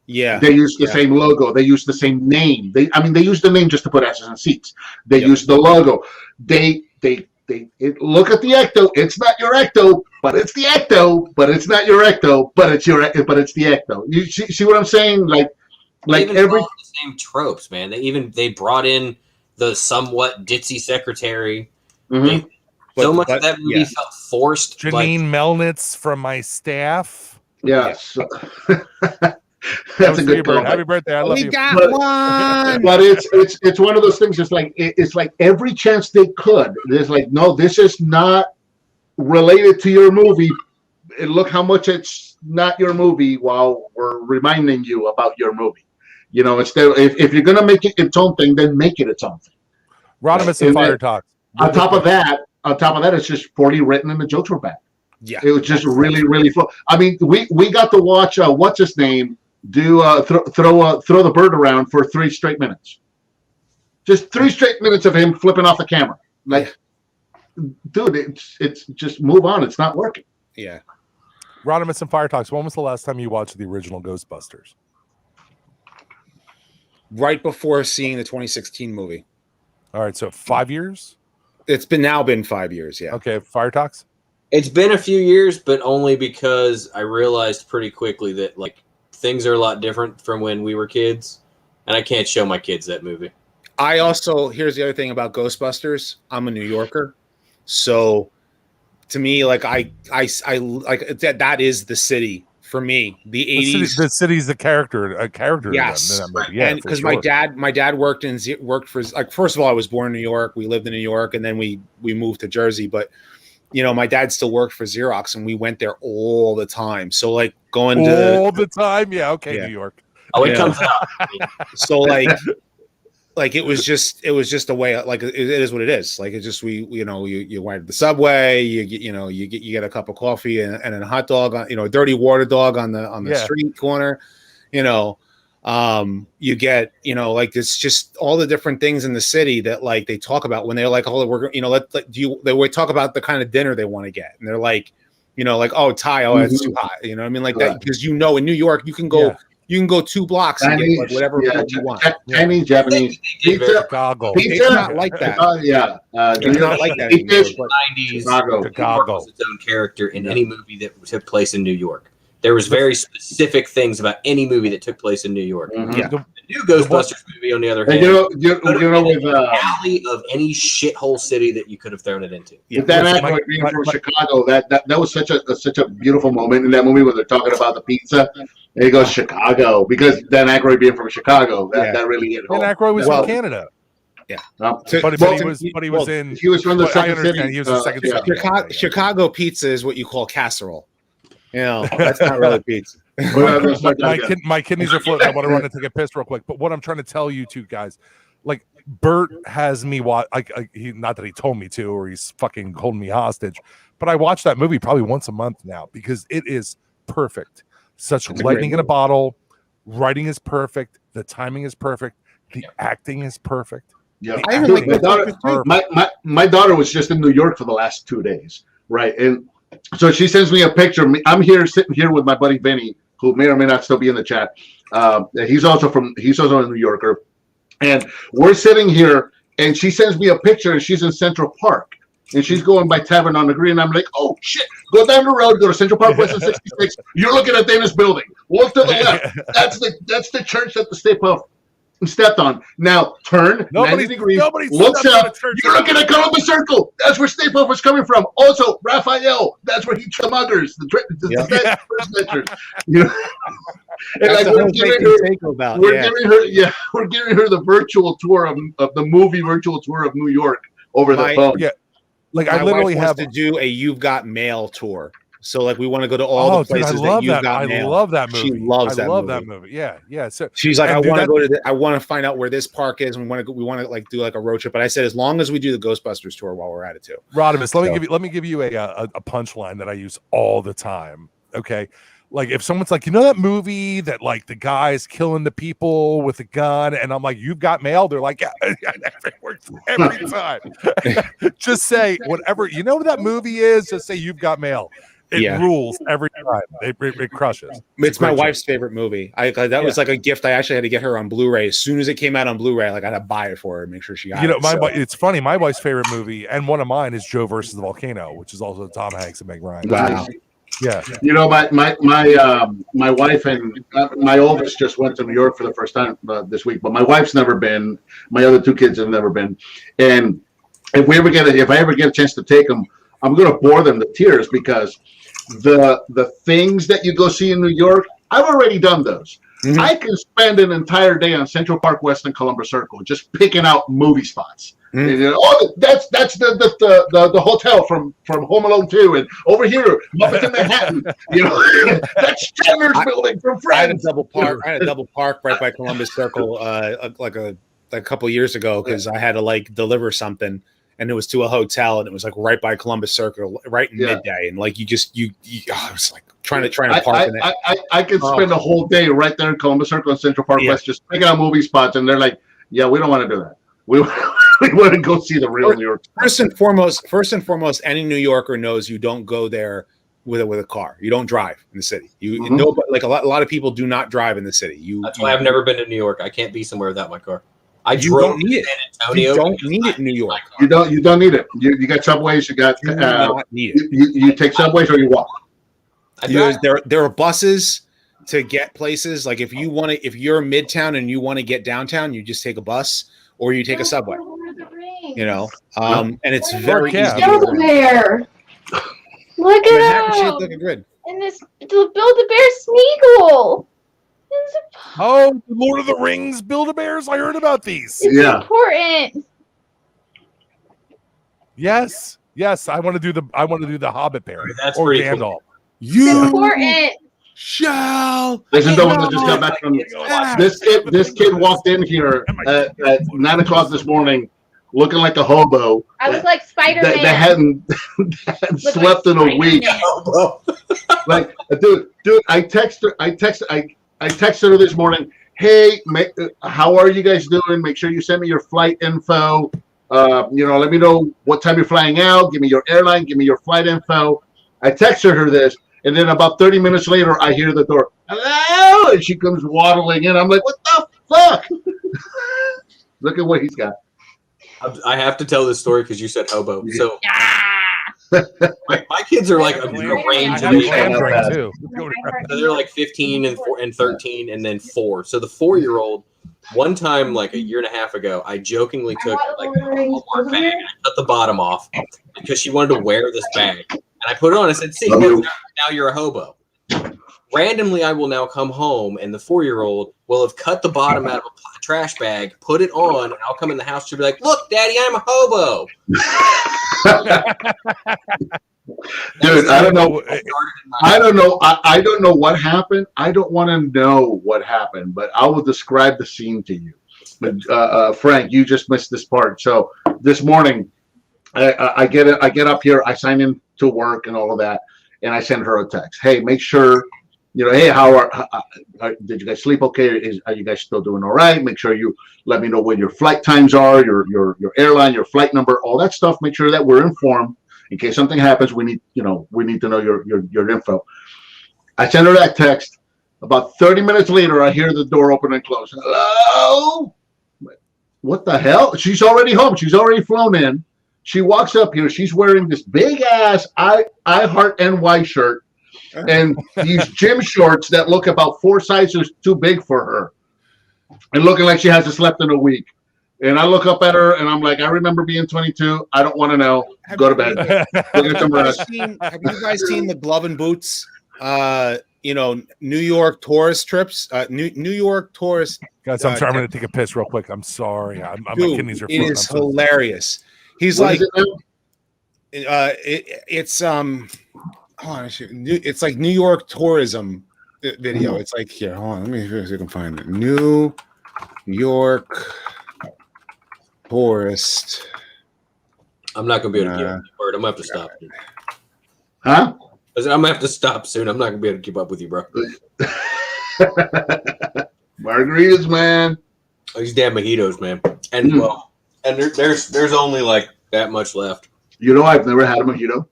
Yeah. They use the same logo. They use the same name. They use the name just to put asses in seats. They use the logo. They look at the Ecto. It's not your Ecto, but it's the Ecto. But it's not your Ecto, but it's the Ecto. You see what I'm saying? Like every the same tropes, man. They brought in the somewhat ditzy secretary. Mhm. So much of that movie felt forced. Janine Melnitz from my staff. Yes. That's a good call. Happy birthday! I love you. We got one. But it's one of those things. It's like every chance they could. There's like, no, this is not related to your movie. And look how much it's not your movie while we're reminding you about your movie. You know, instead, if you're gonna make it its own thing, then make it its own thing. Rodimus and Fire Talks. On top of that, it's just poorly written and the jokes were bad. Yeah, it was just really, really fun. I mean, we got to watch what's his name do throw the bird around for 3 straight minutes. Just 3 straight minutes of him flipping off the camera. Like, dude, it's just move on. It's not working. Yeah. Rodimus and Fire Talks. When was the last time you watched the original Ghostbusters? Right before seeing the 2016 movie. All right, so 5 years? It's been 5 years, yeah. Okay, Fire Talks? It's been a few years, but only because I realized pretty quickly that like things are a lot different from when we were kids, and I can't show my kids that movie. I also, here's the other thing about Ghostbusters. I'm a New Yorker, so to me, like I like that is the city for me. The 80s, the city's a character. Yes, yeah, and because my dad worked for, like, first of all, I was born in New York. We lived in New York, and then we moved to Jersey. But you know, my dad still worked for Xerox, and we went there all the time. So like going all the time, yeah, okay, yeah. New York. Oh, it comes out. So like it was just a way, like it is what it is. Like it just you went to the subway, you get a cup of coffee and a hot dog, a dirty water dog on the street corner, you get like it's just all the different things in the city that like they talk about when they're like, oh, we're they would talk about the kind of dinner they want to get, and they're like, like, oh, Thai, oh, that's too hot, I mean, like that, because in New York you can go. Yeah. You can go 2 blocks and get like whatever food you want. Chinese, Japanese, pizza. Chicago. It's not like that. It's not like that. In the 90s, Chicago was its own character in any movie that took place in New York. There was very specific things about any movie that took place in New York. Mm-hmm. Yeah. The new Ghostbusters movie, on the other hand, with alley of any shithole city that you could have thrown it into. With Dan Aykroyd being from Chicago, that was such a beautiful moment in that movie when they're talking about the pizza. And he goes Chicago, because Dan Aykroyd being from Chicago, that really hit home. Dan Aykroyd was from Canada. Yeah, but he was in. He was from the second city. He was the second city. Chicago pizza is what you call casserole. That's not really pizza. My kidneys are floating. I want to run and take a piss real quick. But what I'm trying to tell you two guys, like Bert has me watch. Not that he told me to, or he's fucking holding me hostage. But I watch that movie probably once a month now because it is perfect. Such lightning in a bottle. Writing is perfect. The timing is perfect. The acting is perfect. Yeah, my daughter was just in New York for the last 2 days, right? And so she sends me a picture. I'm sitting here with my buddy Vinny, who may or may not still be in the chat. He's also a New Yorker, and we're sitting here, and she sends me a picture, and she's in Central Park. And she's going by Tavern on the Green. And I'm like, oh, shit. Go down the road. Go to Central Park West 66. You're looking at Dana's building. Walk to the left. That's the church that the Stay Puft stepped on. Now, turn 90 degrees. Looks up. You're looking at Columbus Circle. That's where Stay Puft was coming from. Also, Raphael. That's where he the muggers. We're giving her the virtual tour of the movie virtual tour of New York over the phone. Yeah. Like my I literally wife have to do a You've Got Mail tour. So like we want to go to all the places that You've Got Mail. I love that movie. She loves that movie. I love that movie. Yeah. So she's like, I want to find out where this park is. And we want to like do like a road trip. But I said, as long as we do the Ghostbusters tour while we're at it too. Rodimus, let me give you a punchline that I use all the time. Okay. Like if someone's like, that movie that like the guy's killing the people with a gun, and I'm like, You've Got Mail. They're like, yeah, it works every time. Just say whatever what that movie is. Just say You've Got Mail, It rules every time. It crushes. It's my wife's favorite movie. That was like a gift. I actually had to get her on Blu-ray as soon as it came out on Blu-ray. Like I had to buy it for her, make sure she got it. It's funny. My wife's favorite movie and one of mine is Joe versus the Volcano, which is also Tom Hanks and Meg Ryan. Wow. Yeah. My wife and my oldest just went to New York for the first time this week, but my wife's never been. My other two kids have never been, and if I ever get a chance to take them, I'm going to bore them to tears because the things that you go see in New York, I've already done those. Mm-hmm. I can spend an entire day on Central Park West and Columbus Circle just picking out movie spots. Mm-hmm. That's the hotel from Home Alone 2, and over here, Muppets in Manhattan. That's Chandler's building from Friends. I had a double park right by Columbus Circle, like a couple years ago because I had to deliver something. And it was to a hotel, and it was right by Columbus Circle, right in midday, and I was like trying to park in it. I could spend a whole day right there in Columbus Circle and Central Park West, just picking out movie spots, and they're like, "Yeah, we don't want to do that. We want to go see the real New York." First and foremost, any New Yorker knows you don't go there with a car. You don't drive in the city. You know, a lot of people do not drive in the city. That's why I've never been to New York. I can't be somewhere without my car. You don't need it. You don't need it in New York. You don't need it. You got subways. You got. You take subways or you walk. There are buses to get places. Like if you're Midtown and you want to get downtown, you just take a bus or you take a subway. And it's very easy. There. Look at him. Like a grid. And this Build-A-Bear Smeagol. Oh, Lord of the Rings Build-A-Bears! I heard about these. It's important. Yes. I want to do the Hobbit bear That's or pretty Gandalf. Cool. It's important. This is the one that just got back from this kid walked in here at 9 o'clock this morning, looking like a hobo. I was like Spider-Man. That hadn't slept in a week. Dude, I texted her this morning. Hey, how are you guys doing? Make sure you send me your flight info. Let me know what time you're flying out. Give me your airline. Give me your flight info. I texted her this, and then about 30 minutes later, I hear the door. Hello, and she comes waddling in. I'm like, what the fuck? Look at what he's got. I have to tell this story because you said hobo. So my kids are like a range of age. So they're like 15 and 13 and then 4. So the 4-year-old, one time like a year and a half ago, I jokingly took a Walmart bag and I cut the bottom off because she wanted to wear this bag. And I put it on. I said, "See, now you're a hobo." Randomly, I will now come home and the 4-year-old will have cut the bottom out of a trash bag, put it on, and I'll come in the house. She'll be like, "Look, Daddy, I'm a hobo." Dude, I don't know. I don't know what happened. I don't want to know what happened, but I will describe the scene to you. But Frank, you just missed this part. So this morning, I get up here, I sign in to work and all of that, and I send her a text. Hey, make sure. Hey, did you guys sleep okay? Are you guys still doing all right? Make sure you let me know when your flight times are, your airline, your flight number, all that stuff. Make sure that we're informed in case something happens. We need to know your info. I send her that text. About 30 minutes later, I hear the door open and close. Hello? What the hell? She's already home. She's already flown in. She walks up here. She's wearing this big ass I Heart NY shirt. And these gym shorts that look about 4 sizes too big for her, and looking like she hasn't slept in a week. And I look up at her, and I'm like, I remember being 22. I don't want to know. Go to bed. Have you guys seen the Glove and Boots? New York tourist trips. New York tourist. Guys, I'm going to take a piss real quick. I'm sorry. My kidneys are. It is hilarious. He's what it's like New York tourism video. It's like, here, hold on, let me see if I can find it. New York tourist. I'm not gonna be able to keep up with you, Bert. I'm gonna have to stop. Huh? I'm gonna have to stop soon. I'm not gonna be able to keep up with you, bro. Margaritas, man. These damn mojitos, man. And there's only like that much left. I've never had a mojito.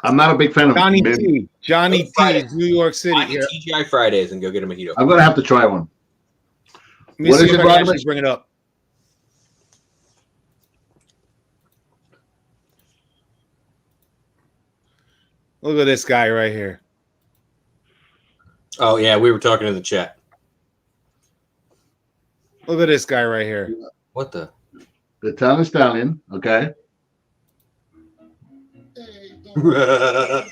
I'm not a big fan of Johnny mint. T. Johnny T. Friday. New York City. Buy Here. TGI Fridays and go get a mojito. I'm gonna have to try one. Let me What see is if it, I can Rodman? actually bring it up. Look at this guy right here. Oh yeah, we were talking in the chat. Look at this guy right here. What the? The Italian Stallion. Okay. I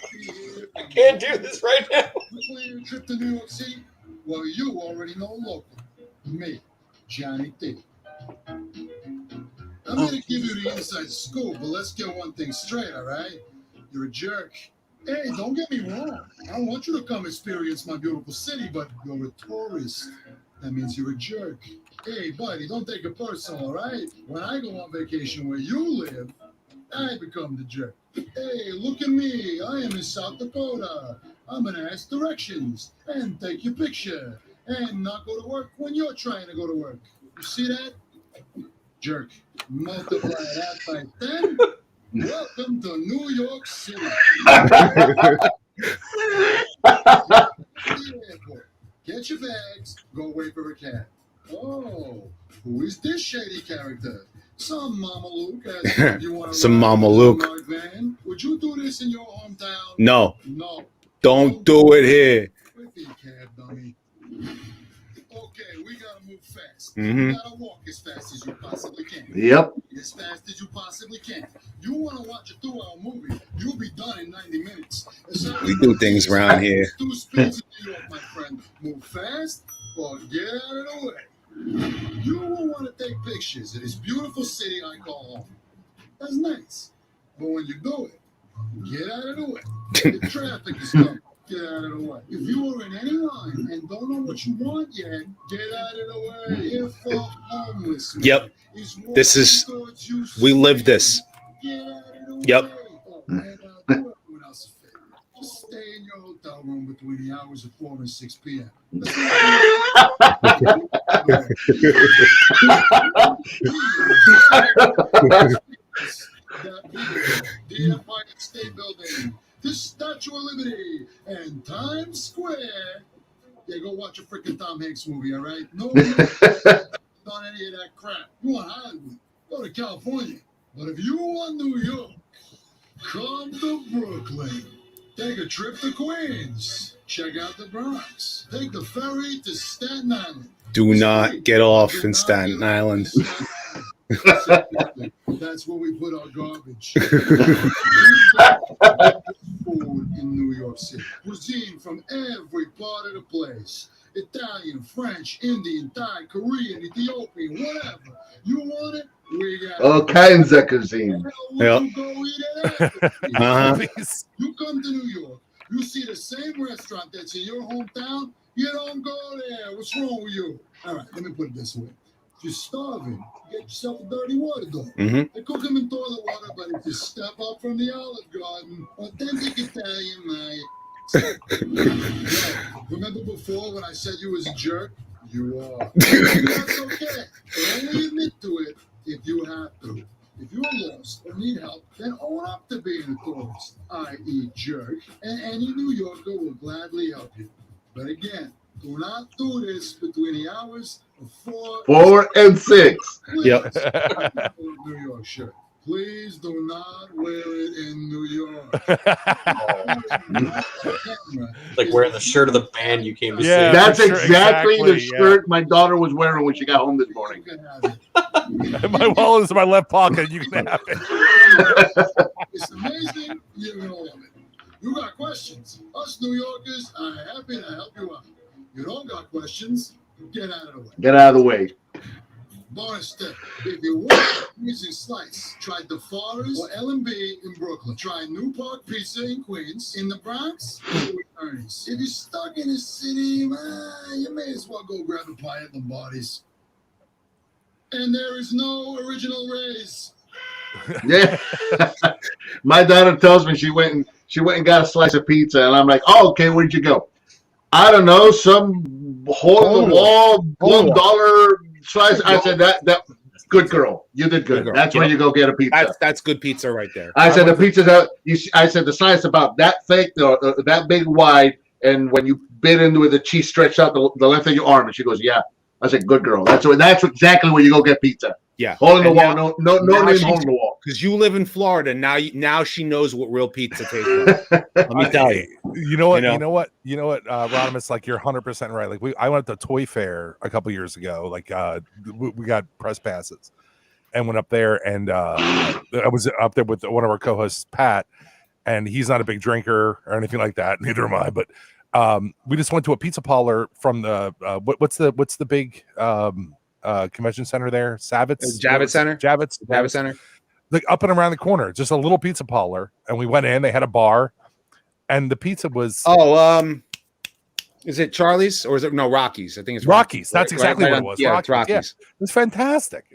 can't do this right now. Plan your trip to New York City? Well, you already know local. Me, Johnny T. I'm going to give you the inside scoop, but let's get one thing straight, all right? You're a jerk. Hey, don't get me wrong. I don't want you to come experience my beautiful city, but you're a tourist. That means you're a jerk. Hey, buddy, don't take it personal, all right? When I go on vacation where you live, I become the jerk. Hey, look at me. I am in South Dakota. I'm going to ask directions and take your picture and not go to work when you're trying to go to work. You see that? Jerk. Multiply that by 10. Welcome to New York City. Get your bags. Go wait for a cab. Oh, who is this shady character? Some Mama Luke. You want Some Mama Luke. Van? Would you do this in your hometown? No. No. Don't do it here. Wait for your cab, dummy. Okay, we gotta move fast. Mhm. You gotta walk as fast as you possibly can. Yep. As fast as you possibly can. You want to watch a 2-hour movie, you'll be done in 90 minutes. We do things around here. Two speeds in New York, my friend. Move fast or get out of the way. You will want to take pictures of this beautiful city I call home. That's nice. But when you do it, get out of the way. The traffic is coming. Get out of the way. If you are in any line and don't know what you want yet, get out of the way. If a homeless man Yep. is walking This is- towards you, We live this. get out of the Yep. way. Oh, and do everyone else a favor. Just stay in your hotel room between the hours of 4 and 6 p.m. The Empire State Building, the Statue of Liberty, and Times Square. Yeah, go watch a freaking Tom Hanks movie, all right? No one done any of that crap. You want Hollywood? Go to California. But if you want New York, come to Brooklyn. Take a trip to Queens. Check out the Bronx. Take the ferry to Staten Island. Do not get off in Staten Island. That's where we put our garbage. Food in New York City. Cuisine from every part of the place. Italian, French, Indian, Thai, Korean, Ethiopian, whatever. You want it? We got All kinds of cuisine. Yep. You go eat it after. Uh-huh. You come to New York, you see the same restaurant that's in your hometown, you don't go there. What's wrong with you? All right, let me put it this way. If you're starving, get yourself a dirty water dog. Mhm. They cook them in toilet water, but if you step up from the Olive Garden, authentic Italian, mate. Yeah. Remember before when I said you was a jerk? You are. That's okay. But only admit to it if you have to. If you're lost or need help, then own up to being a tourist, i.e. jerk, and any New Yorker will gladly help you. But again, do not do this between the hours of 4 and 6. Please, Yep. New York shirt. Please do not wear it in New York. Like wearing the shirt of the band you came to Yeah. see. That's for sure, exactly the exactly, shirt my daughter was wearing when she got home this morning. You can have it. My wallet is in my left pocket. You can have it. It's amazing. You're gonna love it. You got questions? Us New Yorkers are happy to help you out. You don't got questions? Get out of the way. Get out of the way. Bonus tip: if you want using slice, try DeForest or L&B in Brooklyn. Try New Park Pizza in Queens. In the Bronx, go with Ernie's. If you're stuck in the city, you may as well go grab a pie at Lombardi's. And there is no original raise. Yeah. My daughter tells me she went and got a slice of pizza, and I'm like, oh, okay, where'd you go? I don't know, some hole in the wall, $1 slice. I said that Good girl. You did good. girl. That's where you go get a pizza. That's good pizza right there. I said the pizza's out. I said the size about that thick, that big wide, and when you bit into it, the cheese stretched out the length of your arm. And she goes, "Yeah." I said, "Good girl." That's exactly where you go get pizza. Yeah, hole in the wall. No name hole in the wall. Because you live in Florida now. She knows what real pizza tastes like. Let me tell you. You know what, Rodimus, like you're 100% right. Like I went to Toy Fair a couple years ago. Like we got press passes and went up there, and I was up there with one of our co-hosts, Pat, and he's not a big drinker or anything like that. Neither am I. But we just went to a pizza parlor from the what's the big convention center there? Javits Center. Like up and around the corner, just a little pizza parlor, and we went in. They had a bar, and the pizza was is it Charlie's or is it Rocky's? I think it's Rocky's. That's exactly what it was. Yeah, Rocky's. Yeah. It was fantastic.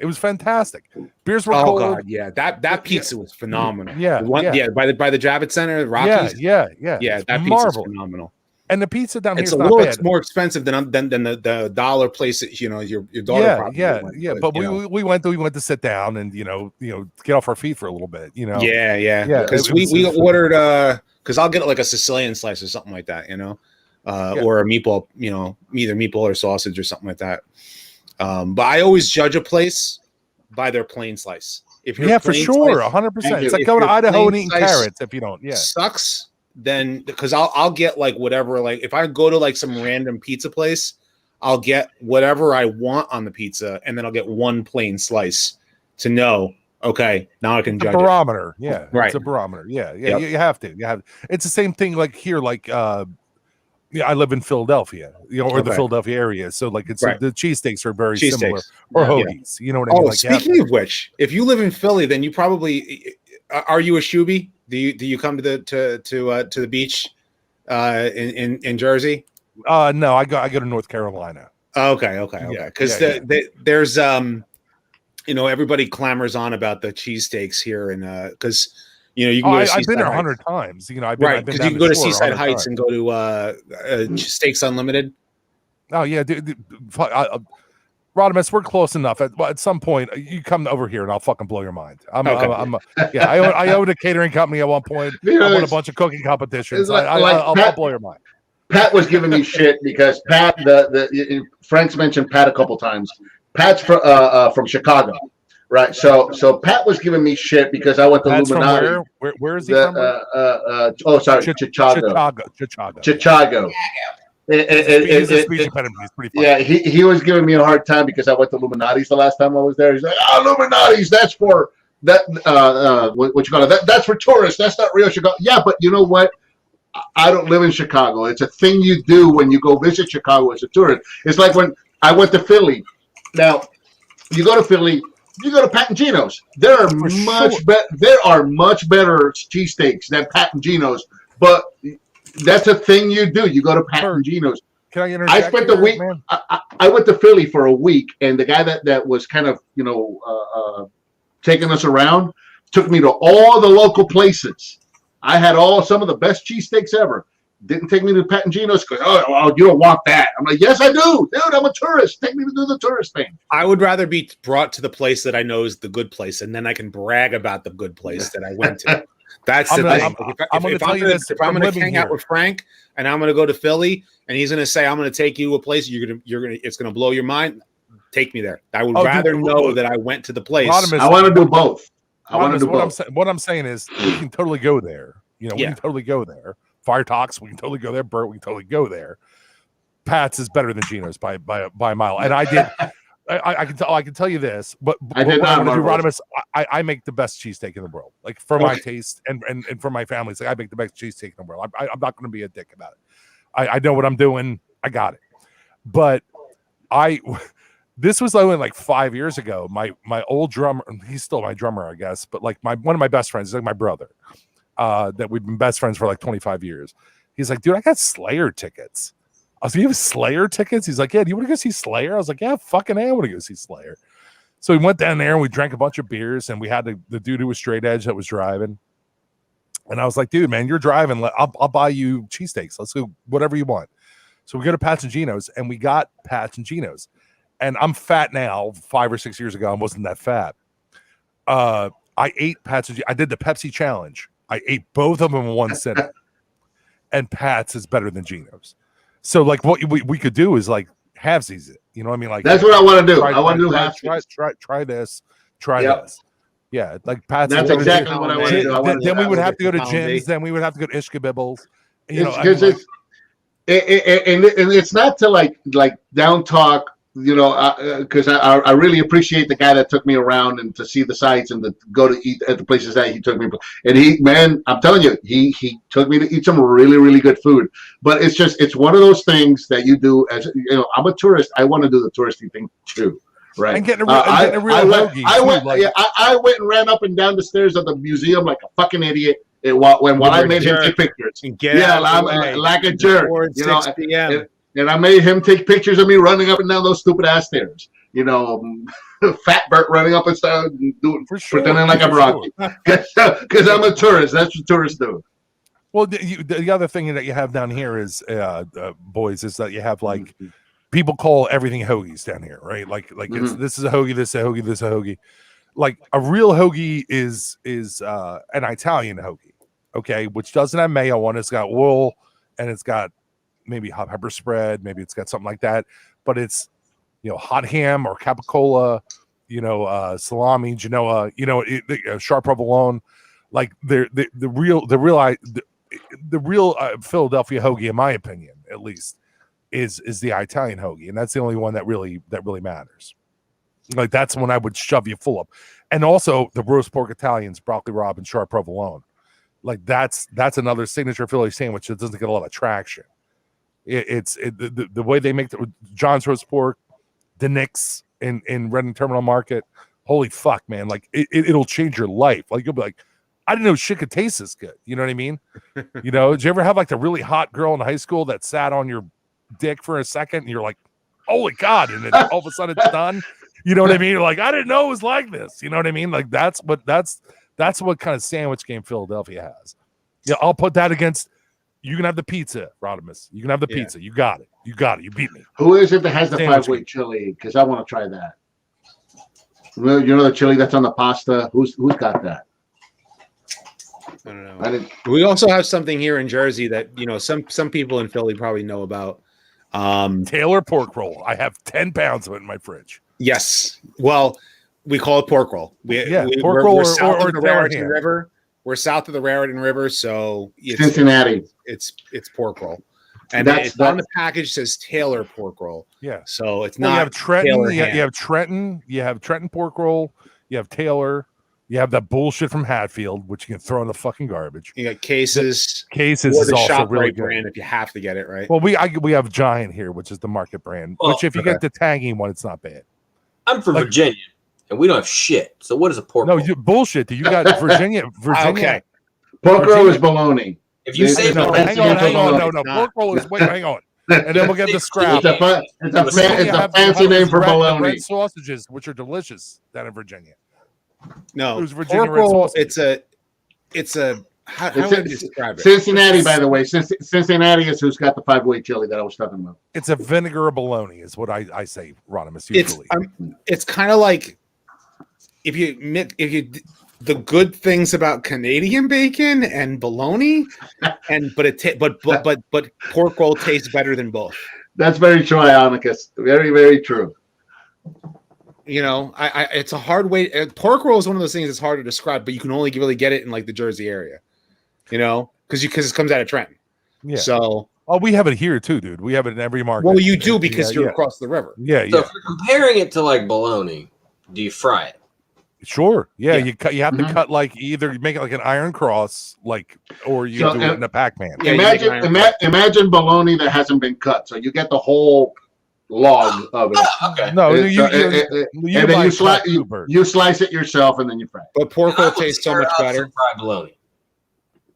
Beers were cold. cold. God, yeah. That pizza was phenomenal. Yeah, by the Javits Center, Rocky's. Yeah. That pizza was phenomenal. And the pizza down here is a not little bad. more expensive than the dollar place that your daughter. Yeah. But we went to sit down and get off our feet for a little bit. Yeah. Because we ordered because I'll get like a Sicilian slice or something like that, or a meatball, either meatball or sausage or something like that. But I always judge a place by their plain slice. If you're for sure, 100%. It's like going to Idaho and eating carrots. If you don't, sucks. Then because I'll get like whatever, like if I go to like some random pizza place, I'll get whatever I want on the pizza, and then I'll get one plain slice to know. Okay, now I can judge. A barometer, right? It's a barometer, yeah. Yep. You have to. It's the same thing like here, like I live in Philadelphia, or the Philadelphia area, so like it's the cheesesteaks are very similar, or hoagies. You know what I mean? Like, speaking of which, if you live in Philly, then you probably are you a shoebie? Do you come to the beach in Jersey? No, I go to North Carolina. Okay. Because there's everybody clamors on about the cheesesteaks here, and because you can go to I've been there 100 times. I've been because you can go to Seaside Heights and go to Steaks Unlimited. Oh yeah, dude. Rodimus, we're close enough. At some point, you come over here and I'll fucking blow your mind. I owned a catering company at one point. I won a bunch of cooking competitions. I'll blow your mind. Pat was giving me shit because Pat, Frank's mentioned Pat a couple times. Pat's from Chicago, right? So Pat was giving me shit because I went to Pat's Illuminati. From where is he from? Chicago. He's a speech impediment. He's pretty funny. Yeah, he was giving me a hard time because I went to Illuminati's the last time I was there. He's like, Illuminati's, that's for that what you call it? That's for tourists. That's not real Chicago. Yeah, but you know what? I don't live in Chicago. It's a thing you do when you go visit Chicago as a tourist. It's like when I went to Philly. Now, you go to Philly, you go to Pat and Gino's. There are much better cheesesteaks than Pat and Gino's, but that's a thing you do. You go to Pat and Gino's. Can I interject? I spent the week. I went to Philly for a week, and the guy that was kind of taking us around took me to all the local places. I had some of the best cheesesteaks ever. Didn't take me to Pat and Gino's because you don't want that. I'm like, yes, I do, dude. I'm a tourist. Take me to do the tourist thing. I would rather be brought to the place that I know is the good place, and then I can brag about the good place that I went to. That's the thing. If I'm going to hang out with Frank and I'm going to go to Philly and he's going to say I'm going to take you to a place it's going to blow your mind, take me there. I would rather know that I went to the place. I want to do both. What I'm saying is we can totally go there. We can totally go there. Fire Talks, we can totally go there. Bert, we can totally go there. Pat's is better than Gino's by a mile. And I did. I can tell you this, but I did not do, Rodimus, I make the best cheesesteak in the world. Like for my taste and for my family, it's like I make the best cheesesteak in the world. I'm not going to be a dick about it. I know what I'm doing. I got it. But this was only like 5 years ago. My old drummer, he's still my drummer, I guess. But like one of my best friends, like my brother, that we've been best friends for like 25 years. He's like, dude, I got Slayer tickets. I was like, you have Slayer tickets? He's like, yeah, do you want to go see Slayer? I was like, yeah, fucking I want to go see Slayer. So we went down there and we drank a bunch of beers and we had the dude who was straight edge that was driving. And I was like, dude, man, you're driving. I'll buy you cheesesteaks. Let's go, whatever you want. So we go to Pat's and Gino's and we got Pat's and Gino's. and I'm fat now. 5 or 6 years ago, I wasn't that fat. I ate Pat's. I did the Pepsi challenge. I ate both of them in one sitting, and Pat's is better than Geno's. So like what we could do is like halvesies it. You know what I mean? Like that's what I want to do. I want to do try this. This. Yeah, like Pat's. That's exactly what I want to do. Then we would have to go to Jim's. Then we would have to go to Ishkabibbles. You know, because it's not to like down talk. You know, because I really appreciate the guy that took me around and to see the sights and to go to eat at the places that he took me. And man, I'm telling you, he took me to eat some really, really good food. But it's one of those things that you do as, you know, I'm a tourist. I want to do the touristy thing too. Right. And getting a real hoagie. I went and ran up and down the stairs of the museum like a fucking idiot. While I made him take pictures. I'm like a jerk. You know, 6 p.m. And I made him take pictures of me running up and down those stupid ass stairs. You know, Fat Bert running up and pretending like I'm Rocky. Because I'm a tourist. That's what tourists do. Well, the other thing that you have down here is, boys, is that you have like people call everything hoagies down here, right? Like it's this is a hoagie, this is a hoagie, this is a hoagie. Like a real hoagie is an Italian hoagie, okay, which doesn't have mayo on it. It's got oil and it's got maybe hot pepper spread, maybe it's got something like that, but it's, you know, hot ham or capicola, you know, salami, Genoa, you know, sharp provolone. Like the real Philadelphia hoagie, in my opinion, at least, is the Italian hoagie, and that's the only one that really matters. Like that's when I would shove you full of, and also the roast pork Italians, broccoli rabe and sharp provolone. Like that's another signature Philly sandwich that doesn't get a lot of traction. The way they make John's roast pork, the Knicks in Reading Terminal Market. Holy fuck, man! Like it'll change your life. Like you'll be like, I didn't know shit could taste this good. You know what I mean? You know, did you ever have like the really hot girl in high school that sat on your dick for a second and you're like, holy God, and then all of a sudden it's done? You know what I mean? You're like, I didn't know it was like this. You know what I mean? Like that's what kind of sandwich game Philadelphia has. Yeah, I'll put that against. You can have the pizza, Rodimus. You can have the pizza. You got it. You beat me. Who is it that has the 5-way chili? Because I want to try that. You know the chili that's on the pasta? Who's got that? I don't know. We also have something here in Jersey that, you know, some people in Philly probably know about. Taylor pork roll. I have 10 pounds of it in my fridge. Yes. Well, we call it pork roll. Pork roll we're south of the Raritan ham. River. We're south of the Raritan River, so it's Cincinnati. It's pork roll, and it's on the package says Taylor pork roll. Yeah. So it's not. You have Trenton. Taylor You have Trenton. You have Trenton pork roll. You have Taylor. You have that bullshit from Hatfield, which you can throw in the fucking garbage. You got Cases. Cases or is the also ShopRite really good. brand if you have to get it right. Well, we have Giant here, which is the market brand. Which if you get the tangy one, it's not bad. I'm from Virginia, and we don't have shit. So what is a pork roll? No, bullshit. You got Virginia. Okay. Pork roll is bologna. If you say hang on. No. Pork roll is hang on. And then we'll get the scrap. It's a fancy name for bologna. Red sausages, which are delicious down in Virginia. No, Virginia pork roll. It's a. How would you describe it? Cincinnati, by the way. Cincinnati is who's got the 5-way chili that I was talking about. It's a vinegar bologna, is what I say, Rodimus. Usually, it's kind of like if you the good things about Canadian bacon and bologna, but pork roll tastes better than both. That's very true, Ionicus. Very, very true. You know, it's a hard way. Pork roll is one of those things that's hard to describe, but you can only really get it in like the Jersey area. You know, because it comes out of Trenton. Yeah. So. Oh, we have it here too, dude. We have it in every market. Well, you do because you're across the river. Yeah. So if you're comparing it to like bologna, do you fry it? Sure. Yeah. You have to cut like either you make it like an iron cross, or you do it in a pack pan. Imagine bologna that hasn't been cut, so you get the whole log of it. Okay. No, and then you slice it yourself, and then you fry it. But pork roll tastes so much better. Fried bologna.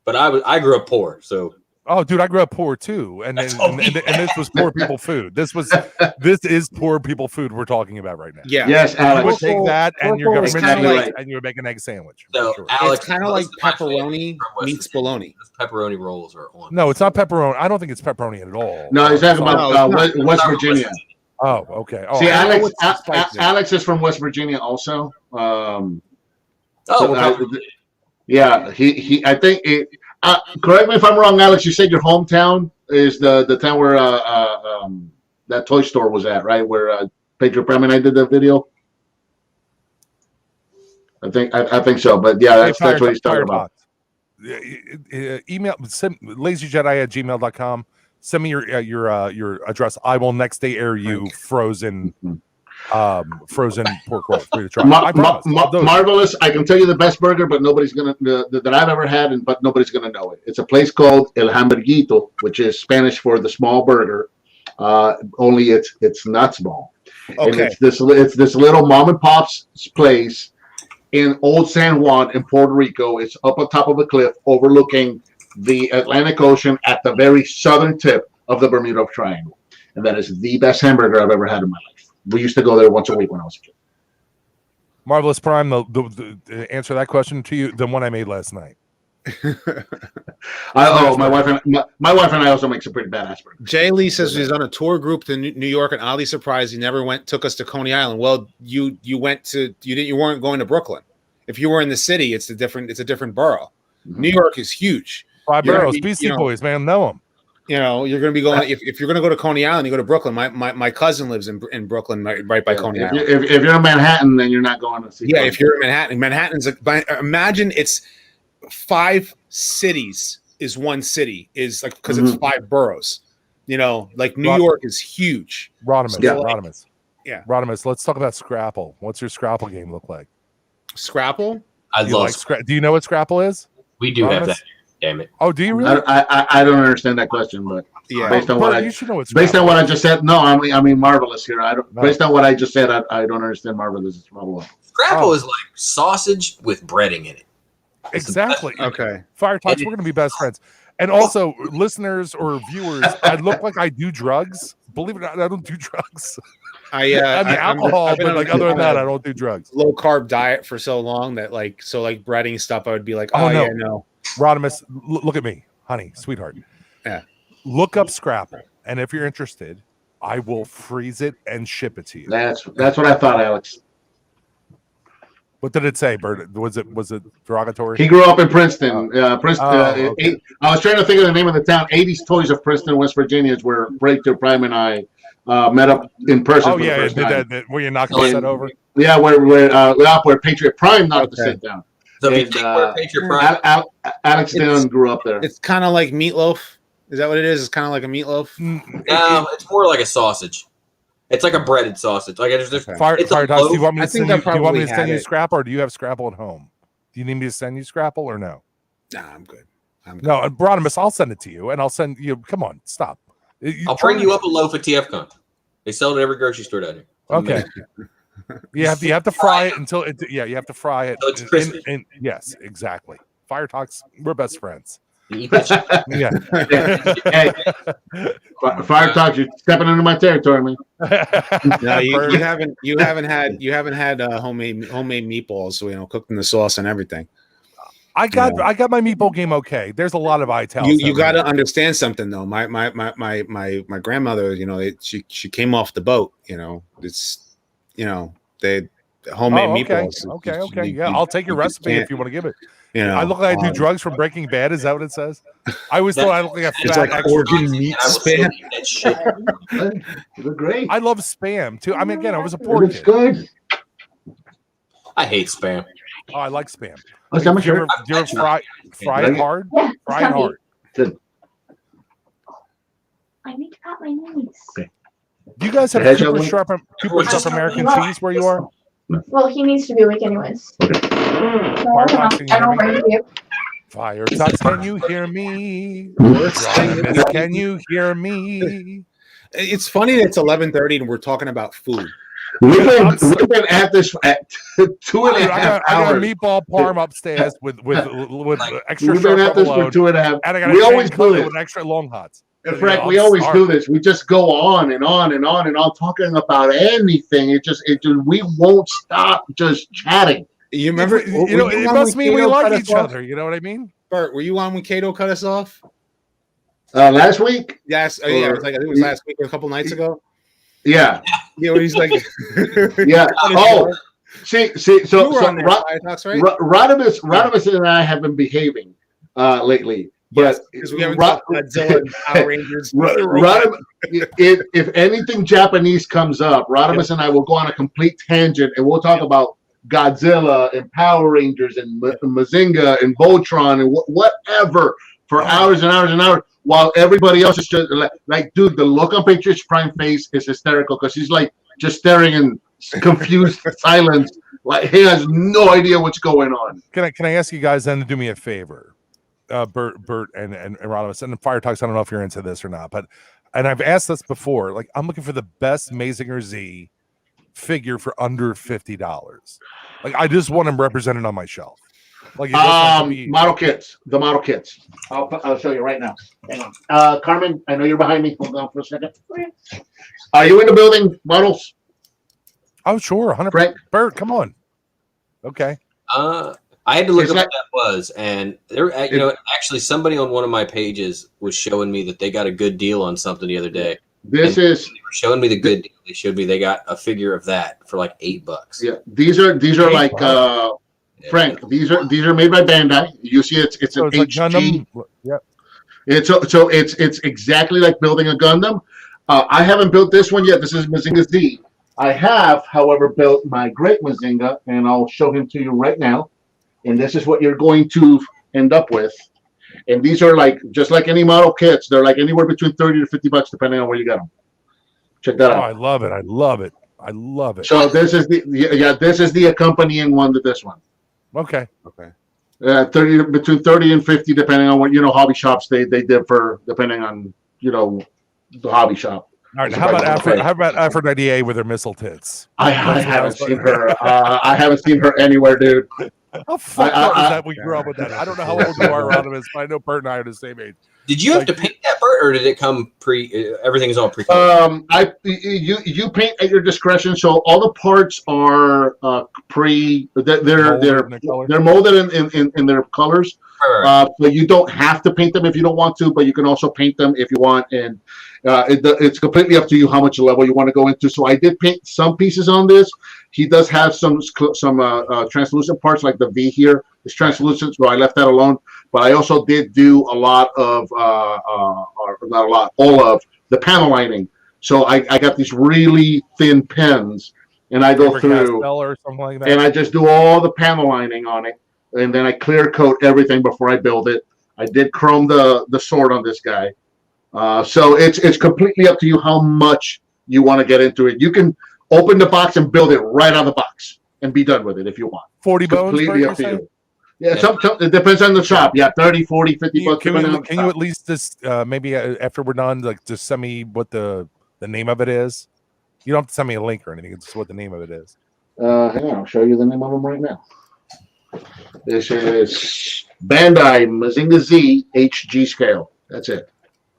But I grew up poor, so. Oh, dude, I grew up poor too, and this was poor people food. This is poor people food we're talking about right now. Yeah. Yes, Alex. You would take that and your government and you would make an egg sandwich. So, sure. Alex, it's kind of like pepperoni meets bologna. Pepperoni rolls are on. No, it's not pepperoni. I don't think it's pepperoni at all. No, he's talking about West Virginia. Oh, okay. Oh, See, I know Alex, what's the spice is. Alex is from West Virginia, also. Oh, So, well, yeah, he. I think. Correct me if I'm wrong, Alex. You said your hometown is the town where that toy store was at, right? Where Patriot Prime and I did the video. I think so, but yeah, that's what he's talking about. Email lazyjedi@gmail.com. Send me your address. I will next day air you frozen pork roll for you to try. I promise. Marvelous. I can tell you the best burger, but nobody's gonna that I've ever had, but nobody's gonna know it. It's a place called El Hamburguito, which is Spanish for the small burger. Only it's not small. Okay. And it's this little mom and pop's place in Old San Juan in Puerto Rico. It's up on top of a cliff overlooking the Atlantic Ocean at the very southern tip of the Bermuda Triangle. And that is the best hamburger I've ever had in my life. We used to go there once a week when I was a kid. Marvelous Prime, the answer that question to you, the one I made last night. My wife and I also make some pretty badass burgers. Jay Lee says he's on a tour group to New York, and oddly surprised he never took us to Coney Island. Well, you weren't going to Brooklyn. If you were in the city, it's a different borough. Mm-hmm. New York is huge. 5 boroughs, Beastie Boys, man, know them. You know, you're going to be going if you're going to go to Coney Island, you go to Brooklyn. My cousin lives in Brooklyn, right by Coney Island. If you're in Manhattan, then you're not going to see. Yeah, if you're in Manhattan, Manhattan's imagine it's 5 cities is one city is like because it's 5 boroughs. You know, like New York is huge. Rodimus. Yeah, Rodimus. Let's talk about Scrapple. What's your Scrapple game look like? Scrapple? I love. Do you know what Scrapple is? We do have that. Damn it! Oh, do you really? I don't understand that question, but yeah, based on what I just said, no, I mean Marvelous here. Based on what I just said, I don't understand Marvelous. It's Marvelous. Scrapple is like sausage with breading in it. Exactly. Okay. Fire Talks, we're going to be best friends. And also, listeners or viewers, I look like I do drugs. Believe it or not, I don't do drugs. I'm the alcohol, but like other than that, I don't do drugs. Low carb diet for so long that like breading stuff, I would be like, no. Rodimus, look at me, honey, sweetheart. Yeah. Look up Scrapple, and if you're interested, I will freeze it and ship it to you. That's what I thought, Alex. What did it say, Bert? Was it derogatory? He grew up in Princeton. Princeton. I was trying to think of the name of the town. 80s Toys of Princeton, West Virginia, is where Breakthrough Prime and I met up in person. Oh yeah, where you knocked the set over. Yeah, where Patriot Prime knocked the set down. So Patriot Prime. Alex Dillon grew up there. It's kind of like meatloaf. Is that what it is? It's kind of like a meatloaf. It's more like a sausage. It's like a breaded sausage. Like there's Fire Talks, do you want me to send you it. Scrapple, or do you have Scrapple at home? Do you need me to send you Scrapple or no? Nah, I'm good. No, Rodimus, I'll send it to you, and I'll send you. Come on, stop. I'll bring you up a loaf of TFCon. They sell it at every grocery store down here. Okay. You have to fry it until it. Yeah, you have to fry it. It's crispy. Yes, exactly. Fire Talks, we're best friends. Yeah. Hey, Fire Talks, you're stepping into my territory, man. No, you haven't had homemade meatballs, cooked in the sauce and everything. I got my meatball game okay. There's a lot of iTels. You got to understand something though. My grandmother, she came off the boat. It's they homemade meatballs. Okay. Yeah, I'll take your recipe if you want to give it. I look like I do drugs from Breaking Bad. Is that what it says? I always thought I look like a fat. It's like organ meat spam. You look great. I love spam too. I mean, again, I was a poor kid. Good. I hate spam. Oh, I like spam. Do you ever fry it hard? Yeah, Fry it hard. Good. I need to cut my knees. Okay. Do you guys have super sharp American cheese where you are? Well, he needs to be awake anyways. Fire Talks, Fire Talks, can you hear me? Can you hear me? It's funny that it's 11:30 and we're talking about food. We've been at this for 2.5 hours. I got a meatball parm upstairs with extra We've been at this for 2.5. And I got we always do this with extra long hots. Frank, we always do this. We just go on and on and on and on talking about anything. It just we won't stop just chatting. You remember? It must mean we like each other. You know what I mean? Bert, were you on when Kato cut us off? Last week? Yes. I think it was last week or a couple nights ago. Yeah. You know, he's like, yeah. Oh, see. So Talks, right? Rodimus and I have been behaving lately. But because we haven't talked Godzilla and Power Rangers. If anything Japanese comes up, Rodimus and I will go on a complete tangent and we'll talk about Godzilla and Power Rangers and Mazinga and Voltron and whatever for hours and hours and hours, while everybody else is just like, dude, the look on Patriots Prime face is hysterical because he's like just staring in confused silence, like he has no idea what's going on. Can I ask you guys then to do me a favor? Bert and Rodimus and Fire Talks. I don't know if you're into this or not, but I've asked this before. Like, I'm looking for the best Mazinger Z figure for under $50. Like, I just want him represented on my shelf. Like, model kits. The model kits. I'll show you right now. Hang on, Carmen. I know you're behind me. Hold on for a second. Are you in the building? Models? Oh, sure, 100%. Bert, come on. Okay. I had to look up what that was, and there, actually, somebody on one of my pages was showing me that they got a good deal on something the other day. They were showing me the good deal. They showed me they got a figure of that for like $8. Yeah, these are like Frank. These are made by Bandai. You see, it's an HG. Yep. It's exactly like building a Gundam. I haven't built this one yet. This is Mazinga Z. I have, however, built my Great Mazinga, and I'll show him to you right now. And this is what you're going to end up with. And these are like, just like any model kits, they're like anywhere between $30 to $50 depending on where you get them. Check that out. I love it. I love it. I love it. So this is this is the accompanying one to this one. Okay. Between 30 and 50 depending on what hobby shops they differ depending on the hobby shop. All right. How about Aphrodite with her missile tits? I haven't seen her. I haven't seen her anywhere, dude. How fucked up is that we grew up with that? I don't know how old you are, Rodimus, but I know Bert and I are the same age. Did you have to paint that, Bert, or did it come everything's all pre? You paint at your discretion. So all the parts are they're molded in their colors. Right. So you don't have to paint them if you don't want to, but you can also paint them if you want. And it's completely up to you how much level you want to go into. So I did paint some pieces on this. He does have some translucent parts, like the V here. It's translucent, so I left that alone. But I also did do a lot of, not a lot, all of the panel lining. So I got these really thin pens, and I go through, or something like that. and I just do all the panel lining on it, and then I clear coat everything before I build it. I did chrome the sword on this guy. So it's completely up to you how much you want to get into it. You can open the box and build it right out of the box and be done with it if you want. 40 bones? Completely up to you. Yeah, it depends on the shop. Yeah, 30, 40, 50 bucks. Can you at least just maybe after we're done, like just send me what the name of it is? You don't have to send me a link or anything. It's just what the name of it is. Hang on, I'll show you the name of them right now. This is Bandai Mazinga Z HG scale. That's it.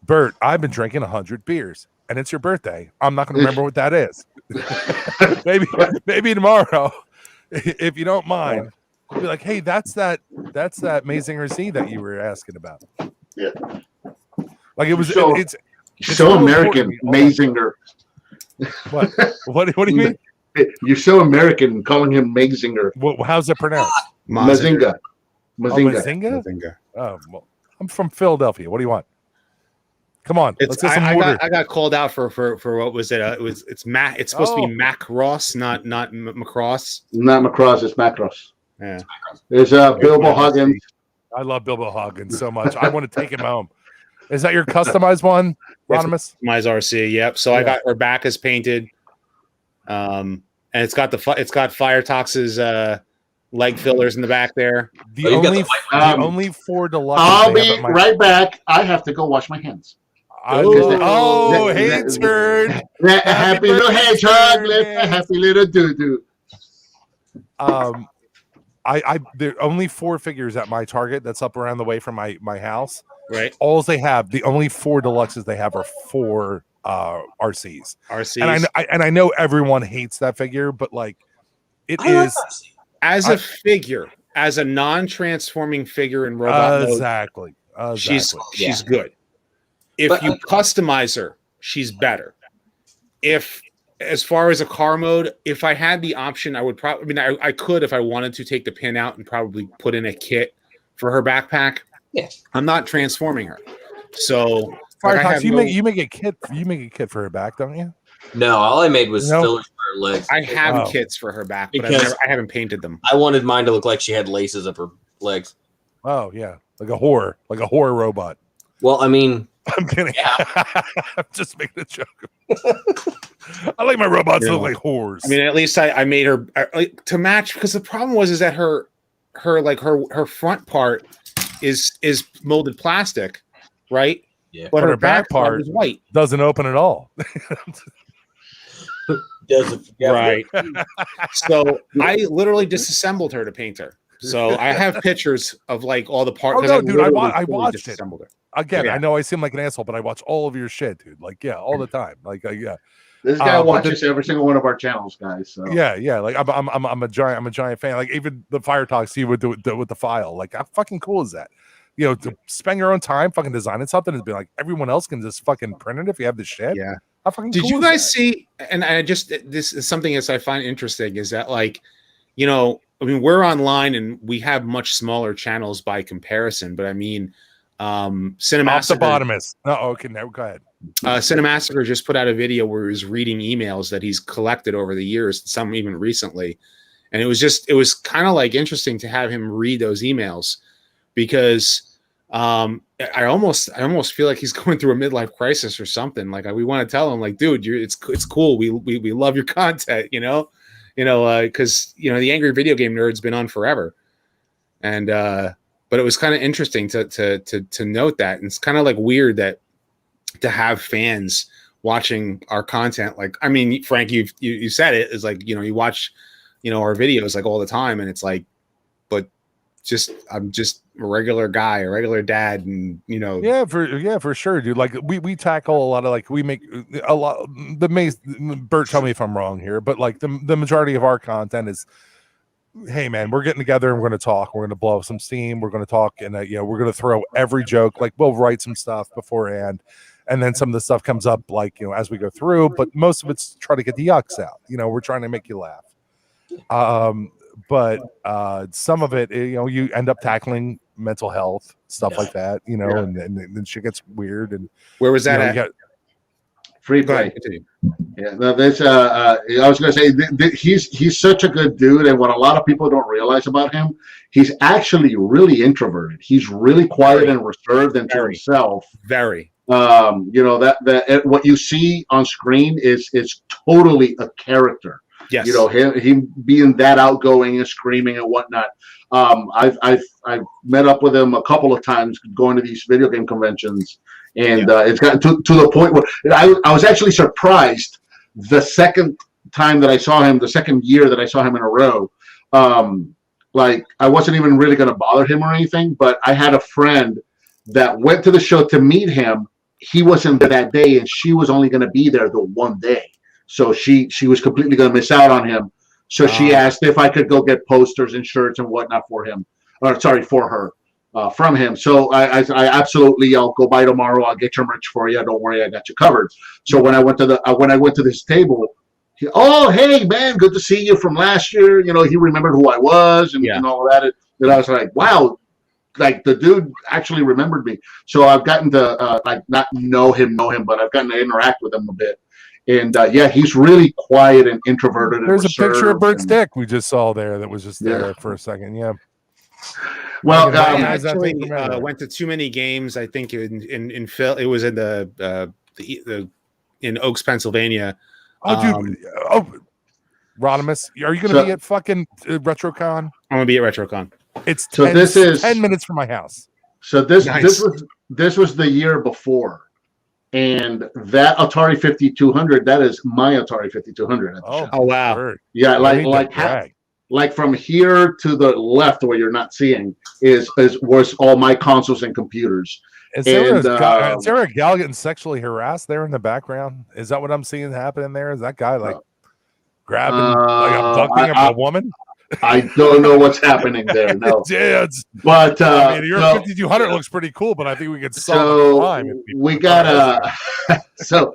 Bert, I've been drinking 100 beers, and it's your birthday. I'm not going to remember what that is. maybe tomorrow, if you don't mind. I'll be like, hey, that's that Mazinger Z that you were asking about. Yeah. Like it was. It's so American, Mazinger. What? What do you mean? You're so American calling him Mazinger. How's it pronounced? Mazinga. Mazinga. Oh, well, I'm from Philadelphia. What do you want? Come on, let's get some order. I got called out for what was it? It's Mac. It's supposed to be Mac Ross, not Macross. Not Macross. It's Macross. Yeah. There's Bilbo Huggins. I love Bilbo Huggins so much. I want to take him home. Is that your customized one, Rodimus? Customized RC. Yep. So I got Rebecca's painted. And it's got Fire Tox's leg fillers in the back there. The only 4 deluxe. I'll be right back. I have to go wash my hands. Hey, turd! Happy little hedgehog, happy little doo-doo. There are only 4 figures at my Target that's up around the way from my house. Right. All they have, the only 4 deluxes they have are 4 RCs. And I know everyone hates that figure, but like it is as a figure, as a non-transforming figure in robot exactly. mode. She's good. If you customize her, she's better. If as far as a car mode, if I had the option, I would probably. I mean, I could if I wanted to take the pin out and probably put in a kit for her backpack. Yeah. I'm not transforming her, so Firetox, you make a kit for her back, don't you? No, all I made was No. fillers for her legs. I have kits for her back, but Because I haven't painted them. I wanted mine to look like she had laces up her legs. Oh yeah, like a horror robot. Well, I mean, I'm kidding. Yeah. I'm just making a joke. I like my robots to look like whores. I mean, at least I made her to match, because the problem was that her front part is molded plastic, right? Yeah. But her back part is white. Doesn't open at all. Right. So I literally disassembled her to paint her. So I have pictures of like all the parts. Oh no, dude! I watched it her. again. Yeah. I know I seem like an asshole, but I watch all of your shit, dude. Like, yeah, all the time. Like, yeah. This guy watches every single one of our channels, guys. So. Yeah. Like, I'm a giant fan. Like, even the Fire Talk, see with the file. Like, how fucking cool is that? You know, to spend your own time fucking designing something and be like, everyone else can just fucking print it if you have the shit. Yeah. How fucking Did cool you is guys that? see? And I just, this is something that I find interesting, is that, like, you know, I mean, we're online and we have much smaller channels by comparison, but I mean, Cinemassacre. Ophthalmotomist. Oh, okay. Now go ahead. Cinemassacre just put out a video where he was reading emails that he's collected over the years, some even recently, and it was kind of like interesting to have him read those emails, because I almost feel like he's going through a midlife crisis or something. Like, we want to tell him, like, dude, it's cool. We love your content, because the Angry Video Game Nerd's been on forever, and but it was kind of interesting to note that, and it's kind of like weird that to have fans watching our content. Like, I mean, Frank, you said it, is like, you watch our videos like all the time, and it's like, but I'm just a regular guy, a regular dad, and Yeah, for sure, dude. Like, we tackle a lot of, like, we make a lot. Bert, tell me if I'm wrong here, but like the majority of our content is, hey man, we're getting together and we're going to talk. We're going to blow up some steam. We're going to talk, and we're going to throw every joke. Like, we'll write some stuff beforehand, and then some of the stuff comes up, like, as we go through. But most of it's try to get the yucks out. We're trying to make you laugh. But some of it, you end up tackling mental health stuff like that, and then shit gets weird. And where was that at? Free play. Yeah, no, this. I was going to say he's such a good dude, and what a lot of people don't realize about him, he's actually really introverted. He's really quiet and reserved and to himself. Very. That what you see on screen is totally a character. Yes. Him being that outgoing and screaming and whatnot. I've met up with him a couple of times going to these video game conventions, and it's gotten to the point where I was actually surprised the second time that I saw him, the second year that I saw him in a row. Like, I wasn't even really going to bother him or anything, but I had a friend that went to the show to meet him. He wasn't there that day, and she was only going to be there the one day. So she was completely going to miss out on him. So she asked if I could go get posters and shirts and whatnot for her, from him. So I absolutely, I'll go by tomorrow. I'll get your merch for you. Don't worry, I got you covered. So when I went to this table, hey man, good to see you from last year. He remembered who I was and all of that. And I was like, wow, like the dude actually remembered me. So I've gotten to not know him, but I've gotten to interact with him a bit. And he's really quiet and introverted. There's a picture of Bert's dick we just saw there that was just there for a second. Yeah. Well, I actually went to too many games. I think in Phil, it was in in Oaks, Pennsylvania. Oh, dude. Rodimus, are you going to be at fucking RetroCon? I'm going to be at RetroCon. It's 10 minutes from my house. So this was the year before. And that Atari 5200, that is my Atari 5200. Oh wow! Sure. Yeah, like from here to the left, where you're not seeing, was all my consoles and computers. Is there a gal getting sexually harassed there in the background? Is that what I'm seeing happening there? Is that guy like grabbing, like abducting a woman? I don't know what's happening there. No, Yeah, but I mean, your so, 5200 looks pretty cool, but I think we could solve so the crime. we got so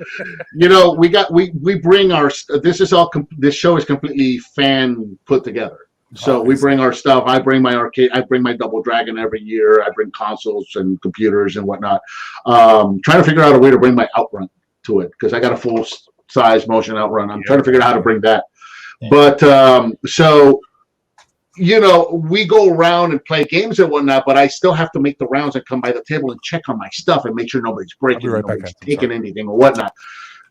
we bring our. This is all. This show is completely fan put together. So we bring our stuff. I bring my arcade. I bring my Double Dragon every year. I bring consoles and computers and whatnot. Trying to figure out a way to bring my Outrun to it because I got a full size motion Outrun. I'm trying to figure out how to bring that. But so we go around and play games and whatnot. But I still have to make the rounds and come by the table and check on my stuff and make sure nobody's breaking, nobody's taking anything or whatnot.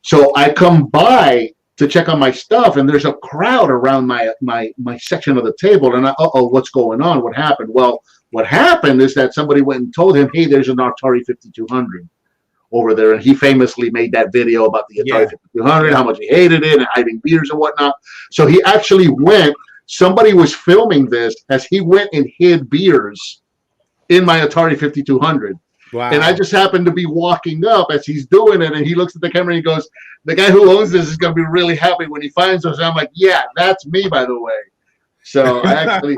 So I come by to check on my stuff, and there's a crowd around my section of the table, and what's going on? What happened? Well, what happened is that somebody went and told him, hey, there's an Atari 5200 over there, and he famously made that video about the Atari 5200, how much he hated it, and hiding beers and whatnot. So he actually went, somebody was filming this as he went and hid beers in my Atari 5200. Wow. And I just happened to be walking up as he's doing it, and he looks at the camera and he goes, the guy who owns this is going to be really happy when he finds us. And I'm like, yeah, that's me, by the way. So I actually...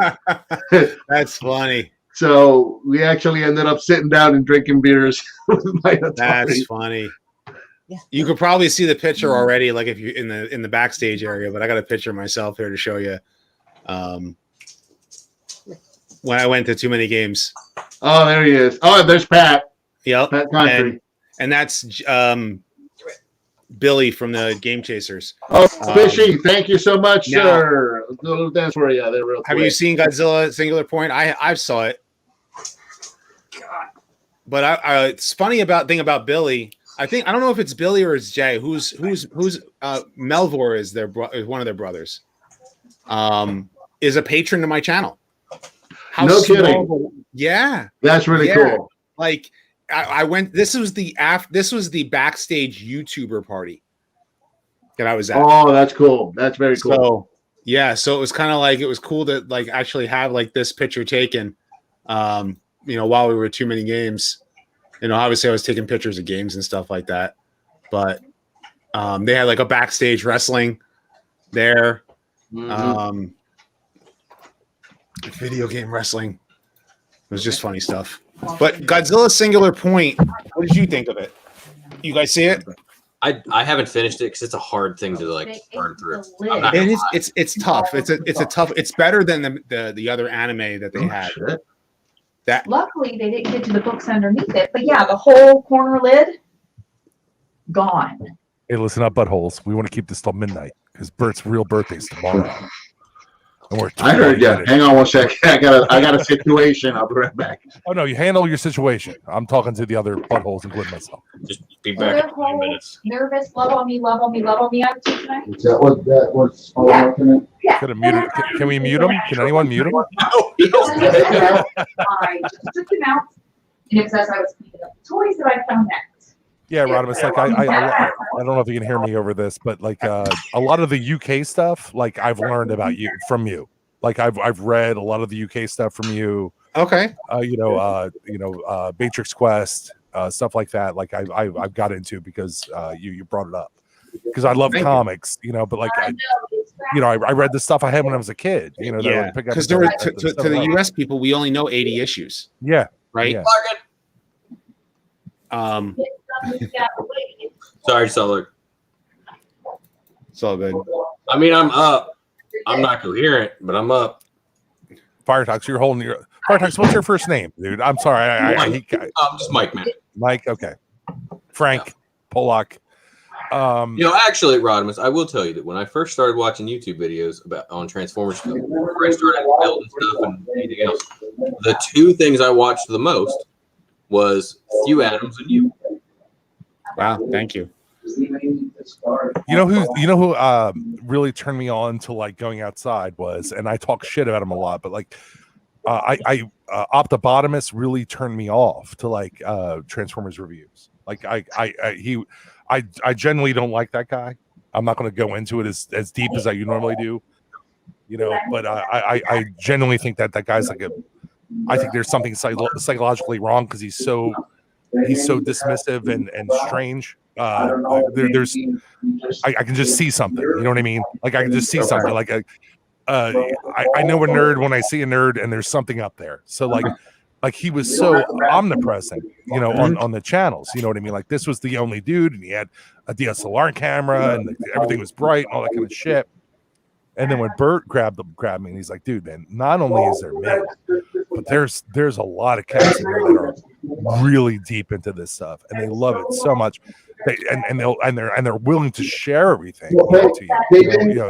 That's funny. So we actually ended up sitting down and drinking beers with my Atari. That's funny. Yeah. You could probably see the picture already, like if you in the backstage area, but I got a picture of myself here to show you. When I went to Too Many Games. Oh, there he is. Oh, there's Pat. Yep. Pat Country. And that's Billy from the Game Chasers. Oh, Fishy, thank you so much, sir. A little dance for you there real quick. Have you seen Godzilla Singular Point? I saw it. But it's funny thing about Billy. I don't know if it's Billy or it's Jay. Who's Melvor is one of their brothers. Is a patron to my channel. No kidding. Yeah, that's really cool. Like I went. This was the backstage YouTuber party that I was at. Oh, that's cool. That's very cool. So yeah, so it was kind of like it was cool to like actually have like this picture taken. While we were at Too Many Games, obviously I was taking pictures of games and stuff like that. But they had like a backstage wrestling there. Mm-hmm. Video game wrestling. It was just funny stuff. But Godzilla Singular Point, what did you think of it? You guys see it? I haven't finished it because it's a hard thing to like burn through. It's tough. It's a tough. It's better than the other anime that they had. Luckily, they didn't get to the books underneath it. But yeah, the whole corner lid gone. Hey, listen up, buttholes. We want to keep this till midnight because Bert's real birthday's tomorrow. I heard you. Hang on one second. I got a situation. I'll be right back. Oh no, you handle your situation. I'm talking to the otother buttholes, including myself. Just be back in 20 minutes. Nervous, love on me, love on me, love on me. I'm tonight. Is that what's all yeah. Yeah. Could have muted. Can we mute him? Can anyone mute him? I just took him out, and it was as I was cleaning up the toys that I found next. Yeah, Rodimus, like I don't know if you can hear me over this, but like a lot of the UK stuff, like I've learned about you from you. Like I've read a lot of the UK stuff from you. Okay. Matrix Quest, stuff like that. Like I've got into because you brought it up. Because I love comics, but like I read the stuff I had when I was a kid. Yeah. Because to the US people, we only know 80 issues. Yeah. Right. Yeah. Sorry, Solar. It's all good. I mean, I'm up. I'm not coherent, but I'm up. Firetox, you're holding your Firetox. What's your first name, dude? I'm sorry. I'm just Mike, man. Mike. Okay. Frank Polak. Actually, Rodimus, I will tell you that when I first started watching YouTube videos on Transformers, before I started building stuff and anything else, the two things I watched the most was Few Adams and you. Wow, thank you. You know who really turned me on to like going outside was, and I talk shit about him a lot, but like Optibotimus really turned me off to like Transformers reviews. Like I generally don't like that guy. I'm not going to go into it as deep as I normally do, but I genuinely think that guy's like I think there's something psychologically wrong because he's so dismissive and strange. I can just see something. You know what I mean? Like I can just see something. Like I know a nerd when I see a nerd, and there's something up there. So like he was so omnipresent, you know, on the channels. You know what I mean? Like this was the only dude, and he had a DSLR camera, and everything was bright, and all that kind of shit. And then when Bert grabbed me, and he's like, "Dude, man, not only is there me, but there's a lot of cats in here that are really deep into this stuff, and they love it so much. They're willing to share everything to you.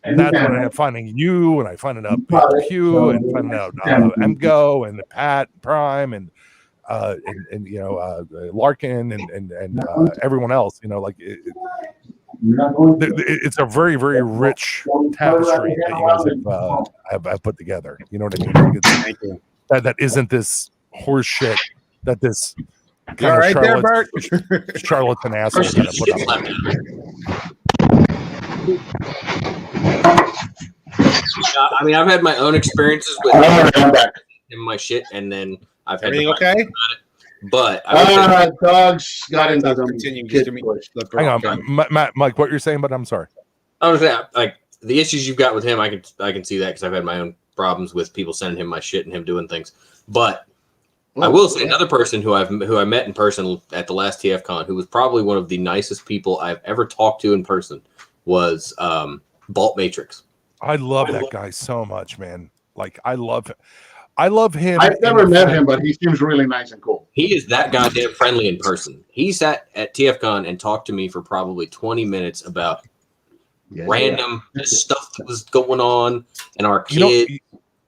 And that's when I am finding you, and I find out Pew, and finding out Mgo, and Pat Prime, and Larkin, and everyone else. You know, like it's a very, very rich tapestry that you guys have put together. You know what I mean? Like that isn't this horse shit that this kind of right there, Bert. charlatan asshole kind of put up. I mean, I've had my own experiences with in my shit, and then I've had everything okay. But dogs got into them. Hang on, Mike, what you're saying? But I'm sorry. I was saying, like the issues you've got with him, I can see that because I've had my own problems with people sending him my shit and him doing things. But I will say another person who I met in person at the last TFCon, who was probably one of the nicest people I've ever talked to in person, was Bolt Matrix. I love that guy so much, man. Like I love him. I've never met him, but he seems really nice and cool. He is that goddamn friendly in person. He sat at TFCon and talked to me for probably 20 minutes about random stuff that was going on and our kid.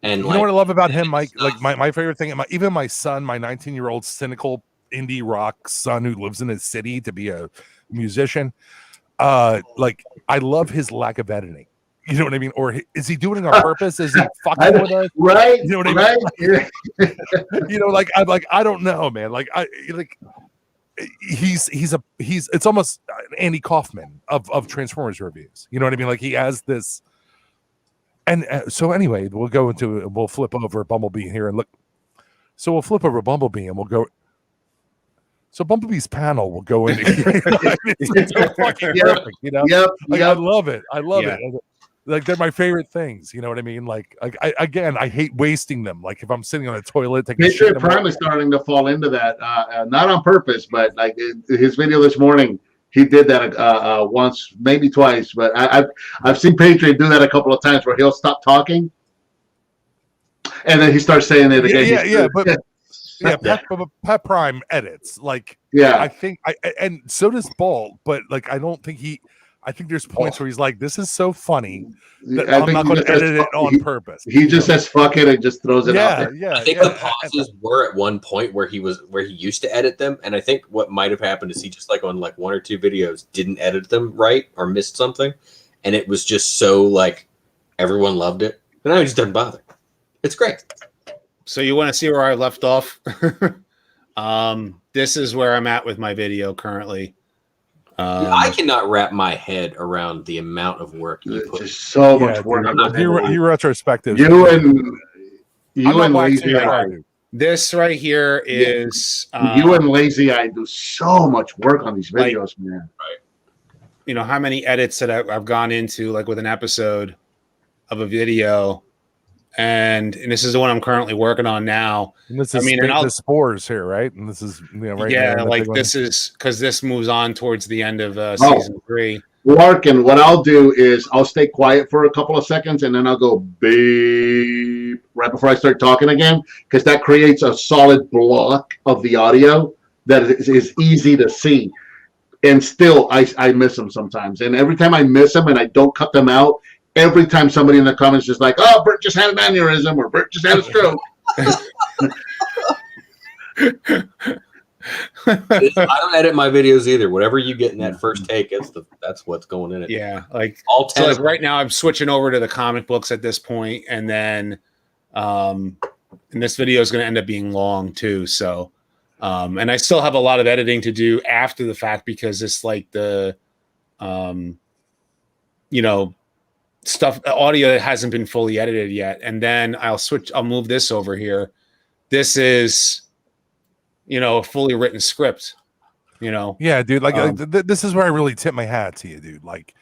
And you know what I love about him, Mike? Like my favorite thing, even my son, my 19-year-old cynical indie rock son who lives in his city to be a musician. Like I love his lack of editing. You know what I mean? Or is he doing it on purpose? Is he fucking with us? Right. You know what I mean? You know, I don't know, man. He's it's almost Andy Kaufman of Transformers reviews. You know what I mean? Like he has this. And so anyway, we'll flip over Bumblebee here and look. So we'll flip over Bumblebee and we'll go. So Bumblebee's panel will go into here. It's so fucking perfect, you know? I love it. I love it. Like they're my favorite things. You know what I mean? Like I hate wasting them. Like if I'm sitting on a toilet, Patriot Prime is starting to fall into that. Not on purpose, but like his video this morning, he did that once, maybe twice. But I've seen Patriot do that a couple of times where he'll stop talking, and then he starts saying it again. Pat Prime edits. Like I think and so does Ball, but like I don't think I think there's points where he's like, "This is so funny that I'm not going to edit it on purpose." He just says "fuck it" and just throws it out there. I think the pauses were at one point where he used to edit them, and I think what might have happened is he just like on like one or two videos didn't edit them right or missed something, and it was just so like everyone loved it, but now he just doesn't bother. It's great. So you want to see where I left off? This is where I'm at with my video currently. I cannot wrap my head around the amount of work you put. Just so much work. You retrospective. You and Lazy Eye. This right here is you and Lazy Eye do so much work on these videos, man. Right. You know how many edits that I've gone into, like with an episode of a video. And this is the one I'm currently working on now. And this is the spores here, right? And this is right. Yeah, like this is because this moves on towards the end of season 3. Larkin, what I'll do is I'll stay quiet for a couple of seconds and then I'll go beep right before I start talking again, because that creates a solid block of the audio that is easy to see. And still, I miss them sometimes. And every time I miss them and I don't cut them out, every time somebody in the comments is just like, "Oh, Bert just had an aneurysm," or "Bert just had a stroke." I don't edit my videos either. Whatever you get in that first take, that's what's going in it. Yeah, like right now I'm switching over to the comic books at this point, and then and this video is going to end up being long too. So, and I still have a lot of editing to do after the fact because it's like the, stuff, audio that hasn't been fully edited yet. And then I'll move this over here. This is, a fully written script, Yeah, dude. Like this is where I really tip my hat to you, dude. Like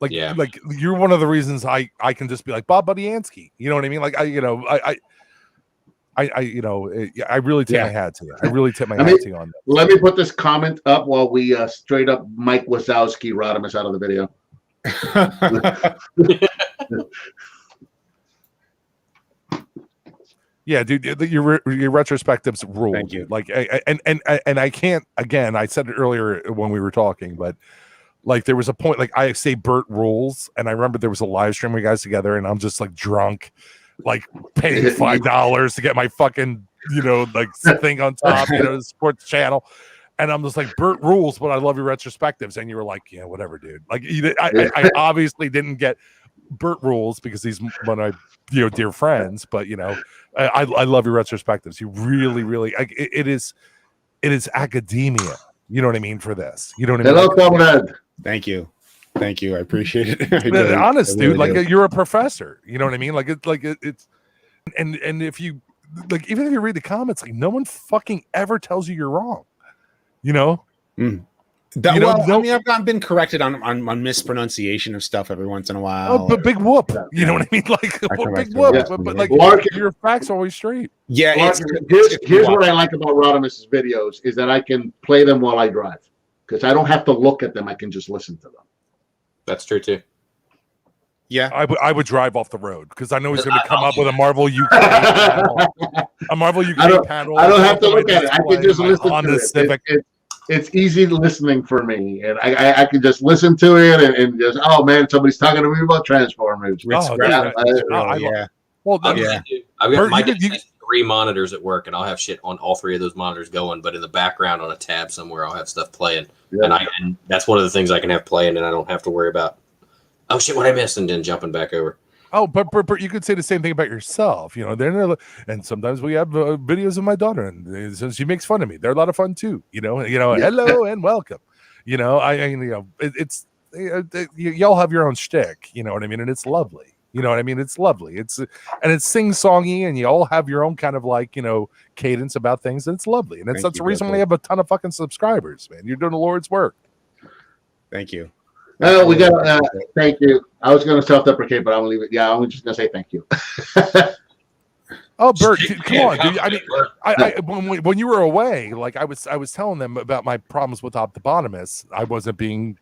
Like you're one of the reasons I can just be like Bob Budiansky. You know what I mean? Like I really tip my hat to you. I really tip my hat to you on that. Let me put this comment up while we straight up Mike Wazowski Rodimus out of the video. Yeah, dude, your retrospectives rule. Thank you. Like, and I can't. Again, I said it earlier when we were talking, but like there was a point. Like I say, Bert rules, and I remember there was a live stream with you guys together, and I'm just like drunk, like paying $5 to get my fucking like thing on top, the sports channel. And I'm just like, Bert rules, but I love your retrospectives. And you were like, yeah, whatever, dude. Like, I obviously didn't get Bert rules because he's one of my dear friends, but I love your retrospectives. You really, really, it is academia. You know what I mean for this. You know what I mean. Hello, comrade. Thank you. I appreciate it. Honest, dude. Like you're a professor. You know what I mean. It's and if you like, even if you read the comments, like no one fucking ever tells you you're wrong. I mean, I've been corrected on mispronunciation of stuff every once in a while. Oh, but big whoop. You know what I mean? Like big whoop. Yeah. But like your facts are always straight. Yeah. Here's what I like about Rodimus's videos is that I can play them while I drive because I don't have to look at them. I can just listen to them. That's true too. Yeah, I would drive off the road because I know he's going to come up with a Marvel UK panel. A Marvel UK panel. I don't have to look at it. I can just listen to it. Civic. It's easy listening for me, and I can just listen to it and just somebody's talking to me about Transformers. Well, I've got 3 monitors at work, and I'll have shit on all 3 of those monitors going, but in the background on a tab somewhere, I'll have stuff playing, and that's one of the things I can have playing, and I don't have to worry about. Oh shit! What I missed, and then jumping back over. Oh, but you could say the same thing about yourself. And sometimes we have videos of my daughter, and so she makes fun of me. They're a lot of fun too. Hello and welcome. It's y'all have your own shtick. You know what I mean, and it's lovely. You know what I mean? It's lovely. It's sing-songy, and you all have your own kind of cadence about things, and it's lovely. And that's the reason we have a ton of fucking subscribers, man. You're doing the Lord's work. Thank you. We got. Thank you. I was going to self-deprecate, but I'm going to leave it. Yeah, I'm just going to say thank you. Oh, Bert, come on, dude. I mean, when you were away, like I was telling them about my problems with Optibotimus. I wasn't being.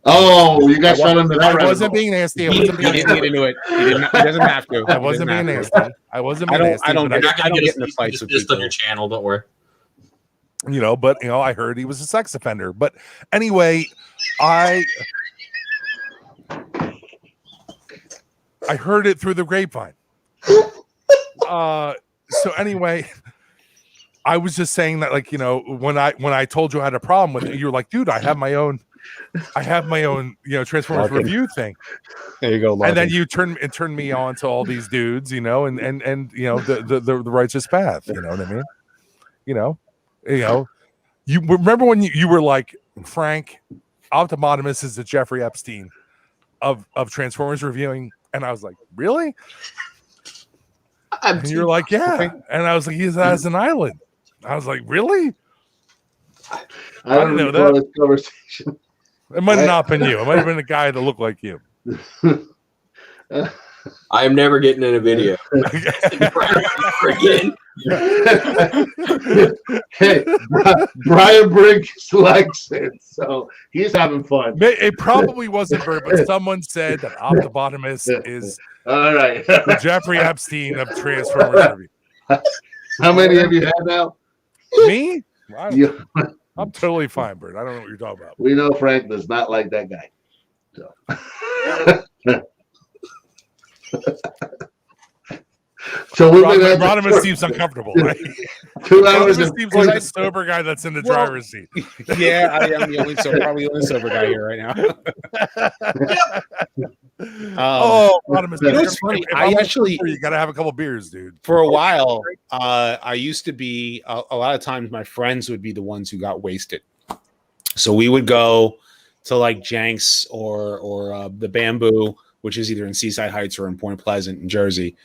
Oh, you guys fell into that. I wasn't being nasty. He didn't get into it. He doesn't have to. I wasn't being nasty. I wasn't being nasty. I don't get in the fights with people on your channel. Don't worry. But I heard he was a sex offender. But anyway, I heard it through the grapevine. So anyway, I was just saying that, when I told you I had a problem with it, you were like, dude, I have my own, Transformers review thing. There you go. Larkin. And then you turned me on to all these dudes, and the righteous path. You know what I mean? You remember when you were like, Frank, Optibotimus is the Jeffrey Epstein of Transformers reviewing, and I was like, really? And you're like, yeah. And I was like, he's as an island. I was like, really? I don't know that this conversation. It might have not been you. It might have been a guy that looked like you. I am never getting in a video. Again. Hey, Brian Briggs likes it, so he's having fun. It probably wasn't Bert, but someone said that Optibotimus is all right. The Jeffrey Epstein of Transformers review. How many have you had now? Me? I'm totally fine, Bert. I don't know what you're talking about. We know Frank does not like that guy. So Rodimus seems uncomfortable, right? 2 hours. Seems like the sober guy that's in the driver's seat. Yeah, I am probably the only sober guy here right now. Rodimus, it's funny. You got to have a couple beers, dude. For a while, I used to be a lot of times my friends would be the ones who got wasted. So we would go to like Jenks or the Bamboo, which is either in Seaside Heights or in Point Pleasant in Jersey.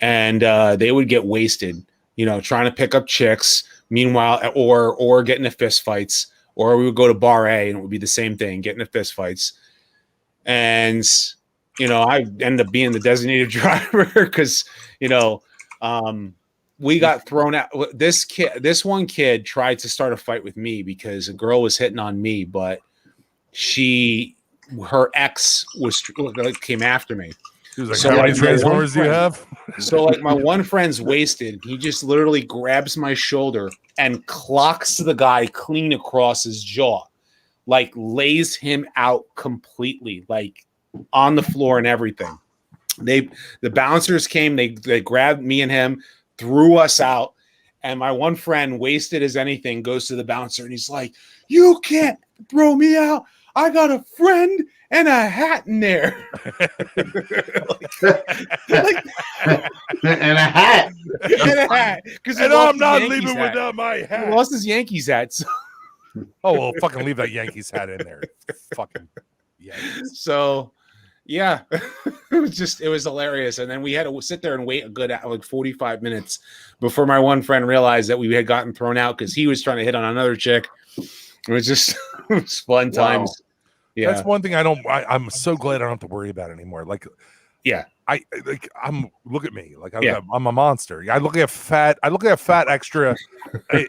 And they would get wasted, trying to pick up chicks. Meanwhile, or get into fist fights, or we would go to Bar A and it would be the same thing, get into fist fights. and I ended up being the designated driver because we got thrown out. This one kid tried to start a fight with me because a girl was hitting on me, but her ex came after me. He was like, how many Transformers do you have? So like my one friend's wasted. He just literally grabs my shoulder and clocks the guy clean across his jaw, like lays him out completely, like on the floor and everything. The bouncers came, they grabbed me and him, threw us out, and my one friend, wasted as anything, goes to the bouncer and he's like, "You can't throw me out. I got a friend and a hat in there." And a hat. And a hat. And I'm not leaving without my hat. He lost his Yankees hat. So. Oh, well, fucking leave that Yankees hat in there. Fucking Yankees. So, yeah, it was hilarious. And then we had to sit there and wait a good 45 minutes before my one friend realized that we had gotten thrown out because he was trying to hit on another chick. It was just it was fun times. Wow. Yeah, that's one thing I'm so glad I don't have to worry about anymore. Like, yeah, look at me, like I'm a monster. I look at fat extra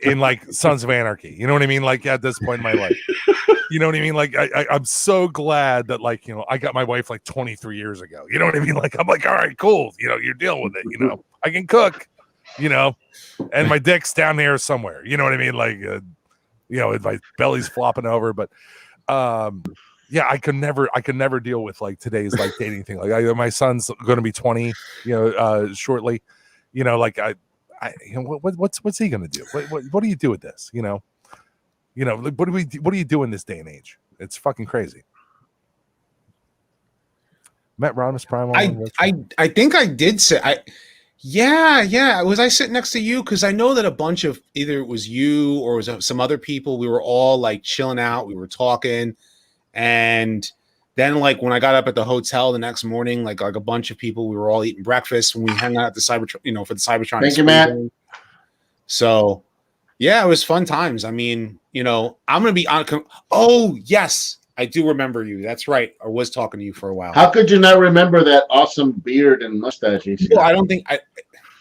in like Sons of Anarchy. You know what I mean? Like at this point in my life, you know what I mean? Like I'm so glad that I got my wife like 23 years ago. You know what I mean? Like I'm like, all right, cool. You're dealing with it. I can cook. And my dick's down there somewhere. You know what I mean? Like, my belly's flopping over, but yeah, I could never deal with like today's like dating thing. Like my son's going to be 20, shortly. What's he going to do? What do you do with this? What do you do in this day and age? It's fucking crazy. Met Rodimus Prime. I think I did say Yeah. Was I sitting next to you? Because I know that a bunch of either it was you or it was some other people. We were all like chilling out. We were talking. And then like when I got up at the hotel the next morning, like a bunch of people, we were all eating breakfast when we hung out at the Cybertron, for the Cybertron. Thank you, Matt. So yeah, it was fun times. I mean, I'm going to be on. Oh, yes. I do remember you. That's right. I was talking to you for a while. How could you not remember that awesome beard and mustache? Well, I don't think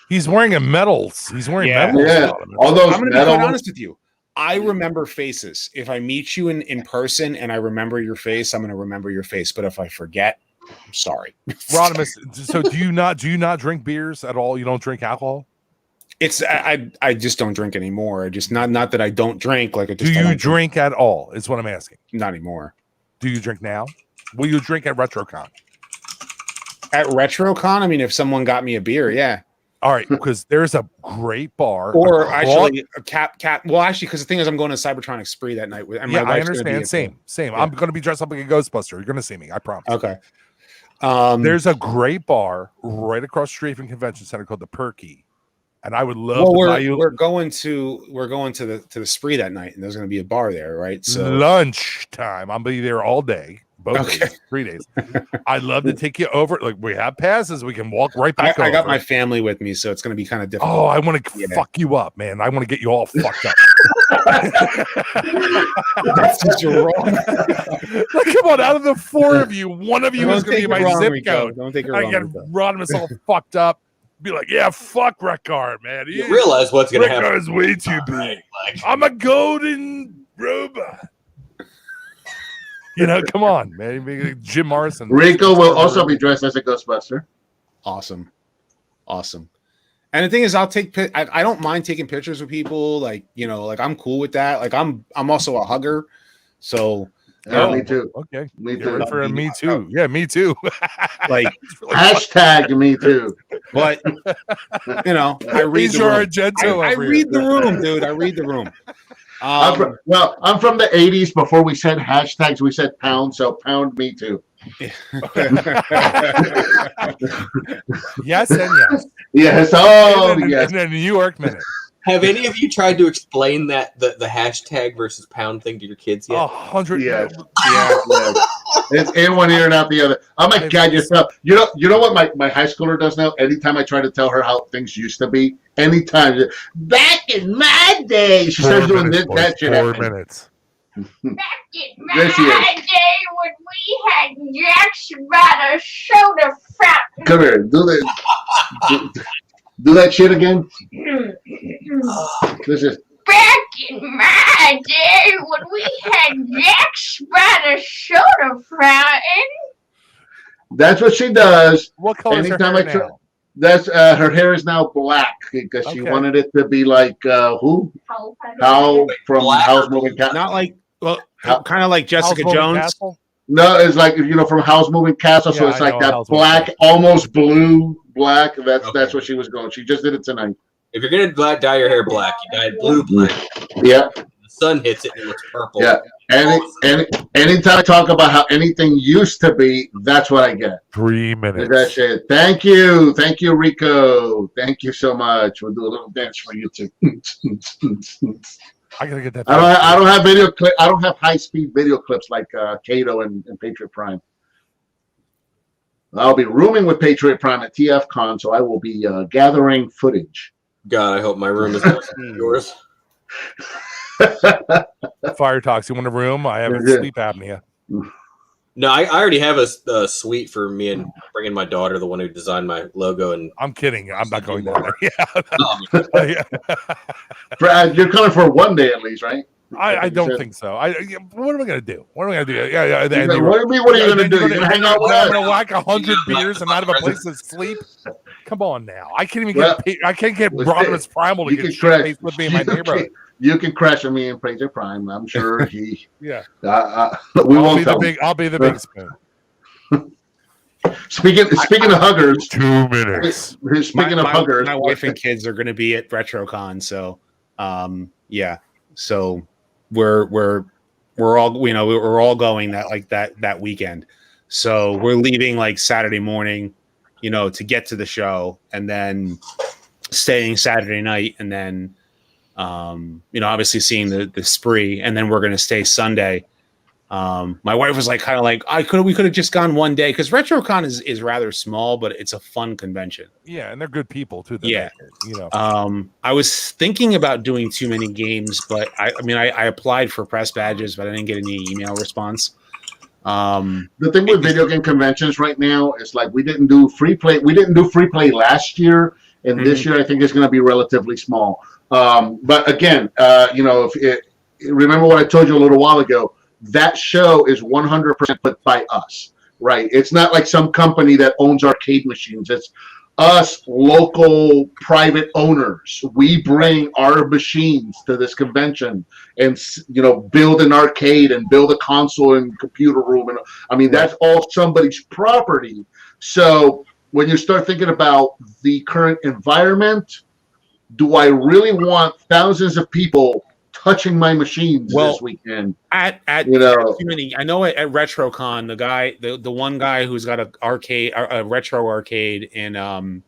he's wearing a medals. He's wearing medals. Yeah, all those. I'm going to be quite honest with you. I remember faces. If I meet you in person and I remember your face, I'm going to remember your face. But if I forget, I'm sorry. Rodimus, so do you not drink beers at all? You don't drink alcohol? It's I just don't drink anymore. I just not that I don't drink. Like, do you drink at all? Is what I'm asking. Not anymore. Do you drink now? Will you drink at RetroCon? At RetroCon, I mean, if someone got me a beer, yeah. All right, because there's a great bar. Or actually, a cap. Well, actually, because the thing is, I'm going to Cybertronic Spree that night. And yeah, I understand. Same. Yeah. I'm going to be dressed up like a Ghostbuster. You're going to see me. I promise. Okay. There's a great bar right across the street from Convention Center called the Perky, and I would love to buy you. We're going to the Spree that night, and there's going to be a bar there, right? So lunchtime. I'll be there all day. Both days, 3 days. I'd love to take you over. Like, we have passes. We can walk right back. I got my family with me, so it's going to be kind of difficult. Oh, I want to fuck you up, man. I want to get you all fucked up. That's just wrong. Like, come on, out of the four of you, one of you is going to be my zip code. Don't take it I wrong. get Rodimus all fucked up. Be like, yeah, fuck Rekard, man. You realize what's going to happen. Rekard's way too big. I'm a golden robot. Come on, man. Jim Morrison. Rico will also be dressed as a Ghostbuster. Awesome. And the thing is, I don't mind taking pictures with people. Like, I'm cool with that. Like, I'm also a hugger. So, me too. Okay. Me too. For me too. Yeah, me too. Like, hashtag me too. But, I read the room. I read the room, dude. I read the room. I'm from the 80s. Before we said hashtags, we said pound. So pound me too. Yes and yes. Yes. Oh, yes. In a New York minute. Have any of you tried to explain that the hashtag versus pound thing to your kids yet? 100. Yes. It's in one ear and out the other. Oh my God, yourself. You know what my high schooler does now? Anytime I try to tell her how things used to be, anytime back in my day, she starts doing that shit. 4 4 minutes. Back in my day when we had a soda fountain. Come here. Do that shit again. This is Back in my day when we had Jack's by the soda fountain. That's what she does. What color is her Anytime hair I try, now? that's her hair is now black because she Okay. wanted it to be like who? How from Black House or Moving Castle? Not like, well, How- kind of like Jessica House Moving Jones. Castle? No, it's like from House Moving Castle, so Yeah, it's I like know that House Moving black, Castle. almost blue black. That's Okay. what she was going. She just did it tonight. If you're gonna dye your hair black, you dye it blue black. Yeah, The sun hits it and it looks purple. yeah. Anytime I talk about how anything used to be, that's what I get. 3 Is minutes. that shit. Thank you, Rico. Thank you so much. We'll do a little dance for you too. I gotta get that. I don't have video clip. I don't have high speed video clips like Kato and Patriot Prime. I'll be rooming with Patriot Prime at TFCon, so I will be gathering footage. God, I hope my room is worse than yours. Fire talks. You want a room? I have Yeah. sleep apnea. No, I already have a suite for me and bringing my daughter, the one who designed my logo. And I'm kidding. I'm not going down there. Yeah. Oh, Brad, you're coming for one day at least, right? I don't think so. What am I gonna do? What am I gonna do? Yeah. What do you mean? What are you gonna do? You're gonna hang out with I'm us? gonna whack 100 beers and not have a place to sleep. Come on now. I can't even Well, get. I can't get Rodimus Primal to You get can shit crash faced with me in my neighborhood. You can crash with me and Patriot Prime. I'm sure he. Yeah. We I'll won't be the tell. big. I'll be the big spoon. Speaking of huggers, 2 minutes. Speaking of huggers, my wife and kids are going to be at RetroCon, so yeah, so we're all we're all going that weekend. So we're leaving like Saturday morning, to get to the show, and then staying Saturday night, and then obviously seeing the spree, and then we're going to stay Sunday. My wife was like, we could have just gone one day, because RetroCon is rather small, but it's a fun convention. Yeah, and they're good people too. Yeah. I was thinking about doing too many games, but I applied for press badges, but I didn't get any email response. The thing with video game conventions right now is like we didn't do free play. We didn't do free play last year, and this year I think it's going to be relatively small. But again, remember what I told you a little while ago. That show is 100% put by us, right? It's not like some company that owns arcade machines. It's us, local private owners. We bring our machines to this convention and, build an arcade and build a console and computer room. And I mean, that's all somebody's property. So when you start thinking about the current environment, do I really want thousands of people touching my machines this weekend? At too many. I know at RetroCon, the one guy who's got a retro arcade in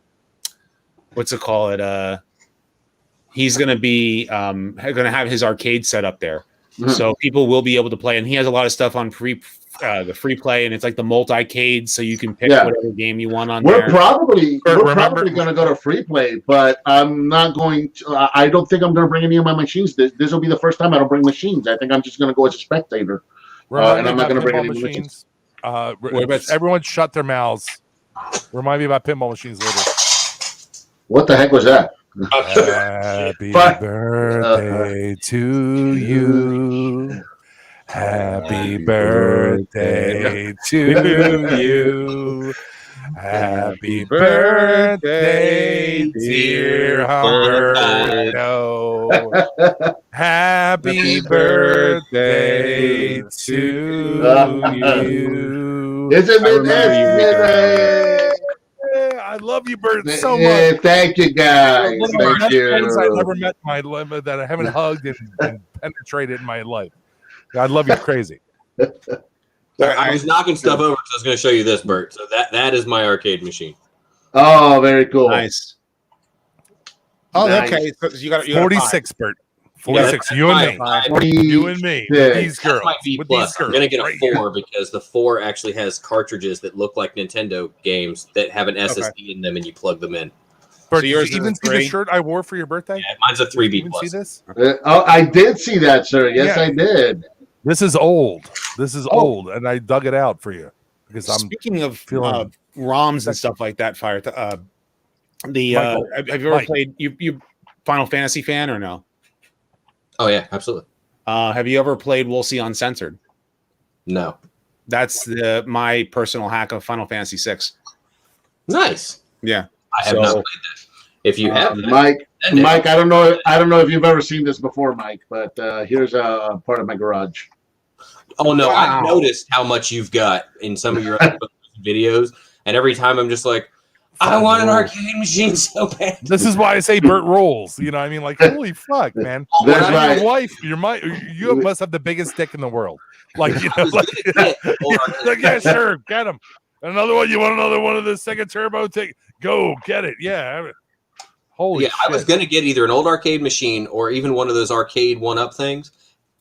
what's it called? He's gonna be gonna have his arcade set up there, so people will be able to play. And he has a lot of stuff on the free play, and it's like the multi-cade, so you can pick whatever game you want on there. We're probably going to go to free play, but I'm not going to. I don't think I'm going to bring any of my machines. This will be the first time I don't bring machines. I think I'm just going to go as a spectator, and I'm not going to bring any machines. Everyone shut their mouths. Remind me about pinball machines later. What the heck was that? Happy birthday to you. Happy birthday to you. Happy birthday, dear Humberto. Happy birthday to you. I love you, Bert, so much. Thank you, guys. Thank you. I've never met in my life that I haven't hugged and penetrated in my life. I love you crazy. I was knocking stuff over because I was going to show you this, Bert. So that is my arcade machine. Oh, very cool. Nice. Oh, nice. Okay. So you got 46, Bert. 46. Yeah, you and me. You and me. With these girls. That's my B+. I'm going to get a 4 because the 4 actually has cartridges that look like Nintendo games that have an SSD in them, and you plug them in. Bert, so did you even see the shirt I wore for your birthday? Yeah, mine's a 3B+. Did you see this? I did see that, sir. Yes, I did. This is old. And I dug it out for you. because I'm speaking of feeling ROMs and stuff like that. Fire. Have you ever played you Final Fantasy fan or no? Oh yeah, absolutely. Have you ever played We'll See Uncensored? No. That's my personal hack of Final Fantasy VI. Nice. Yeah, I have not played that. If you have, Mike, I don't know if you've ever seen this before, Mike, but here's a part of my garage. Oh no, wow. I've noticed how much you've got in some of your other videos, and every time I'm just like, I want an arcade machine so bad. This is why I say Bert rolls. You know what I mean? Like, holy fuck, man. That's right. Your wife, you must have the biggest dick in the world. Like, you know, like yeah, sure, get him. Another one. You want another one of the Sega Turbo? Go get it. Yeah. Holy shit. I was gonna get either an old arcade machine or even one of those arcade 1-up things,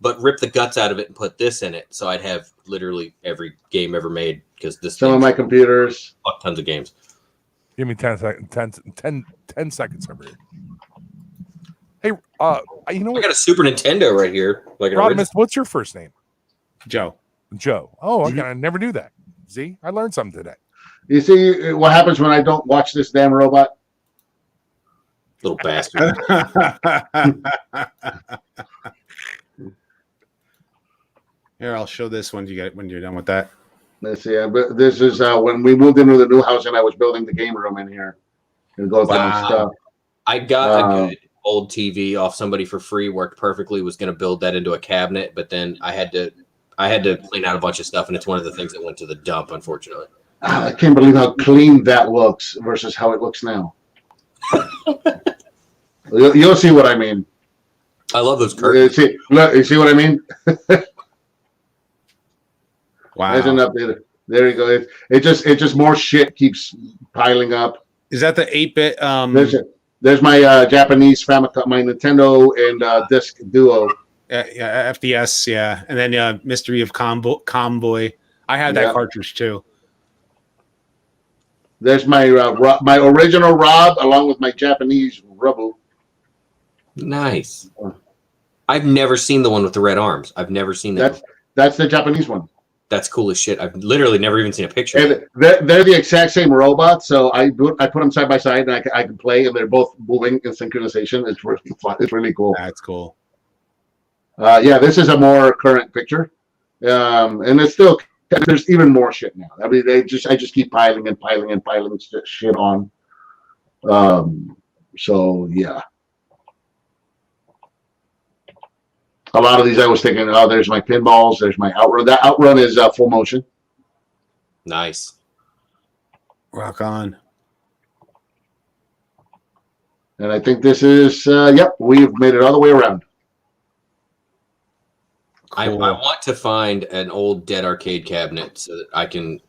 but rip the guts out of it and put this in it, so I'd have literally every game ever made. Because some of my computers, tons of games. Give me 10 seconds over here. Hey, you know what? I got a Super Nintendo right here. Like Rodimus, what's your first name? Joe. Oh, okay. I never knew that. See, I learned something today. You see what happens when I don't watch this damn robot? Little bastard. Here, I'll show this when you're done with that. Let's see. But this is when we moved into the new house and I was building the game room in here. It goes down stuff. I got a good old TV off somebody for free. Worked perfectly. Was going to build that into a cabinet, but then I had to clean out a bunch of stuff, and it's one of the things that went to the dump, unfortunately. I can't believe how clean that looks versus how it looks now. You'll see what I mean. I love those curtains. You see what I mean? Wow. There's an update. There you go. It just more shit keeps piling up. Is that the 8-bit? There's my Japanese Famicom, my Nintendo and Disc Duo. Yeah, FDS, yeah, and then Mystery of Convoy. I had that cartridge too. There's my my original Rob along with my Japanese Rubble. Nice. I've never seen the one with the red arms. I've never seen that. That's the Japanese one. That's cool as shit. I've literally never even seen a picture. And they're the exact same robot, so I put them side by side, and I can play, and they're both moving in synchronization. It's really fun. It's really cool. That's cool. Yeah, this is a more current picture, and it's still there's even more shit now. I mean, I just keep piling and piling and piling shit on. So yeah, a lot of these I was thinking, oh, there's my pinballs, there's my outrun. That outrun is full motion. Nice. Rock on. And I think this is yep, we've made it all the way around. Cool. I want to find an old dead arcade cabinet so that I can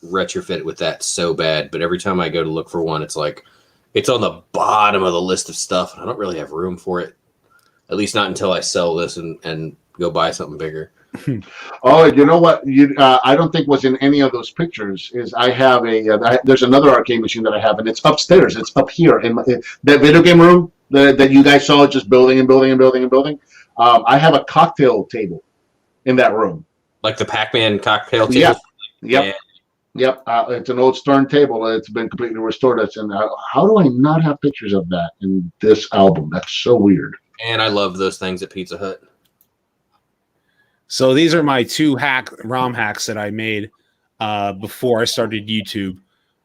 retrofit it with that so bad. But every time I go to look for one, it's like it's on the bottom of the list of stuff, and I don't really have room for it. At least not until I sell this and go buy something bigger. Oh, you know what? I don't think was in any of those pictures. Is I have there's another arcade machine that I have, and it's upstairs. It's up here in that video game room that you guys saw, just building and building and building and building. I have a cocktail table in that room, like the Pac-Man cocktail table. Yep. It's an old Stern table. It's been completely restored. And how do I not have pictures of that in this album? That's so weird. And I love those things at Pizza Hut. So these are my two ROM hacks that I made before I started YouTube.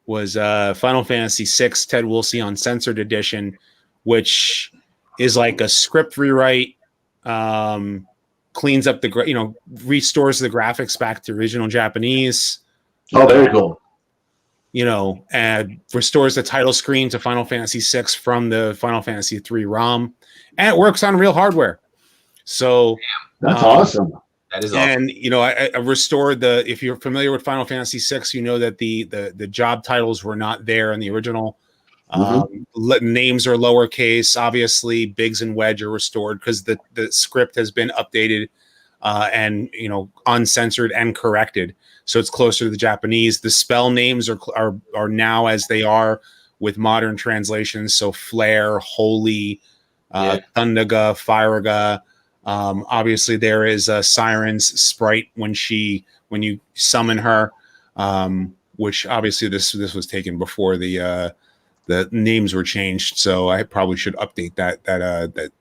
Was Final Fantasy VI Ted Woolsey Uncensored Edition, which is like a script rewrite, cleans up restores the graphics back to original Japanese. Oh, very cool. And restores the title screen to Final Fantasy VI from the Final Fantasy III ROM, and it works on real hardware. So that's awesome. That is awesome. And I restored if you're familiar with Final Fantasy VI, you know that the job titles were not there in the original. Names are lowercase. Obviously, Biggs and Wedge are restored because the script has been updated and uncensored and corrected, so it's closer to the Japanese. The spell names are now as they are with modern translations. So Flare, Holy, Thundaga, Firaga. Obviously, there is a Siren's sprite when you summon her. which obviously this was taken before the names were changed. So I probably should update that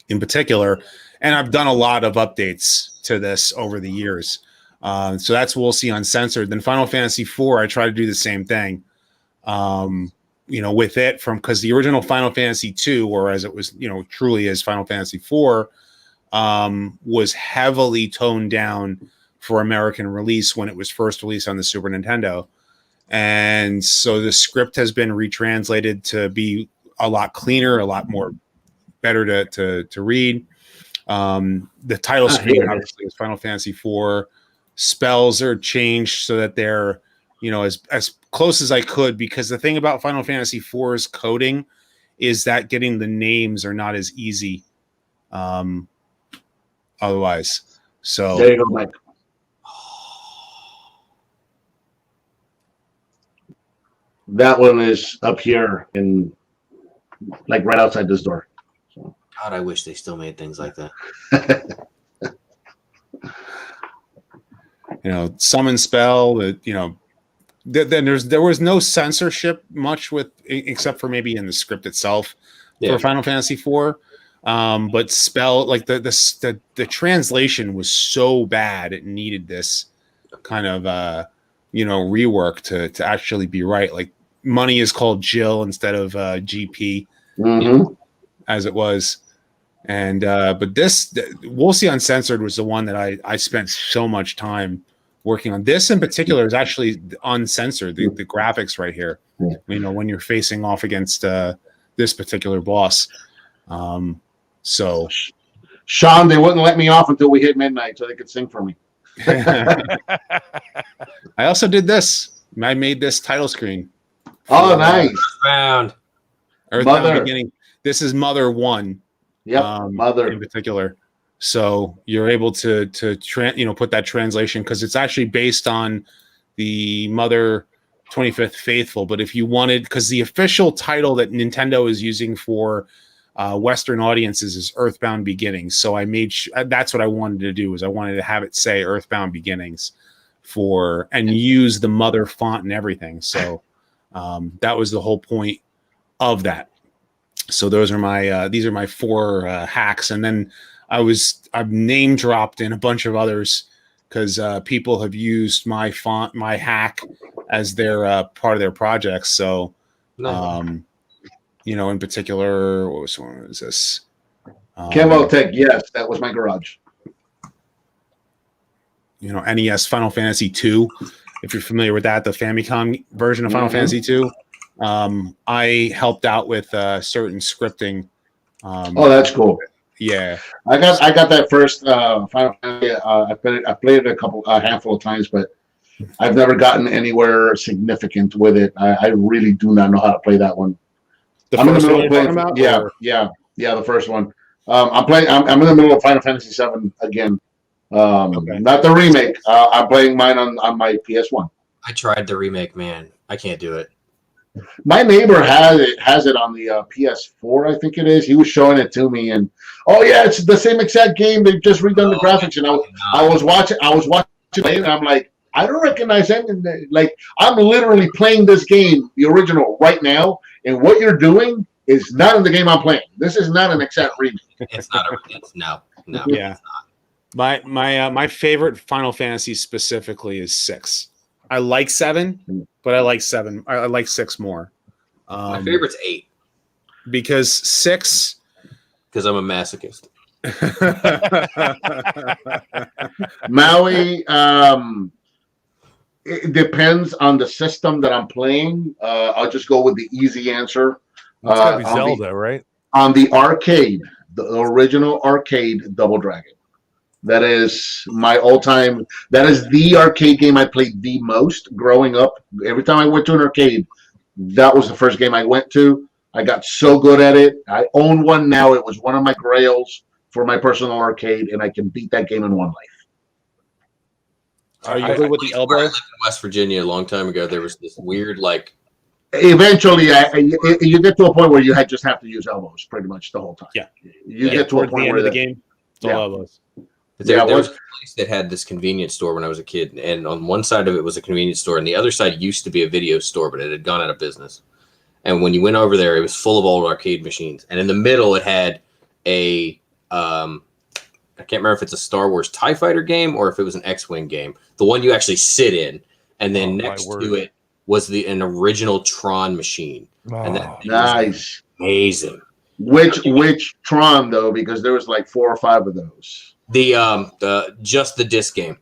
in particular. And I've done a lot of updates to this over the years. So that's We'll See Uncensored. Then Final Fantasy IV, I try to do the same thing. With it because the original Final Fantasy II, or as it was, truly as Final Fantasy IV, was heavily toned down for American release when it was first released on the Super Nintendo. And so the script has been retranslated to be a lot cleaner, a lot more better to read. The title screen obviously is Final Fantasy IV. Spells are changed so that they're as close as I could, because the thing about Final Fantasy IV's coding is that getting the names are not as easy otherwise. So there you go, Mike. That one is up here in right outside this door. So. God, I wish they still made things like that. Summon spell that then there was no censorship much except for maybe in the script itself for Final Fantasy IV. But spell the translation was so bad it needed this kind of rework to actually be right. Like money is called Jill instead of GP, as it was. And but this We'll See Uncensored was the one that I spent so much time working on. This in particular is actually uncensored. The graphics right here, when you're facing off against this particular boss. So Sean, they wouldn't let me off until we hit midnight so they could sing for me. I also did this. I made this title screen. Oh, nice. Earthbound Beginning. This is Mother 1. Yep, Mother in particular. So you're able to put that translation because it's actually based on the Mother 25th Faithful. But if you wanted, because the official title that Nintendo is using for Western audiences is Earthbound Beginnings. So I made that's what I wanted to do, is I wanted to have it say Earthbound Beginnings and use the Mother font and everything. So that was the whole point of that. So those are these are my 4 hacks, and then I've name dropped in a bunch of others because people have used my font, my hack, as their part of their projects. So, in particular, what was this? Camo Tech, yes, that was my garage. NES Final Fantasy II, if you're familiar with that, the Famicom version of Final Fantasy II. I helped out with certain scripting. Oh, that's cool. Yeah, I got that first Final Fantasy. I played it a handful of times, but I've never gotten anywhere significant with it. I really do not know how to play that one. I'm in the middle of playing. The first one. I'm in the middle of Final Fantasy VII again. Not the remake. I'm playing mine on my PS1. I tried the remake, man. I can't do it. My neighbor has it on the PS4, I think it is. He was showing it to me, and it's the same exact game. They've just redone the graphics, and I was watching it, and I'm like, I don't recognize anything. Like, I'm literally playing this game, the original, right now, and what you're doing is not in the game I'm playing. This is not an exact remake. It's not no. Yeah, my favorite Final Fantasy specifically is 6. I like 7, but I like 7. I like 6 more. My favorite's 8 because 6. Because I'm a masochist. Maui. It depends on the system that I'm playing. I'll just go with the easy answer. It's gotta be Zelda, right? On the arcade, the original arcade Double Dragon. That is my all-time. That is the arcade game I played the most growing up. Every time I went to an arcade, that was the first game I went to. I got so good at it. I own one now. It was one of my grails for my personal arcade, and I can beat that game in one life. Are you good with the elbow? I lived in West Virginia a long time ago. There was this weird, Eventually, you get to a point where you just have to use elbows pretty much the whole time. Yeah, you get to a point where the game, it's all elbows. But there was a place that had this convenience store when I was a kid, and on one side of it was a convenience store, and the other side used to be a video store, but it had gone out of business. And when you went over there, it was full of old arcade machines, and in the middle it had a I can't remember if it's a Star Wars TIE Fighter game or if it was an X-Wing game. The one you actually sit in, and then next to it was an original Tron machine. And that nice, amazing. Which Tron though? Because there was like 4 or 5 of those. Just the disc game.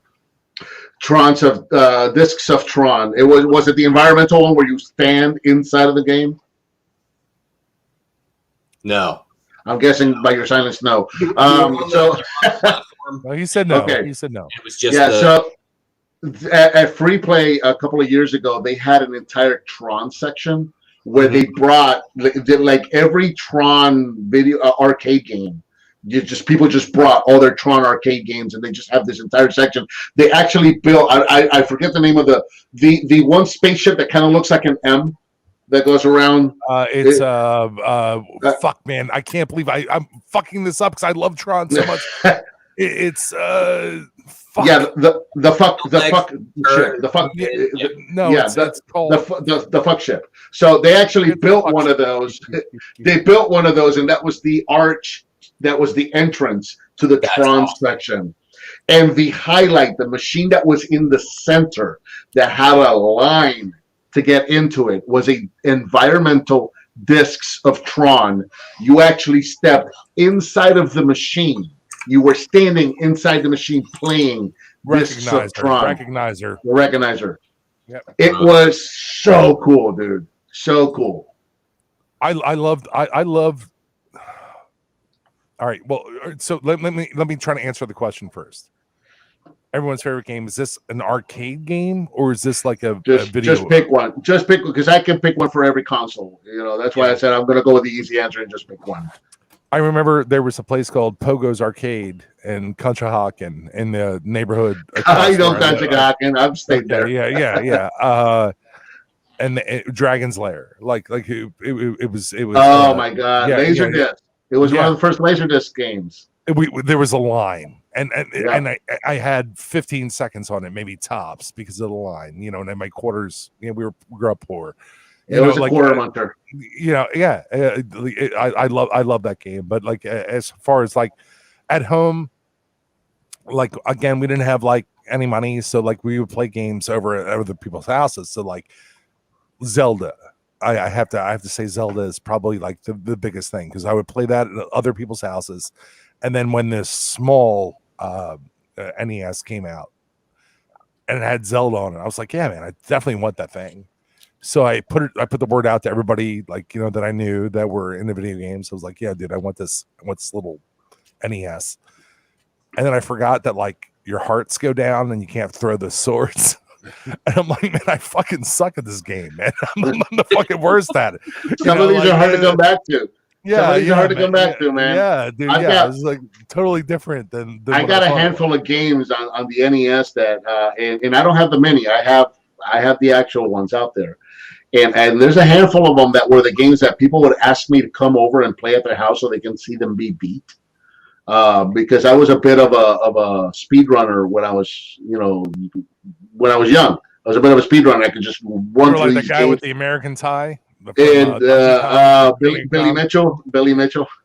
Trons of discs of Tron. Was it the environmental one where you stand inside of the game? No. I'm guessing by your silence, no. No, he said no. Okay. He said no. It was just so at Free Play a couple of years ago, they had an entire Tron section where they brought like every Tron video arcade game. People just brought all their Tron arcade games, and they just have this entire section. They actually built. I forget the name of the one spaceship that kind of looks like an M. That goes around. Fuck, man! I can't believe I'm fucking this up because I love Tron so much. It's fuck. Yeah, the fuck ship. The fuck. It's called the fuck ship. So they actually built one of those. They built one of those, and that was the arch. That was the entrance to the Tron section. And the highlight, the machine that was in the center that had a line to get into it was a environmental discs of Tron. You actually stepped inside of the machine. You were standing inside the machine playing discs of Tron. Recognizer. Yep. It was so cool, dude. So cool. I loved. All right. Well, so let me try to answer the question first. Everyone's favorite game, is this an arcade game or is this like a video? Just pick one. Just pick, because I can pick one for every console. That's why I said I'm going to go with the easy answer and just pick one. I remember there was a place called Pogo's Arcade in Conshohocken in the neighborhood. I know Conshohocken. I've stayed there. Yeah. And Dragon's Lair, like it was. Oh my God, Laserdisc. It was one of the first Laserdisc games. There was a line. And I had 15 seconds on it, maybe tops, because of the line, and then my quarters, we grew up poor. It was a quarter monster. I love that game. But like as far as like at home, like again, we didn't have like any money, so like we would play games over at other people's houses. So like Zelda. I have to say Zelda is probably like the biggest thing, because I would play that at other people's houses. And then when this small NES came out and it had Zelda on it, I was like, yeah, man, I definitely want that thing. So I put the word out to everybody, like, that I knew that were in the video games. I was like, yeah, dude, I want this little NES. And then I forgot that like your hearts go down and you can't throw the swords. And I'm like, man, I fucking suck at this game, man. I'm the fucking worst at it. Some of these are hard to come back to. Yeah, it's hard to come back to, man. Yeah, dude. It's like totally different than I got a handful of games on the NES that, and I don't have the mini. I have the actual ones out there, and there's a handful of them that were the games that people would ask me to come over and play at their house so they can see them be beat. Because I was a bit of a speedrunner when I was, when I was young. I was a bit of a speedrunner. I could just run through like these the guy games. with the American tie. And Billy Mitchell.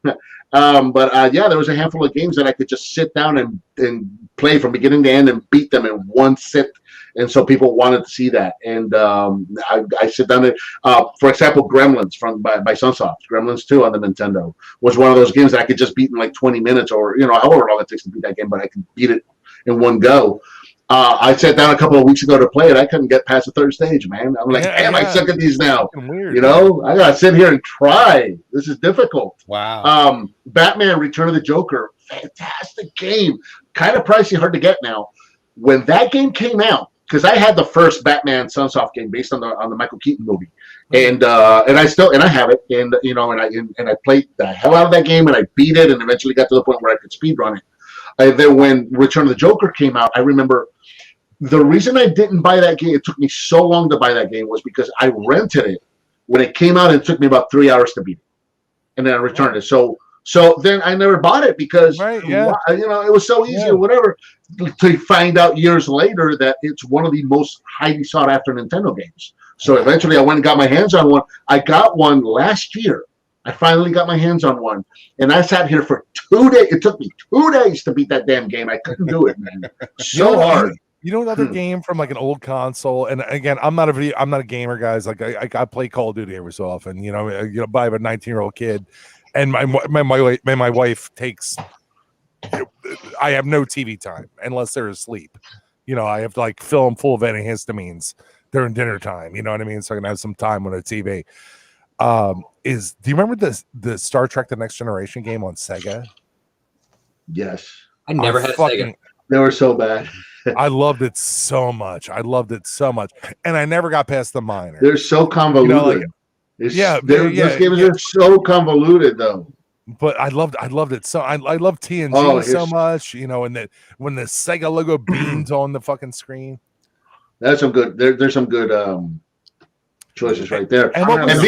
But there was a handful of games that I could just sit down and play from beginning to end and beat them in one sit. And so people wanted to see that. And I sit down and, for example, Gremlins by Sunsoft, Gremlins 2 on the Nintendo was one of those games that I could just beat in like 20 minutes or, however long it takes to beat that game, but I could beat it in one go. I sat down a couple of weeks ago to play it. I couldn't get past the third stage, man. I'm like, I suck at these now. Weird, I gotta sit here and try. This is difficult. Wow. Batman: Return of the Joker, fantastic game. Kind of pricey, hard to get now. When that game came out, because I had the first Batman Sunsoft game based on the Michael Keaton movie, and I have it, and I played the hell out of that game, and I beat it, and eventually got to the point where I could speedrun it. And then when Return of the Joker came out, I remember the reason I didn't buy that game, it took me so long to buy that game, was because I rented it when it came out, and it took me about 3 hours to beat it. And then I returned it. So So then I never bought it because Right, yeah. you know, it was so easy Yeah. or whatever. To find out years later that it's one of the most highly sought after Nintendo games. So eventually I went and got my hands on one. I got one last year. I finally got my hands on one, and I sat here for 2 days. It took me 2 days to beat that damn game. I couldn't do it, man. So hard. You know another game from like an old console, and again, I'm not a gamer, guys. Like I play Call of Duty every so often. But I have a 19-year-old kid, and my wife takes. I have no TV time unless they're asleep. I have to like fill them full of antihistamines during dinner time. You know what I mean? So I can have some time on a TV. Do you remember the Star Trek: The Next Generation game on Sega? Yes. I never had a Sega. They were so bad. I loved it so much. And I never got past the minor. They're so convoluted. Those games are so convoluted, though. But I loved it so. I love TNG so much. And when the Sega logo beams on the fucking screen. That's some good. There's some good choices right there. And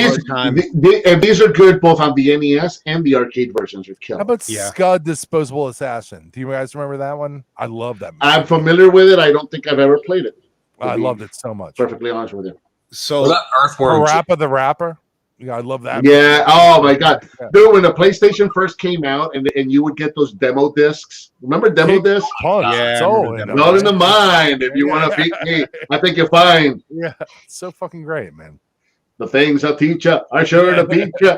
these are good both on the NES and the arcade versions. Are killer. How about Scud Disposable Assassin? Do you guys remember that one? I love that movie. I'm familiar with it. I don't think I've ever played it. I loved it so much. Perfectly honest with you. So what about Earthworm Jim? Parappa the Rapper. Yeah, I love that. Yeah. Oh my God, dude! When the PlayStation first came out, and you would get those demo discs. Remember demo discs? Not in the mind. If you want to beat me, I think you're fine. Yeah, it's so fucking great, man. The things I'll teach you, I sure to beat you.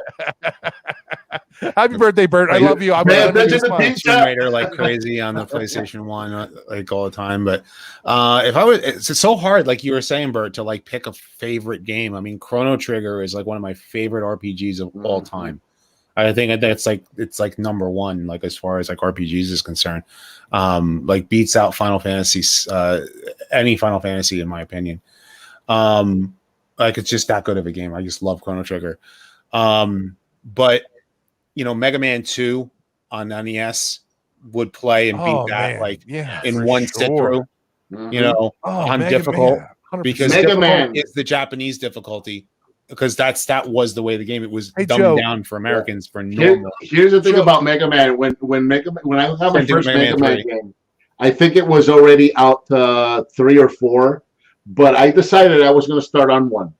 Happy birthday, Bert! I love you. I'm Tomb Raider like crazy on the PlayStation 1, like all the time. But if I was, it's so hard, like you were saying, Bert, to like pick a favorite game. I mean, Chrono Trigger is like one of my favorite RPGs of all time. I think that's like number one, like as far as like RPGs is concerned. Like beats out Final Fantasy, any Final Fantasy in my opinion. Like it's just that good of a game. I just love Chrono Trigger. But Mega Man 2 on NES would play and beat that in one sit through. On Mega difficult Man, because Mega difficult Man is the Japanese difficulty because that was the way the game. It was dumbed Joe. down for Americans for normal. Here's the thing about Mega Man. When I had my first Mega Man game, I think it was already out 3 or 4. But I decided I was going to start on 1.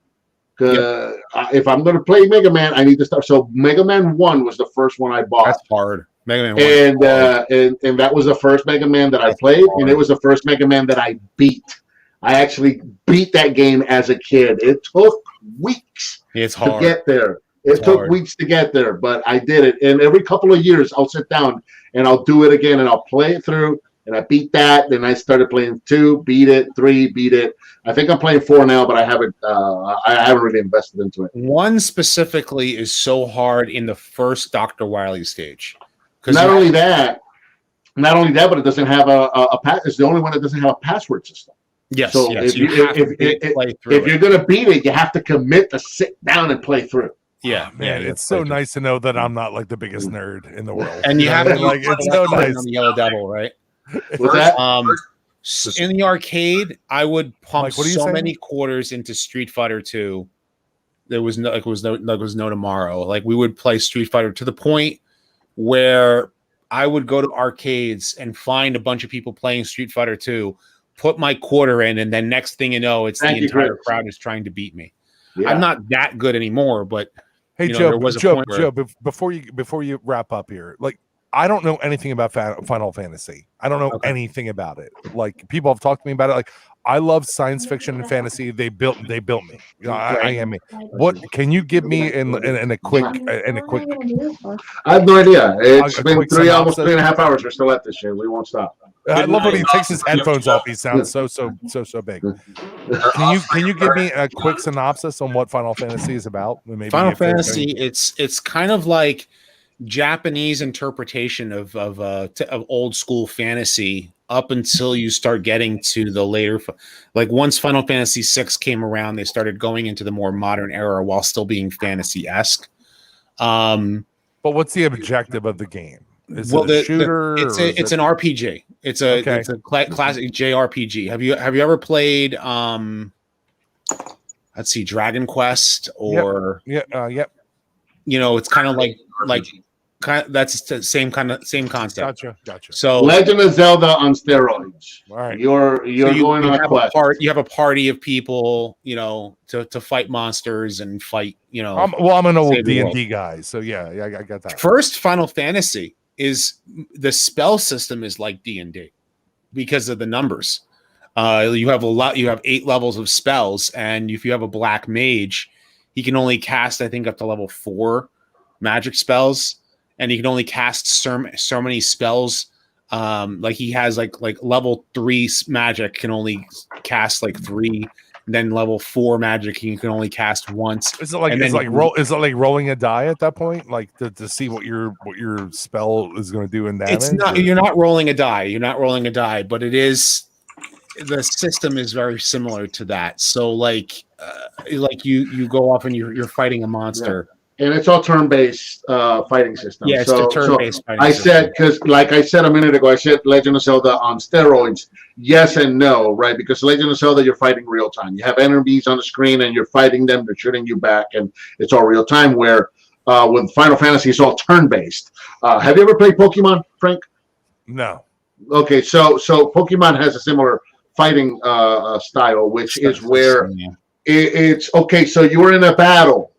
If I'm going to play Mega Man, I need to start. So Mega Man 1 was the first one I bought. That's hard. Mega Man 1. And that was the first Mega Man that I played, and it was the first Mega Man that I beat. I actually beat that game as a kid. It took weeks to get there. It took weeks to get there, but I did it. And every couple of years, I'll sit down and I'll do it again, and I'll play it through. And I beat that. Then I started playing 2, beat it, 3, beat it. I think I'm playing 4 now, but I haven't really invested into it. 1 specifically is so hard in the first Dr. Wily stage. Not only that, but it doesn't have a it's the only one that doesn't have a password system. Yes. So if you're gonna beat it, you have to commit to sit down and play through. Yeah, man, it's so nice to know that I'm not like the biggest nerd in the world. And you have to like it's so nice. On the Yellow Devil, right? What's that? In the arcade, I would pump so saying? many quarters into Street Fighter 2. There was no tomorrow. Like we would play Street Fighter to the point where I would go to arcades and find a bunch of people playing Street Fighter 2, put my quarter in, and then next thing you know, it's the entire crowd is trying to beat me. Yeah. I'm not that good anymore, but hey, Joe, there was a point where before you wrap up here, like I don't know anything about Final Fantasy. I don't know anything about it. Like people have talked to me about it. Like I love science fiction and fantasy. They built me. I am me. What can you give me in a quick? I have no idea. It's been almost 3.5 hours. We're still at this shit. We won't stop. I love when he takes his headphones off. He sounds so big. Can you give me a quick synopsis on what Final Fantasy is about? Maybe Final Fantasy, it's kind of like Japanese interpretation of old school fantasy up until you start getting to the later, like once Final Fantasy VI came around, they started going into the more modern era while still being fantasy-esque. But what's the objective of the game? Is it a shooter? It's an RPG. It's a classic JRPG. Have you ever played let's see, Dragon Quest or yep. It's kind of like that's the same concept. Gotcha. So Legend of Zelda on steroids. All right. You're going on a quest. You have a party of people, you know, to fight monsters and fight, you know. I'm an old save the world. D&D guy, so yeah, I got that. First Final Fantasy is the spell system is like D&D because of the numbers. You have 8 levels of spells, and if you have a black mage, he can only cast, I think, up to level 4 magic spells, and he can only cast so many spells. Like he has like level 3 magic can only cast like 3. Then level 4 magic he can only cast once. Is it like rolling a die at that point, like to see what your spell is going to do in damage? It's not. You're not rolling a die. You're not rolling a die, but it is. The system is very similar to that. So like you go off and you're fighting a monster. Yeah. And it's all turn-based fighting system. Yeah, it's a turn-based fighting system. I said, because like I said a minute ago, I said Legend of Zelda on steroids. Yes and no, right? Because Legend of Zelda, you're fighting real time. You have enemies on the screen and you're fighting them. They're shooting you back, and it's all real time. Where with Final Fantasy, it's all turn-based. Have you ever played Pokemon, Frank? No. Okay, so Pokemon has a similar fighting style, which is where it's okay. So you're in a battle.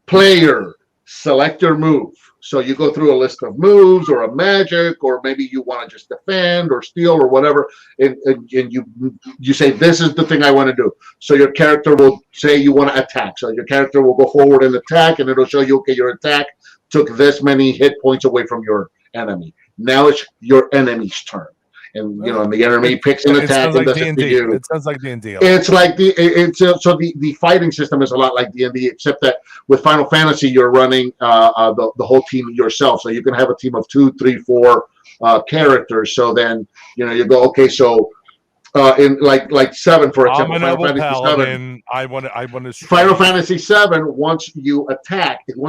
Player, select your move. So you go through a list of moves or a magic, or maybe you want to just defend or steal or whatever, and you say, this is the thing I want to do. So your character will say you want to attack. So your character will go forward and attack, and it'll show you, okay, your attack took this many hit points away from your enemy. Now it's your enemy's turn. And you know, and the enemy picks an attack and does it for you. It sounds like D&D. It's like the fighting system is a lot like D&D, except that with Final Fantasy you're running the whole team yourself. So you can have a team of 2, 3, 4 characters. So then you go, okay, so in like 7, for example, Final Fantasy 7, once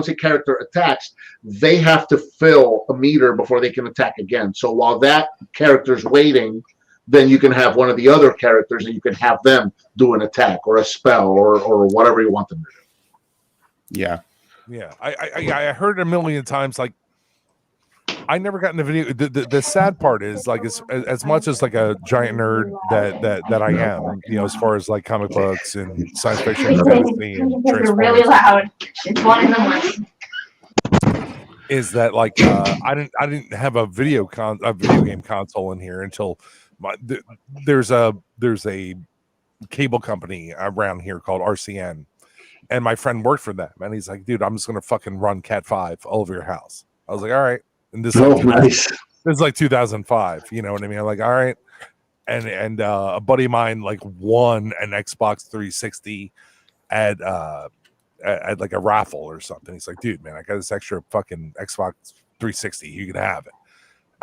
a character attacks, they have to fill a meter before they can attack again. So while that character's waiting, then you can have one of the other characters and you can have them do an attack or a spell or whatever you want them to do. Yeah. I heard it a million times. Like, I never got in the video. The sad part is, like, as much as like a giant nerd that I am, as far as like comic books and science fiction and fantasy and You're really loud. It's 1 in the morning. Is that like I didn't have a video game console in here until there's a cable company around here called RCN, and my friend worked for them, and he's like, dude, I'm just gonna fucking run Cat 5 all over your house. I was like, all right. And this nice. This is like 2005, you know what I mean? I'm like, all right. And a buddy of mine like won an Xbox 360 at like a raffle or something. He's like, dude, man, I got this extra fucking Xbox 360. You can have it.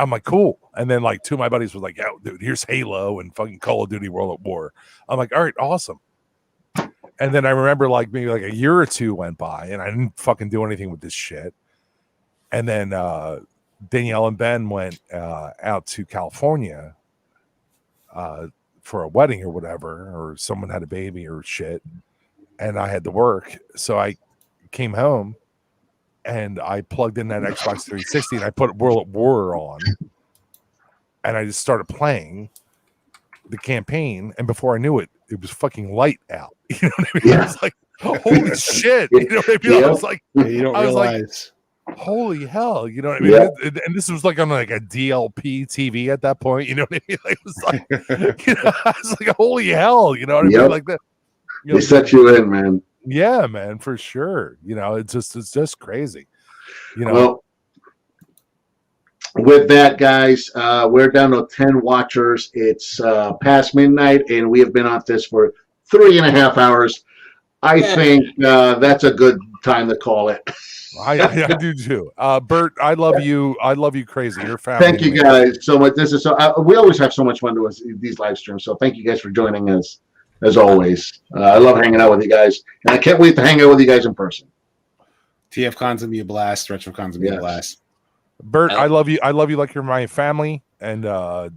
I'm like, cool. And then like 2 of my buddies were like, yo, dude, here's Halo and fucking Call of Duty World at War. I'm like, all right, awesome. And then I remember like maybe like a year or 2 went by and I didn't fucking do anything with this shit. And then Danielle and Ben went out to California for a wedding or whatever, or someone had a baby or shit, and I had to work. So I came home and I plugged in that Xbox 360 and I put World at War on, and I just started playing the campaign. And before I knew it, it was fucking light out. You know what I mean? Yeah. I was like, holy shit! You know what I mean? Yeah. I was like, you don't realize. Holy hell, you know what I mean? Yeah. And this was like on like a DLP TV at that point, you know what I mean? Like, it was like, I was like, holy hell, you know what I mean? Like that. They set you in, man. Yeah, man, for sure. It's just crazy. Well, with that, guys, we're down to 10 watchers. It's past midnight, and we have been on this for 3.5 hours. I think that's a good time to call it. I do too. Bert, I love you. I love you crazy. Your family. Thank you guys so much. This is we always have so much fun doing these live streams. So thank you guys for joining us as always. I love hanging out with you guys, and I can't wait to hang out with you guys in person. TFCon's gonna be a blast. RetroCon's gonna be a blast. Bert, I love you. I love you like you're my family, and I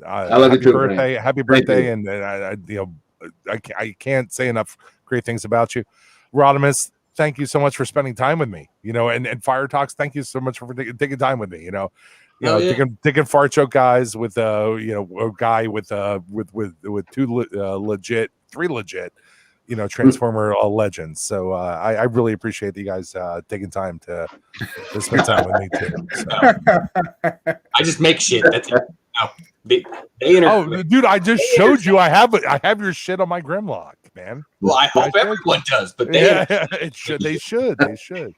love you too. Birthday, happy birthday, and I can't say enough great things about you. Rodimus, thank you so much for spending time with me. You know, and Fire Talks, thank you so much for taking time with me. You know, taking fart joke guys with a guy with three legit, you know, Transformer legends. So I really appreciate you guys taking time to spend time with me too. So. I just make shit. That's it. No, dude, I just showed you. I have your shit on my Grimlock, man. Well, I hope everyone does, but they should. They should.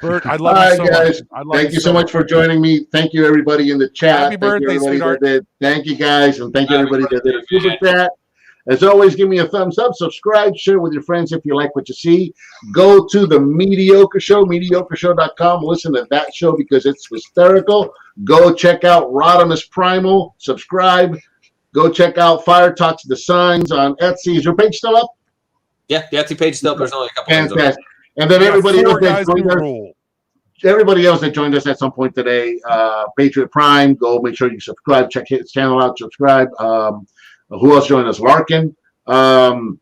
Bert, I love you so guys. much. Thank you so much for joining me. Thank you, everybody in the chat. Happy birthday, sweetheart. Thank you, guys, and thank you, everybody that did a super chat. As always, give me a thumbs up, subscribe, share with your friends if you like what you see. Go to the Mediocre Show, mediocreshow.com. Listen to that show because it's hysterical. Go check out Rodimus Primal. Subscribe. Go check out Fire Talks the Signs on Etsy. Is your page still up? Yeah, the Etsy page still up. There's only a couple things. Fantastic. And then everybody else that joined us at some point today, Patriot Prime, go make sure you subscribe. Check his channel out. Subscribe. Who else joined us? Larkin. Am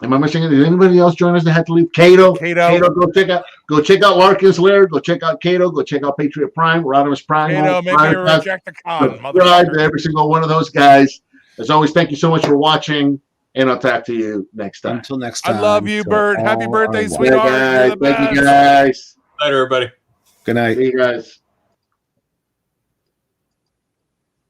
I missing it? Did anybody else join us that had to leave? Cato. Go check out Larkin's Lair. Go check out Cato. Go check out Patriot Prime. Rodimus Prime. Cato, maybe reject the con. Subscribe to every single one of those guys. As always, thank you so much for watching, and I'll talk to you next time. Until next time. I love you, Bert. Happy birthday, sweetheart. Thank you, guys. Later, everybody. Good night. See you guys.